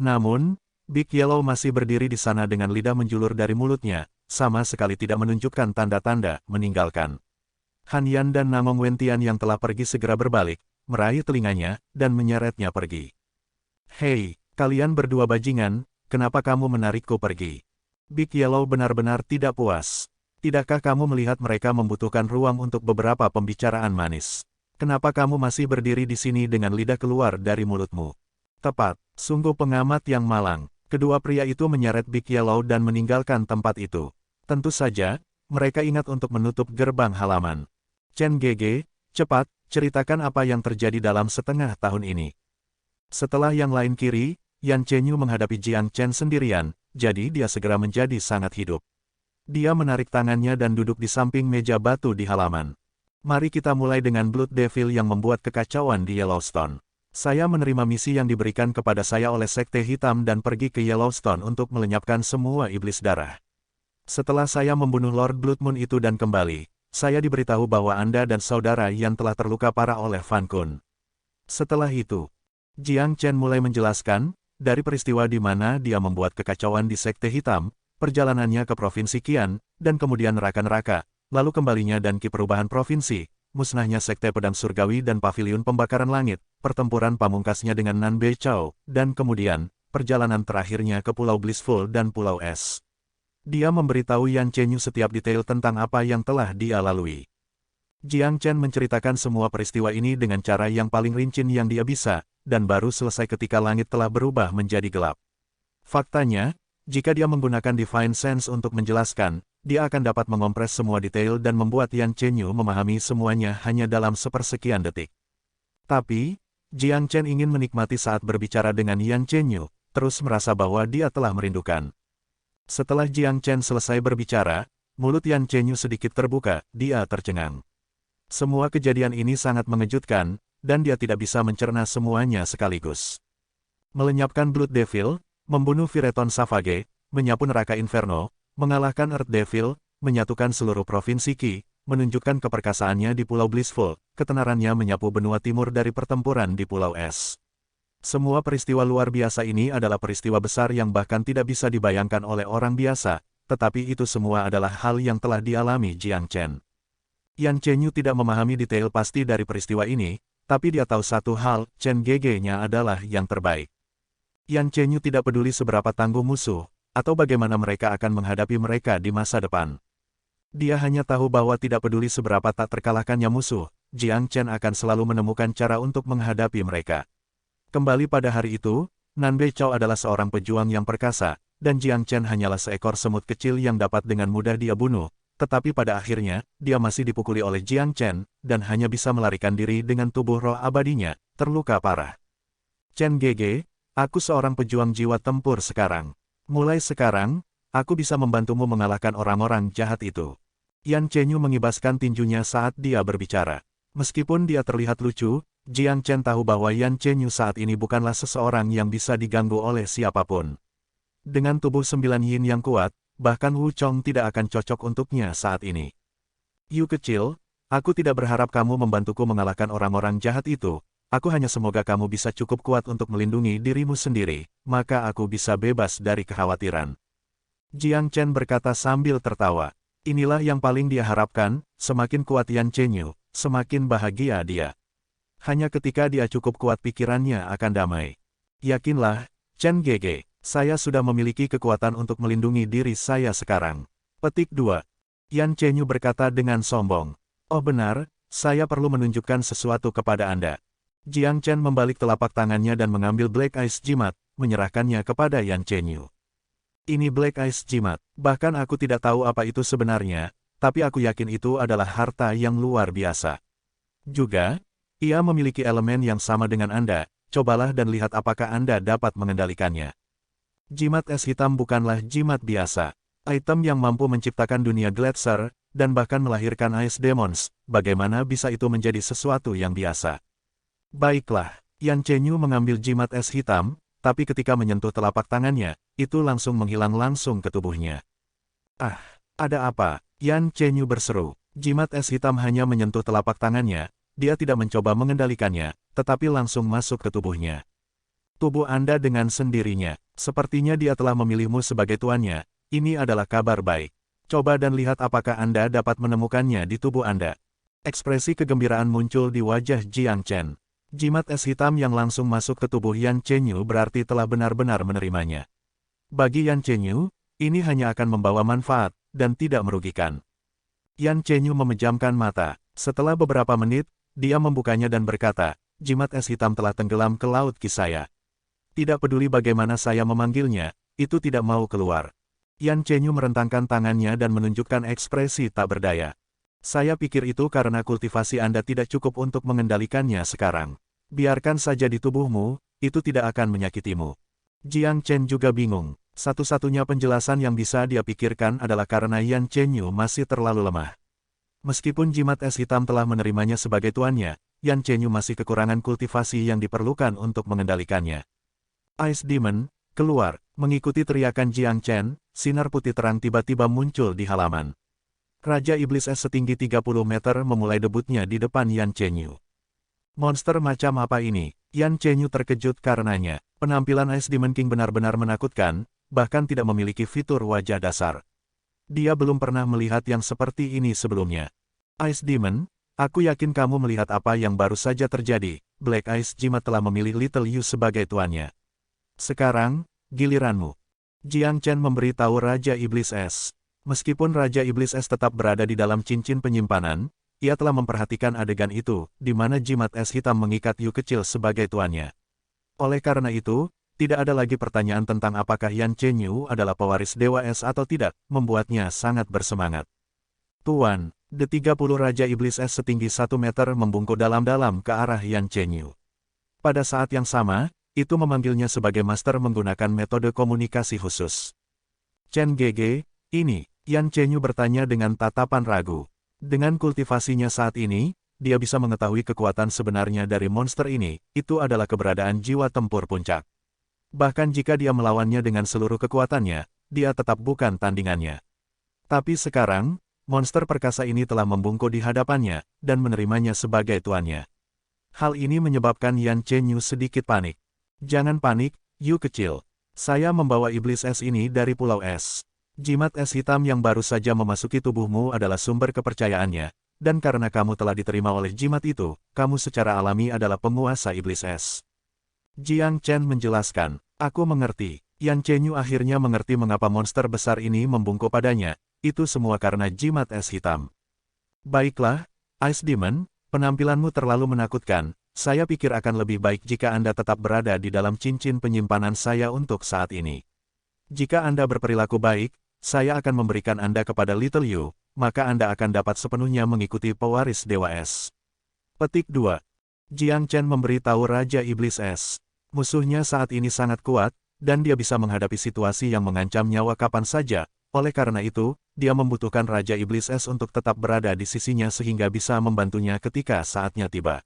Namun, Big Yellow masih berdiri di sana dengan lidah menjulur dari mulutnya, sama sekali tidak menunjukkan tanda-tanda meninggalkan. Han Yan dan Namong Wentian yang telah pergi segera berbalik, meraih telinganya, dan menyeretnya pergi. Hei, kalian berdua bajingan, kenapa kamu menarikku pergi? Big Yellow benar-benar tidak puas. Tidakkah kamu melihat mereka membutuhkan ruang untuk beberapa pembicaraan manis? Kenapa kamu masih berdiri di sini dengan lidah keluar dari mulutmu? Tepat, sungguh pengamat yang malang. Kedua pria itu menyeret Big Yellow dan meninggalkan tempat itu. Tentu saja, mereka ingat untuk menutup gerbang halaman. Chen Gege, cepat, ceritakan apa yang terjadi dalam setengah tahun ini. Setelah yang lain kiri, Yan Chenyu menghadapi Jiang Chen sendirian, jadi dia segera menjadi sangat hidup. Dia menarik tangannya dan duduk di samping meja batu di halaman. Mari kita mulai dengan Blood Devil yang membuat kekacauan di Yellowstone. Saya menerima misi yang diberikan kepada saya oleh Sekte Hitam dan pergi ke Yellowstone untuk melenyapkan semua iblis darah. Setelah saya membunuh Lord Blood Moon itu dan kembali, saya diberitahu bahwa Anda dan saudara Yan telah terluka parah oleh Fan Kun. Setelah itu, Jiang Chen mulai menjelaskan, dari peristiwa di mana dia membuat kekacauan di Sekte Hitam, perjalanannya ke Provinsi Qian, dan kemudian Neraka-Neraka, lalu kembalinya dan Ki Perubahan Provinsi, musnahnya Sekte Pedang Surgawi dan Paviliun Pembakaran Langit, pertempuran pamungkasnya dengan Nan Bei Chao, dan kemudian, perjalanan terakhirnya ke Pulau Blissful dan Pulau Es. Dia memberitahu Yan Chenyu setiap detail tentang apa yang telah dia lalui. Jiang Chen menceritakan semua peristiwa ini dengan cara yang paling rinci yang dia bisa, dan baru selesai ketika langit telah berubah menjadi gelap. Faktanya, jika dia menggunakan Divine Sense untuk menjelaskan, dia akan dapat mengompres semua detail dan membuat Yan Chenyu memahami semuanya hanya dalam sepersekian detik. Tapi, Jiang Chen ingin menikmati saat berbicara dengan Yan Chenyu, terus merasa bahwa dia telah merindukan. Setelah Jiang Chen selesai berbicara, mulut Yan Chenyu sedikit terbuka, dia tercengang. Semua kejadian ini sangat mengejutkan, dan dia tidak bisa mencerna semuanya sekaligus. Melenyapkan Blood Devil, membunuh Vireton Savage, menyapu neraka Inferno, mengalahkan Earth Devil, menyatukan seluruh provinsi Qi, menunjukkan keperkasaannya di Pulau Blissful, ketenarannya menyapu benua timur dari pertempuran di Pulau Es. Semua peristiwa luar biasa ini adalah peristiwa besar yang bahkan tidak bisa dibayangkan oleh orang biasa, tetapi itu semua adalah hal yang telah dialami Jiang Chen. Yan Chenyu tidak memahami detail pasti dari peristiwa ini, tapi dia tahu satu hal, Chen Gege-nya adalah yang terbaik. Yan Chenyu tidak peduli seberapa tangguh musuh, atau bagaimana mereka akan menghadapi mereka di masa depan. Dia hanya tahu bahwa tidak peduli seberapa tak terkalahkannya musuh, Jiang Chen akan selalu menemukan cara untuk menghadapi mereka. Kembali pada hari itu, Nan Bei Chao adalah seorang pejuang yang perkasa, dan Jiang Chen hanyalah seekor semut kecil yang dapat dengan mudah dia bunuh, tetapi pada akhirnya, dia masih dipukuli oleh Jiang Chen, dan hanya bisa melarikan diri dengan tubuh roh abadinya, terluka parah. Chen Gege, aku seorang pejuang jiwa tempur sekarang. Mulai sekarang, aku bisa membantumu mengalahkan orang-orang jahat itu. Yan Chenyu mengibaskan tinjunya saat dia berbicara. Meskipun dia terlihat lucu, Jiang Chen tahu bahwa Yan Chenyu saat ini bukanlah seseorang yang bisa diganggu oleh siapapun. Dengan tubuh 9 yin yang kuat, bahkan Wu Chong tidak akan cocok untuknya saat ini. Yu kecil, aku tidak berharap kamu membantuku mengalahkan orang-orang jahat itu, aku hanya semoga kamu bisa cukup kuat untuk melindungi dirimu sendiri, maka aku bisa bebas dari kekhawatiran. Jiang Chen berkata sambil tertawa. Inilah yang paling dia harapkan, semakin kuat Yan Chenyu, semakin bahagia dia. Hanya ketika dia cukup kuat pikirannya akan damai. Yakinlah, Chen Gege, saya sudah memiliki kekuatan untuk melindungi diri saya sekarang. Petik 2. Yan Chenyu berkata dengan sombong. Oh benar, saya perlu menunjukkan sesuatu kepada Anda. Jiang Chen membalik telapak tangannya dan mengambil Black Ice Jimat, menyerahkannya kepada Yan Chenyu. Ini Black Ice Jimat, bahkan aku tidak tahu apa itu sebenarnya, tapi aku yakin itu adalah harta yang luar biasa. Juga, ia memiliki elemen yang sama dengan Anda, cobalah dan lihat apakah Anda dapat mengendalikannya. Jimat es hitam bukanlah jimat biasa. Item yang mampu menciptakan dunia Gletser, dan bahkan melahirkan Ice Demons, bagaimana bisa itu menjadi sesuatu yang biasa? Baiklah, Yan Chenyu mengambil jimat es hitam, tapi ketika menyentuh telapak tangannya, itu langsung menghilang langsung ke tubuhnya. Ah, ada apa? Yan Chenyu berseru. Jimat es hitam hanya menyentuh telapak tangannya, dia tidak mencoba mengendalikannya, tetapi langsung masuk ke tubuhnya. Tubuh Anda dengan sendirinya, sepertinya dia telah memilihmu sebagai tuannya, ini adalah kabar baik. Coba dan lihat apakah Anda dapat menemukannya di tubuh Anda. Ekspresi kegembiraan muncul di wajah Jiang Chen. Jimat es hitam yang langsung masuk ke tubuh Yan Chenyu berarti telah benar-benar menerimanya. Bagi Yan Chenyu, ini hanya akan membawa manfaat, dan tidak merugikan. Yan Chenyu memejamkan mata. Setelah beberapa menit, dia membukanya dan berkata, jimat es hitam telah tenggelam ke laut Qi saya. Tidak peduli bagaimana saya memanggilnya, itu tidak mau keluar. Yan Chenyu merentangkan tangannya dan menunjukkan ekspresi tak berdaya. Saya pikir itu karena kultivasi Anda tidak cukup untuk mengendalikannya sekarang. Biarkan saja di tubuhmu, itu tidak akan menyakitimu. Jiang Chen juga bingung. Satu-satunya penjelasan yang bisa dia pikirkan adalah karena Yan Chenyu masih terlalu lemah. Meskipun jimat es hitam telah menerimanya sebagai tuannya, Yan Chenyu masih kekurangan kultivasi yang diperlukan untuk mengendalikannya. Ice Demon, keluar, mengikuti teriakan Jiang Chen, sinar putih terang tiba-tiba muncul di halaman. Raja Iblis Es setinggi 30 meter memulai debutnya di depan Yan Chenyu. Monster macam apa ini? Yan Chenyu terkejut karenanya. Penampilan Ice Demon King benar-benar menakutkan, bahkan tidak memiliki fitur wajah dasar. Dia belum pernah melihat yang seperti ini sebelumnya. Ice Demon, aku yakin kamu melihat apa yang baru saja terjadi. Black Ice Jimat telah memilih Little Yu sebagai tuannya. Sekarang, giliranmu. Jiang Chen memberitahu Raja Iblis Es. Meskipun Raja Iblis Es tetap berada di dalam cincin penyimpanan, ia telah memperhatikan adegan itu, di mana jimat es hitam mengikat Yu kecil sebagai tuannya. Oleh karena itu, tidak ada lagi pertanyaan tentang apakah Yan Chenyu adalah pewaris Dewa Es atau tidak, membuatnya sangat bersemangat. Tuan, The-30 Raja Iblis Es setinggi 1 meter membungkuk dalam-dalam ke arah Yan Chenyu. Pada saat yang sama, itu memanggilnya sebagai master menggunakan metode komunikasi khusus. Chen Gege, ini, Yan Chenyu bertanya dengan tatapan ragu. Dengan kultivasinya saat ini, dia bisa mengetahui kekuatan sebenarnya dari monster ini, itu adalah keberadaan jiwa tempur puncak. Bahkan jika dia melawannya dengan seluruh kekuatannya, dia tetap bukan tandingannya. Tapi sekarang, monster perkasa ini telah membungkuk di hadapannya, dan menerimanya sebagai tuannya. Hal ini menyebabkan Yan Chenyu sedikit panik. Jangan panik, Yu kecil. Saya membawa iblis es ini dari Pulau Es. Jimat es hitam yang baru saja memasuki tubuhmu adalah sumber kepercayaannya, dan karena kamu telah diterima oleh jimat itu, kamu secara alami adalah penguasa iblis es. Jiang Chen menjelaskan, aku mengerti. Yan Chenyu akhirnya mengerti mengapa monster besar ini membungkuk padanya, itu semua karena jimat es hitam. Baiklah, Ice Demon, penampilanmu terlalu menakutkan, saya pikir akan lebih baik jika Anda tetap berada di dalam cincin penyimpanan saya untuk saat ini. Jika Anda berperilaku baik, saya akan memberikan Anda kepada Little Yu, maka Anda akan dapat sepenuhnya mengikuti pewaris Dewa Es. Petik 2. Jiang Chen memberitahu Raja Iblis Es. Musuhnya saat ini sangat kuat, dan dia bisa menghadapi situasi yang mengancam nyawa kapan saja, oleh karena itu, dia membutuhkan Raja Iblis Es untuk tetap berada di sisinya sehingga bisa membantunya ketika saatnya tiba.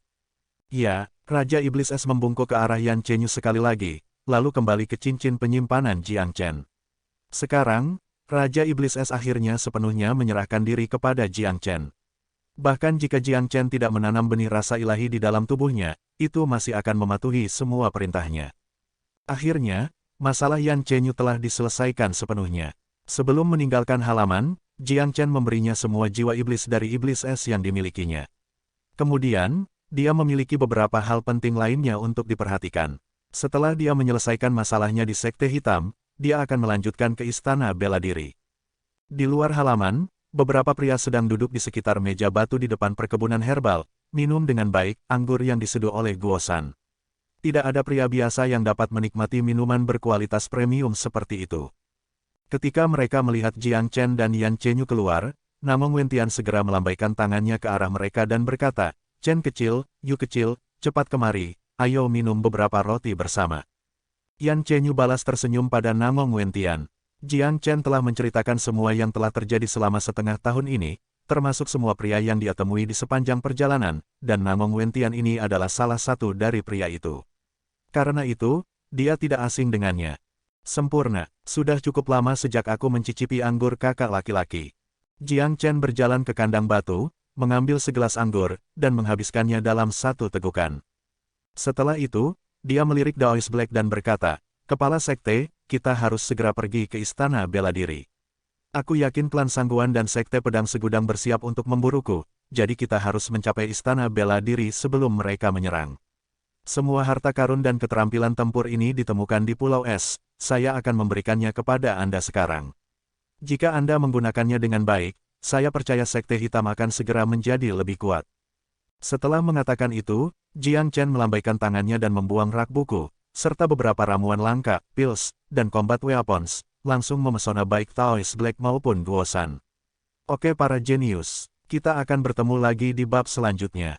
Ya, Raja Iblis Es membungkuk ke arah Yan Chenyu sekali lagi, lalu kembali ke cincin penyimpanan Jiang Chen. Sekarang, Raja Iblis Es akhirnya sepenuhnya menyerahkan diri kepada Jiang Chen. Bahkan jika Jiang Chen tidak menanam benih rasa ilahi di dalam tubuhnya, itu masih akan mematuhi semua perintahnya. Akhirnya, masalah Yan Chenyu telah diselesaikan sepenuhnya. Sebelum meninggalkan halaman, Jiang Chen memberinya semua jiwa iblis dari Iblis Es yang dimilikinya. Kemudian, dia memiliki beberapa hal penting lainnya untuk diperhatikan. Setelah dia menyelesaikan masalahnya di Sekte Hitam, dia akan melanjutkan ke Istana Bela Diri. Di luar halaman, beberapa pria sedang duduk di sekitar meja batu di depan perkebunan herbal, minum dengan baik anggur yang diseduh oleh Guosan. Tidak ada pria biasa yang dapat menikmati minuman berkualitas premium seperti itu. Ketika mereka melihat Jiang Chen dan Yan Chenyu keluar, Namong Wentian segera melambaikan tangannya ke arah mereka dan berkata, Chen kecil, Yu kecil, cepat kemari, ayo minum beberapa roti bersama. Yan Chenyu balas tersenyum pada Namong Wentian. Jiang Chen telah menceritakan semua yang telah terjadi selama setengah tahun ini, termasuk semua pria yang dia temui di sepanjang perjalanan, dan Namong Wentian ini adalah salah satu dari pria itu. Karena itu, dia tidak asing dengannya. Sempurna, sudah cukup lama sejak aku mencicipi anggur kakak laki-laki. Jiang Chen berjalan ke kandang batu, mengambil segelas anggur, dan menghabiskannya dalam satu tegukan. Setelah itu, dia melirik Daoist Black dan berkata, Kepala Sekte, kita harus segera pergi ke Istana Bela Diri. Aku yakin klan Sangguan dan Sekte Pedang Segudang bersiap untuk memburuku, jadi kita harus mencapai Istana Bela Diri sebelum mereka menyerang. Semua harta karun dan keterampilan tempur ini ditemukan di Pulau Es. Saya akan memberikannya kepada Anda sekarang. Jika Anda menggunakannya dengan baik, saya percaya Sekte Hitam akan segera menjadi lebih kuat. Setelah mengatakan itu, Jiang Chen melambaikan tangannya dan membuang rak buku, serta beberapa ramuan langka, pills, dan combat weapons, langsung memesona baik Taoist Black maupun Guosan. Oke para jenius, kita akan bertemu lagi di bab selanjutnya.